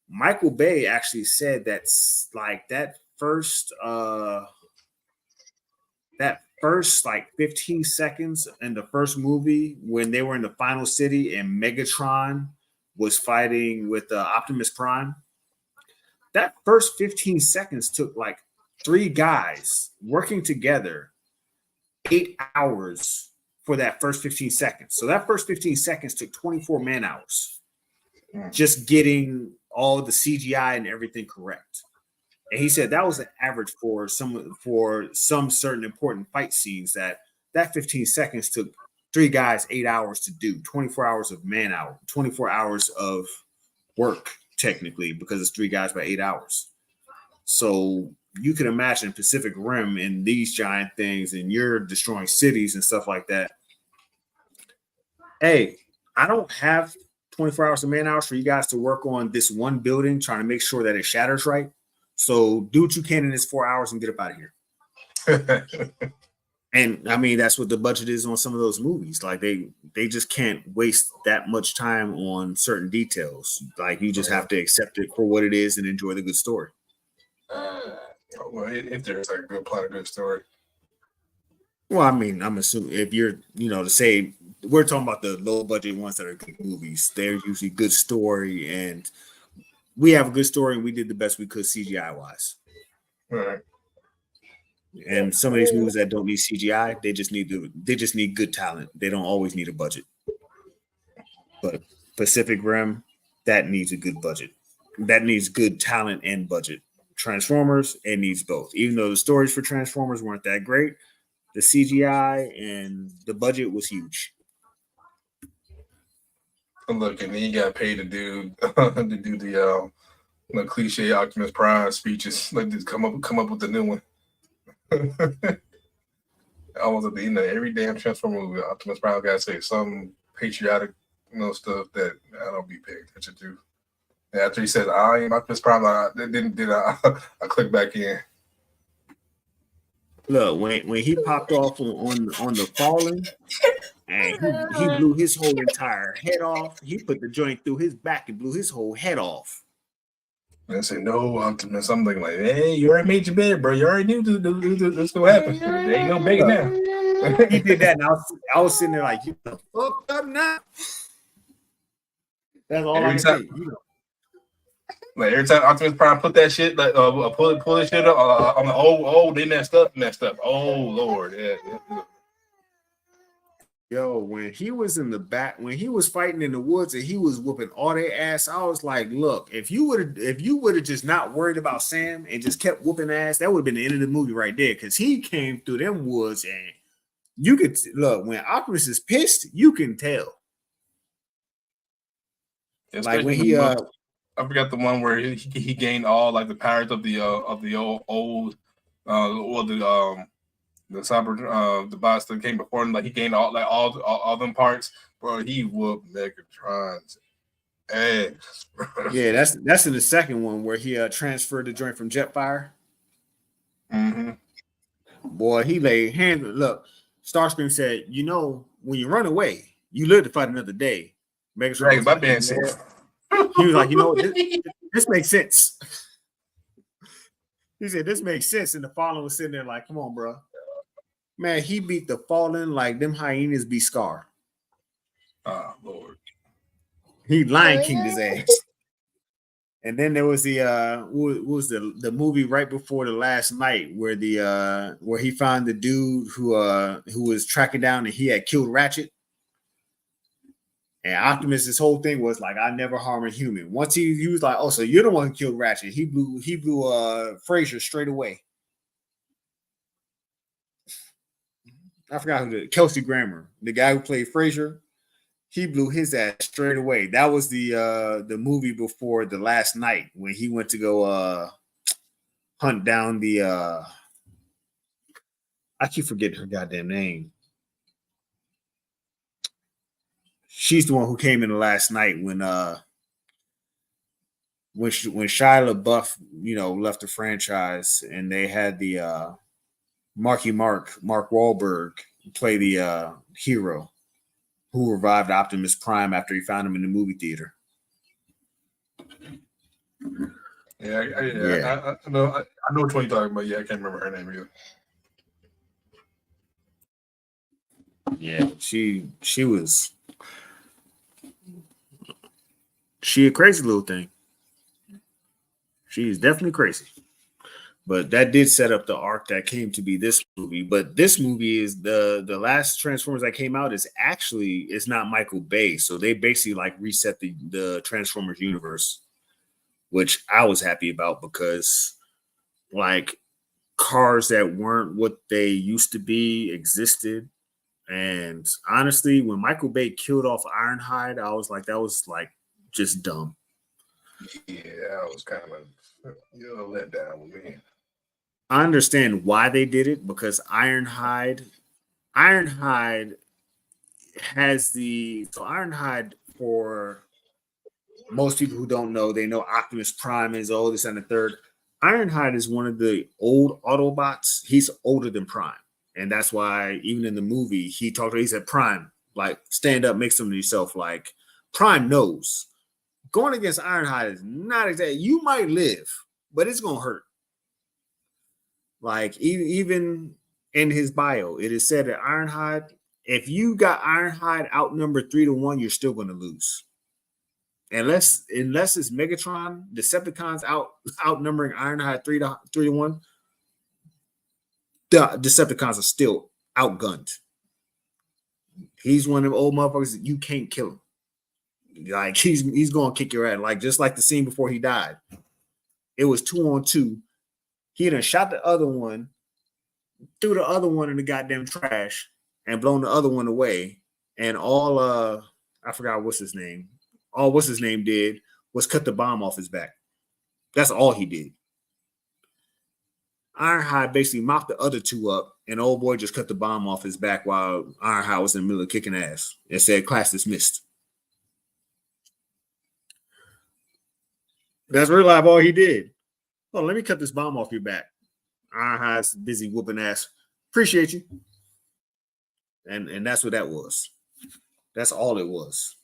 Michael Bay actually said that's like that first like 15 seconds in the first movie when they were in the final city and Megatron was fighting with Optimus Prime. That first 15 seconds took like 3 guys working together 8 hours for that first 15 seconds. So that first 15 seconds took 24 man hours just getting all the CGI and everything correct. And he said that was an average for some certain important fight scenes that 15 seconds took 3 guys 8 hours to do, 24 hours of man hour, 24 hours of work technically, because it's 3 guys by 8 hours. So you can imagine Pacific Rim and these giant things, and you're destroying cities and stuff like that. Hey, I don't have 24 hours of man hours for you guys to work on this one building, trying to make sure that it shatters right. So do what you can in this 4 hours and get up out of here. And I mean, that's what the budget is on some of those movies. Like they just can't waste that much time on certain details. Like you just have to accept it for what it is and enjoy the good story. Well, if there's like a good plot, a good story. Well, I mean, I'm assuming if you're, to say we're talking about the low budget ones that are good movies, they're usually good story, and we have a good story, and we did the best we could CGI wise. All right. And some of these movies that don't need CGI, they just need good talent. They don't always need a budget. But Pacific Rim, that needs a good budget. That needs good talent and budget. Transformers, it needs both. Even though the stories for Transformers weren't that great, the CGI and the budget was huge. Look, and then you got paid to do the cliche Optimus Prime speeches, like just come up with the new one. Almost at the end of every damn Transformer movie, Optimus Prime got to say some patriotic, stuff that I don't be paying attention to. And after he said, "I am Optimus Prime," I click back in. Look, when he popped off on the Fallen, and he blew his whole entire head off. He put the joint through his back and blew his whole head off. And I say, "No, Optimus." I'm thinking like, "Hey, you already made your bed, bro. You already knew this will happen. There ain't no begging now." He did that, and I was sitting there like, "You fucked up now." That's all I can say. Like every time Optimus Prime put that shit, like pull this shit up, I'm like, they messed up. Oh Lord, yeah. Yo, when he was in the back, when he was fighting in the woods and he was whooping all their ass, I was like, look, if you would have just not worried about Sam and just kept whooping ass, that would have been the end of the movie right there. Because he came through them woods and you could look when Optimus is pissed, you can tell. Like when he I forgot the one where he gained all like the powers of the old the cyber the boss that came before him, like he gained all them parts, bro. He whooped Megatron's ass. Yeah, that's in the second one where he transferred the joint from Jetfire. Mm-hmm. Boy, he laid hands. Look, Starscream said, when you run away, you live to fight another day. Megatron was like, he was like, this makes sense. He said, this makes sense. And the Fallen was sitting there like, come on, bro. Man, he beat the Fallen like them hyenas beat Scar. Oh, Lord. He Lion King'd his ass. And then there was the what was the movie right before the last night where where he found the dude who was tracking down and he had killed Ratchet. And Optimus, his whole thing was like, I never harm a human. Once he was like, oh, so you're the one who killed Ratchet. He blew Frazier straight away. I forgot who Kelsey Grammer, the guy who played Frazier. He blew his ass straight away. That was the movie before the last night when he went to go hunt down the I keep forgetting her goddamn name. She's the one who came in the last night when Shia LaBeouf, left the franchise and they had the Mark Wahlberg play the hero who revived Optimus Prime after he found him in the movie theater. Yeah. I know which one you're talking about. Yeah, I can't remember her name either. Yeah, she a crazy little thing. She is definitely crazy. But that did set up the arc that came to be this movie. But this movie is the last Transformers that came out is actually it's not Michael Bay. So they basically like reset the Transformers universe, which I was happy about because like cars that weren't what they used to be existed. And honestly, when Michael Bay killed off Ironhide, I was like, that was like just dumb. Yeah, I was kind of let down with me. I understand why they did it because Ironhide has Ironhide for most people who don't know, they know Optimus Prime is this and the third. Ironhide is one of the old Autobots. He's older than Prime. And that's why even in the movie, he said, Prime, like stand up, make something of yourself. Like Prime knows going against Ironhide is not exactly, you might live, but it's going to hurt. Like even in his bio, it is said that Ironhide, if you got Ironhide outnumbered 3-1, you're still going to lose. Unless it's Megatron, Decepticons outnumbering Ironhide 3-1, the Decepticons are still outgunned. He's one of them old motherfuckers that you can't kill him. Like he's gonna kick your ass. Like just like the scene before he died. It was 2-on-2. He done shot the other one, threw the other one in the goddamn trash, and blown the other one away. And all I forgot what's his name. All what's his name did was cut the bomb off his back. That's all he did. Ironhide basically mopped the other two up, and old boy just cut the bomb off his back while Ironhide was in the middle of kicking ass and said, "Class dismissed." That's real life all he did. Oh, let me cut this bomb off your back. Ironhide's busy whooping ass. Appreciate you. And that's what that was. That's all it was.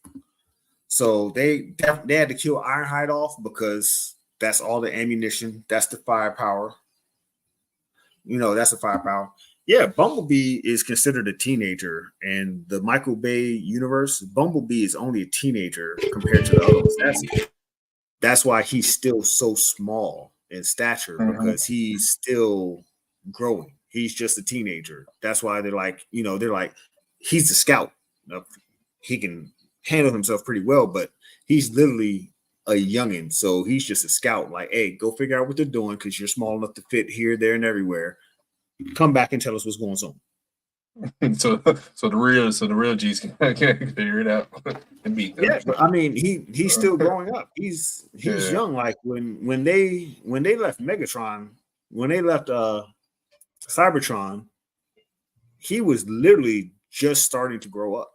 So they had to kill Ironhide off because that's all the ammunition. That's the firepower. That's the firepower. Yeah, Bumblebee is considered a teenager. And the Michael Bay universe, Bumblebee is only a teenager compared to the others. That's why he's still so small in stature because he's still growing. He's just a teenager. That's why they're like, he's a scout. He can handle himself pretty well, but he's literally a youngin'. So he's just a scout. Like, hey, go figure out what they're doing because you're small enough to fit here, there, and everywhere. Come back and tell us what's going on. So the real G's can figure it out and beat them. Yeah, but I mean, he's still growing up. He's young. Like when they left Megatron, when they left Cybertron, he was literally just starting to grow up.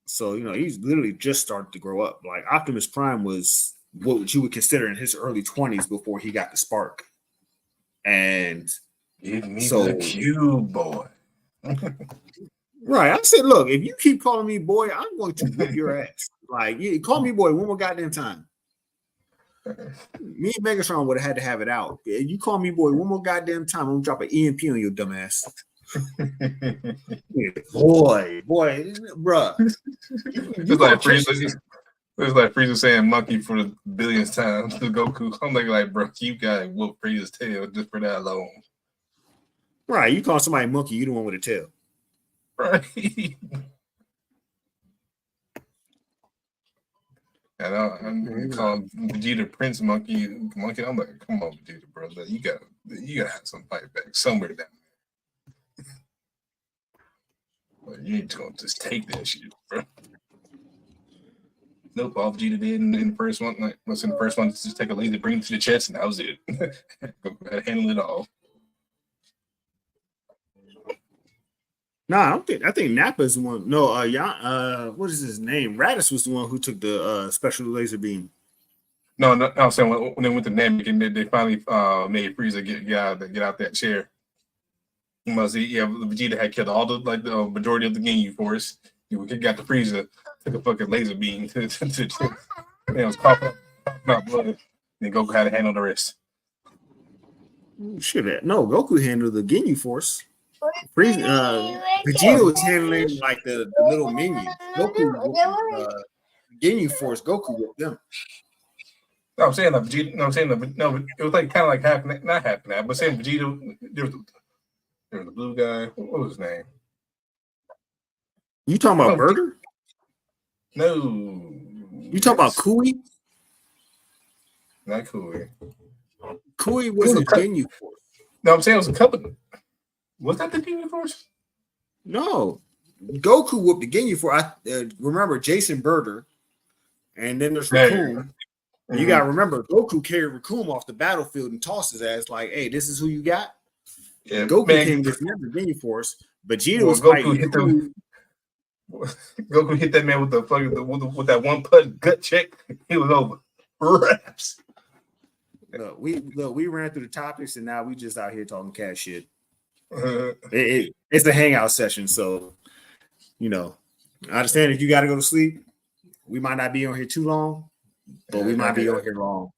So he's literally just started to grow up. Like Optimus Prime was what you would consider in his early 20s before he got the spark. And give me the cube, boy. Right. I said, look, if you keep calling me boy, I'm going to whip your ass. Like, you call me boy one more goddamn time. Me and Megatron would have had to have it out. You call me boy one more goddamn time, I'm gonna drop an EMP on your dumb ass. boy, bruh. It's like Frieza saying monkey for the billionth time to Goku. I'm like, bro, you gotta whoop Frieza's tail just for that alone. Right, you call somebody monkey, you the one with a tail. Right. And I'm calling Vegeta Prince Monkey. I'm like, come on, Vegeta, bro. You gotta have some fight back somewhere down there. Well, you ain't gonna just take that shit, bro. Nope, all Vegeta did in the first one, just take a laser, bring it to the chest, and that was it. Go handle it all. Nah, I think Nappa's the one. No, what is his name? Raditz was the one who took the special laser beam. No, I'm saying when they went to Namek and they finally made Frieza get out that chair. Vegeta had killed all the majority of the Ginyu Force. He got the Frieza, took a fucking laser beam to it was coughing up blood. Then Goku had to handle the rest. Shit, no, Goku handled the Ginyu Force. Vegeta was handling like the little minions. Goku, Ginyu Force, Goku with them. No, I'm saying that Vegeta. No, I'm saying that. No, it was like kind of like half, not half that, but saying Vegeta. There was the blue guy. What was his name? You talking about No, Burger? No. You talking about Kui? Not cool. Kui was a Ginyu Force. No, I'm saying it was a couple. Was that the Ginyu Force? No, Goku whooped the Ginyu Force. Remember Jason Birder, and then there's Raccoon. You gotta remember, Goku carried Raccoon off the battlefield and tossed his ass like, "Hey, this is who you got." Yeah, Goku man. came against the Ginyu Force. Vegeta Well, was Goku fighting. Goku hit that man with the fucking with that one punch gut check. He was over. Raps. Look, we ran through the topics and now we just out here talking cat shit. It's a hangout session, so I understand if you got to go to sleep. We might not be on here too long, but we might be on here long.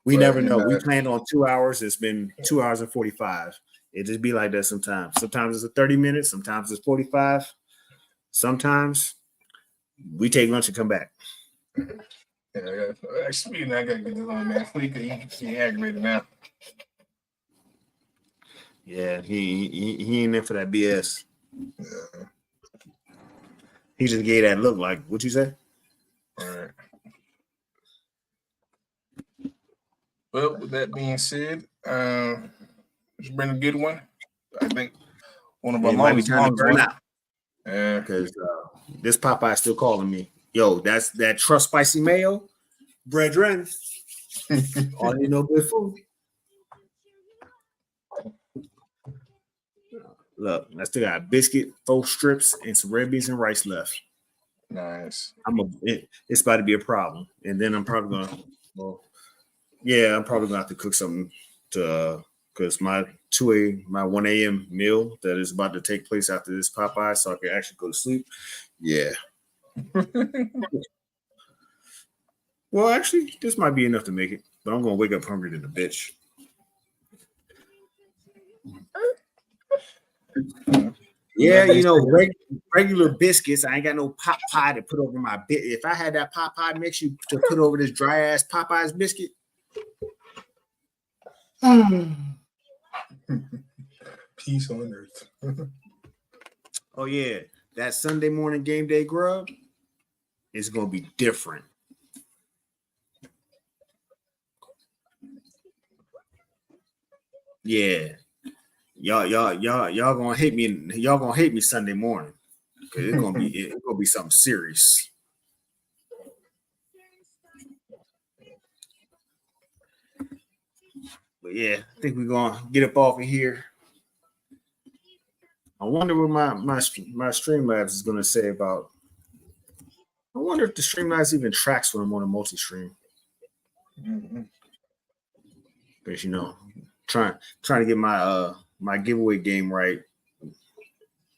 We never know. We planned on 2 hours. It's been 2 hours and 45. It just be like that sometimes. Sometimes it's 30 minutes. Sometimes it's 45. Sometimes we take lunch and come back. Yeah, actually, I gotta get this on, man. He aggravated now. Yeah, he ain't in for that BS. Yeah. He just gave that look like, what you say? All right. Well, with that being said, it's been a good one. I think one of our longest ones. Yeah, because this Popeye is still calling me. Yo, that's that trust spicy mayo, brethren. All you know, good food. Look, I still got a biscuit, 4 strips, and some red beans and rice left. Nice. It's about to be a problem, and then I'm probably gonna. I'm probably gonna have to cook something to because my 1 a.m. meal that is about to take place after this Popeye, so I can actually go to sleep. Yeah. Well, actually, this might be enough to make it, but I'm gonna wake up hungry than a bitch. Yeah, regular biscuits. I ain't got no pot pie to put over my bit. If I had that pot pie mix you to put over this dry ass Popeye's biscuit. Peace on earth. Oh yeah, that Sunday morning game day grub is gonna be different. Yeah, y'all gonna hate me. Y'all gonna hate me Sunday morning because it's gonna be something serious. But yeah, I think we're gonna get up off of here. I wonder what my Streamlabs is gonna say about. I wonder if the Streamlabs even tracks when I'm on a multi-stream. Because trying to get my my giveaway game right.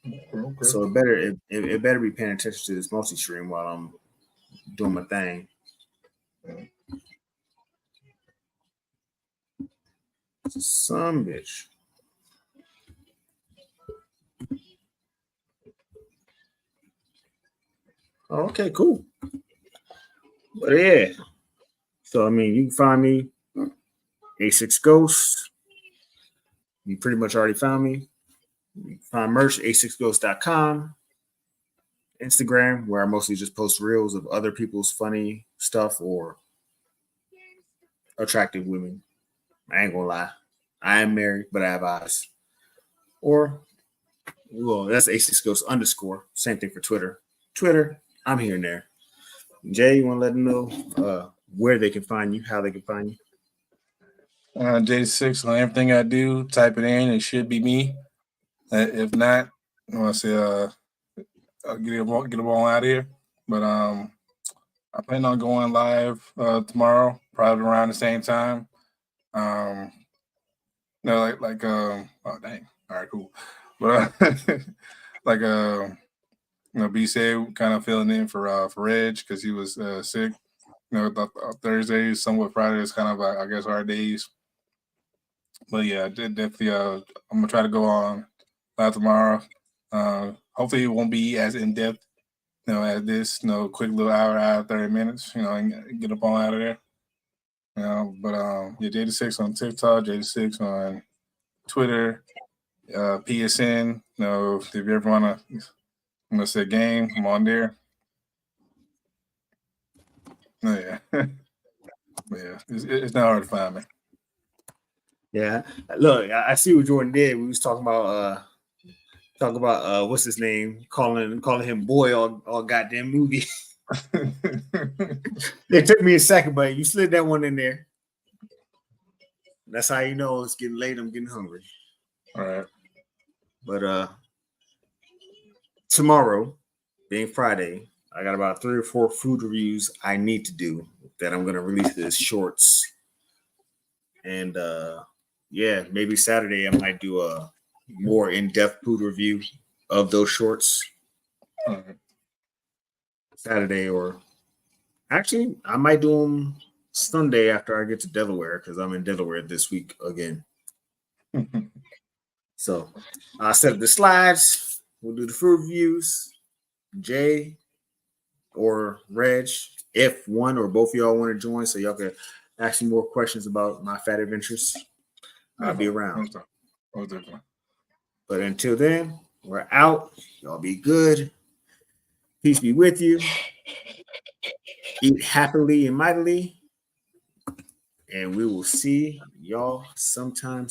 Okay. So it better be paying attention to this multi-stream while I'm doing my thing. Some bitch. Oh, okay, cool. But yeah. So I mean, you can find me 86ghost. You pretty much already found me. You can find merch 86ghost.com. Instagram, where I mostly just post reels of other people's funny stuff or attractive women. I ain't gonna lie. I am married, but I have eyes. Or, well, that's 86ghost _. Same thing for Twitter. Twitter, I'm here and there. Jay, you want to let them know where they can find you, how they can find you? J6 on everything I do. Type it in. It should be me. If not, I want to say I'll get them all out of here. But I plan on going live tomorrow, probably around the same time. Oh dang. All right, cool. But B said kind of filling in for Reg because he was sick. Thursdays, somewhat Fridays, kind of I guess our days. But yeah, definitely. I'm gonna try to go on live tomorrow. Hopefully, it won't be as in depth, as this. Quick little hour, 30 minutes. And get up on out of there. You know, but yeah, J6 on TikTok, J6 on Twitter, PSN. You know, if you ever wanna say game, I'm on there. Oh, yeah. But yeah, it's not hard to find me. Yeah, look, I see what Jordan did. We was talking about what's his name, calling him boy all goddamn movie. It took me a second, but you slid that one in there. That's how you know it's getting late. I'm getting hungry. All right. But tomorrow, being Friday, I got about 3 or 4 food reviews I need to do that I'm gonna release as shorts. And yeah, maybe Saturday I might do a more in-depth food review of those shorts. All right. Saturday, or actually I might do them Sunday after I get to Delaware because I'm in Delaware this week again. So I'll set up the slides. We'll do the food reviews. Jay or Reg, if one or both of y'all want to join, so y'all can ask me more questions about my fat adventures, I'll be around. Most definitely. But until then, we're out. Y'all be good. Peace be with you. Eat happily and mightily. And we will see y'all sometime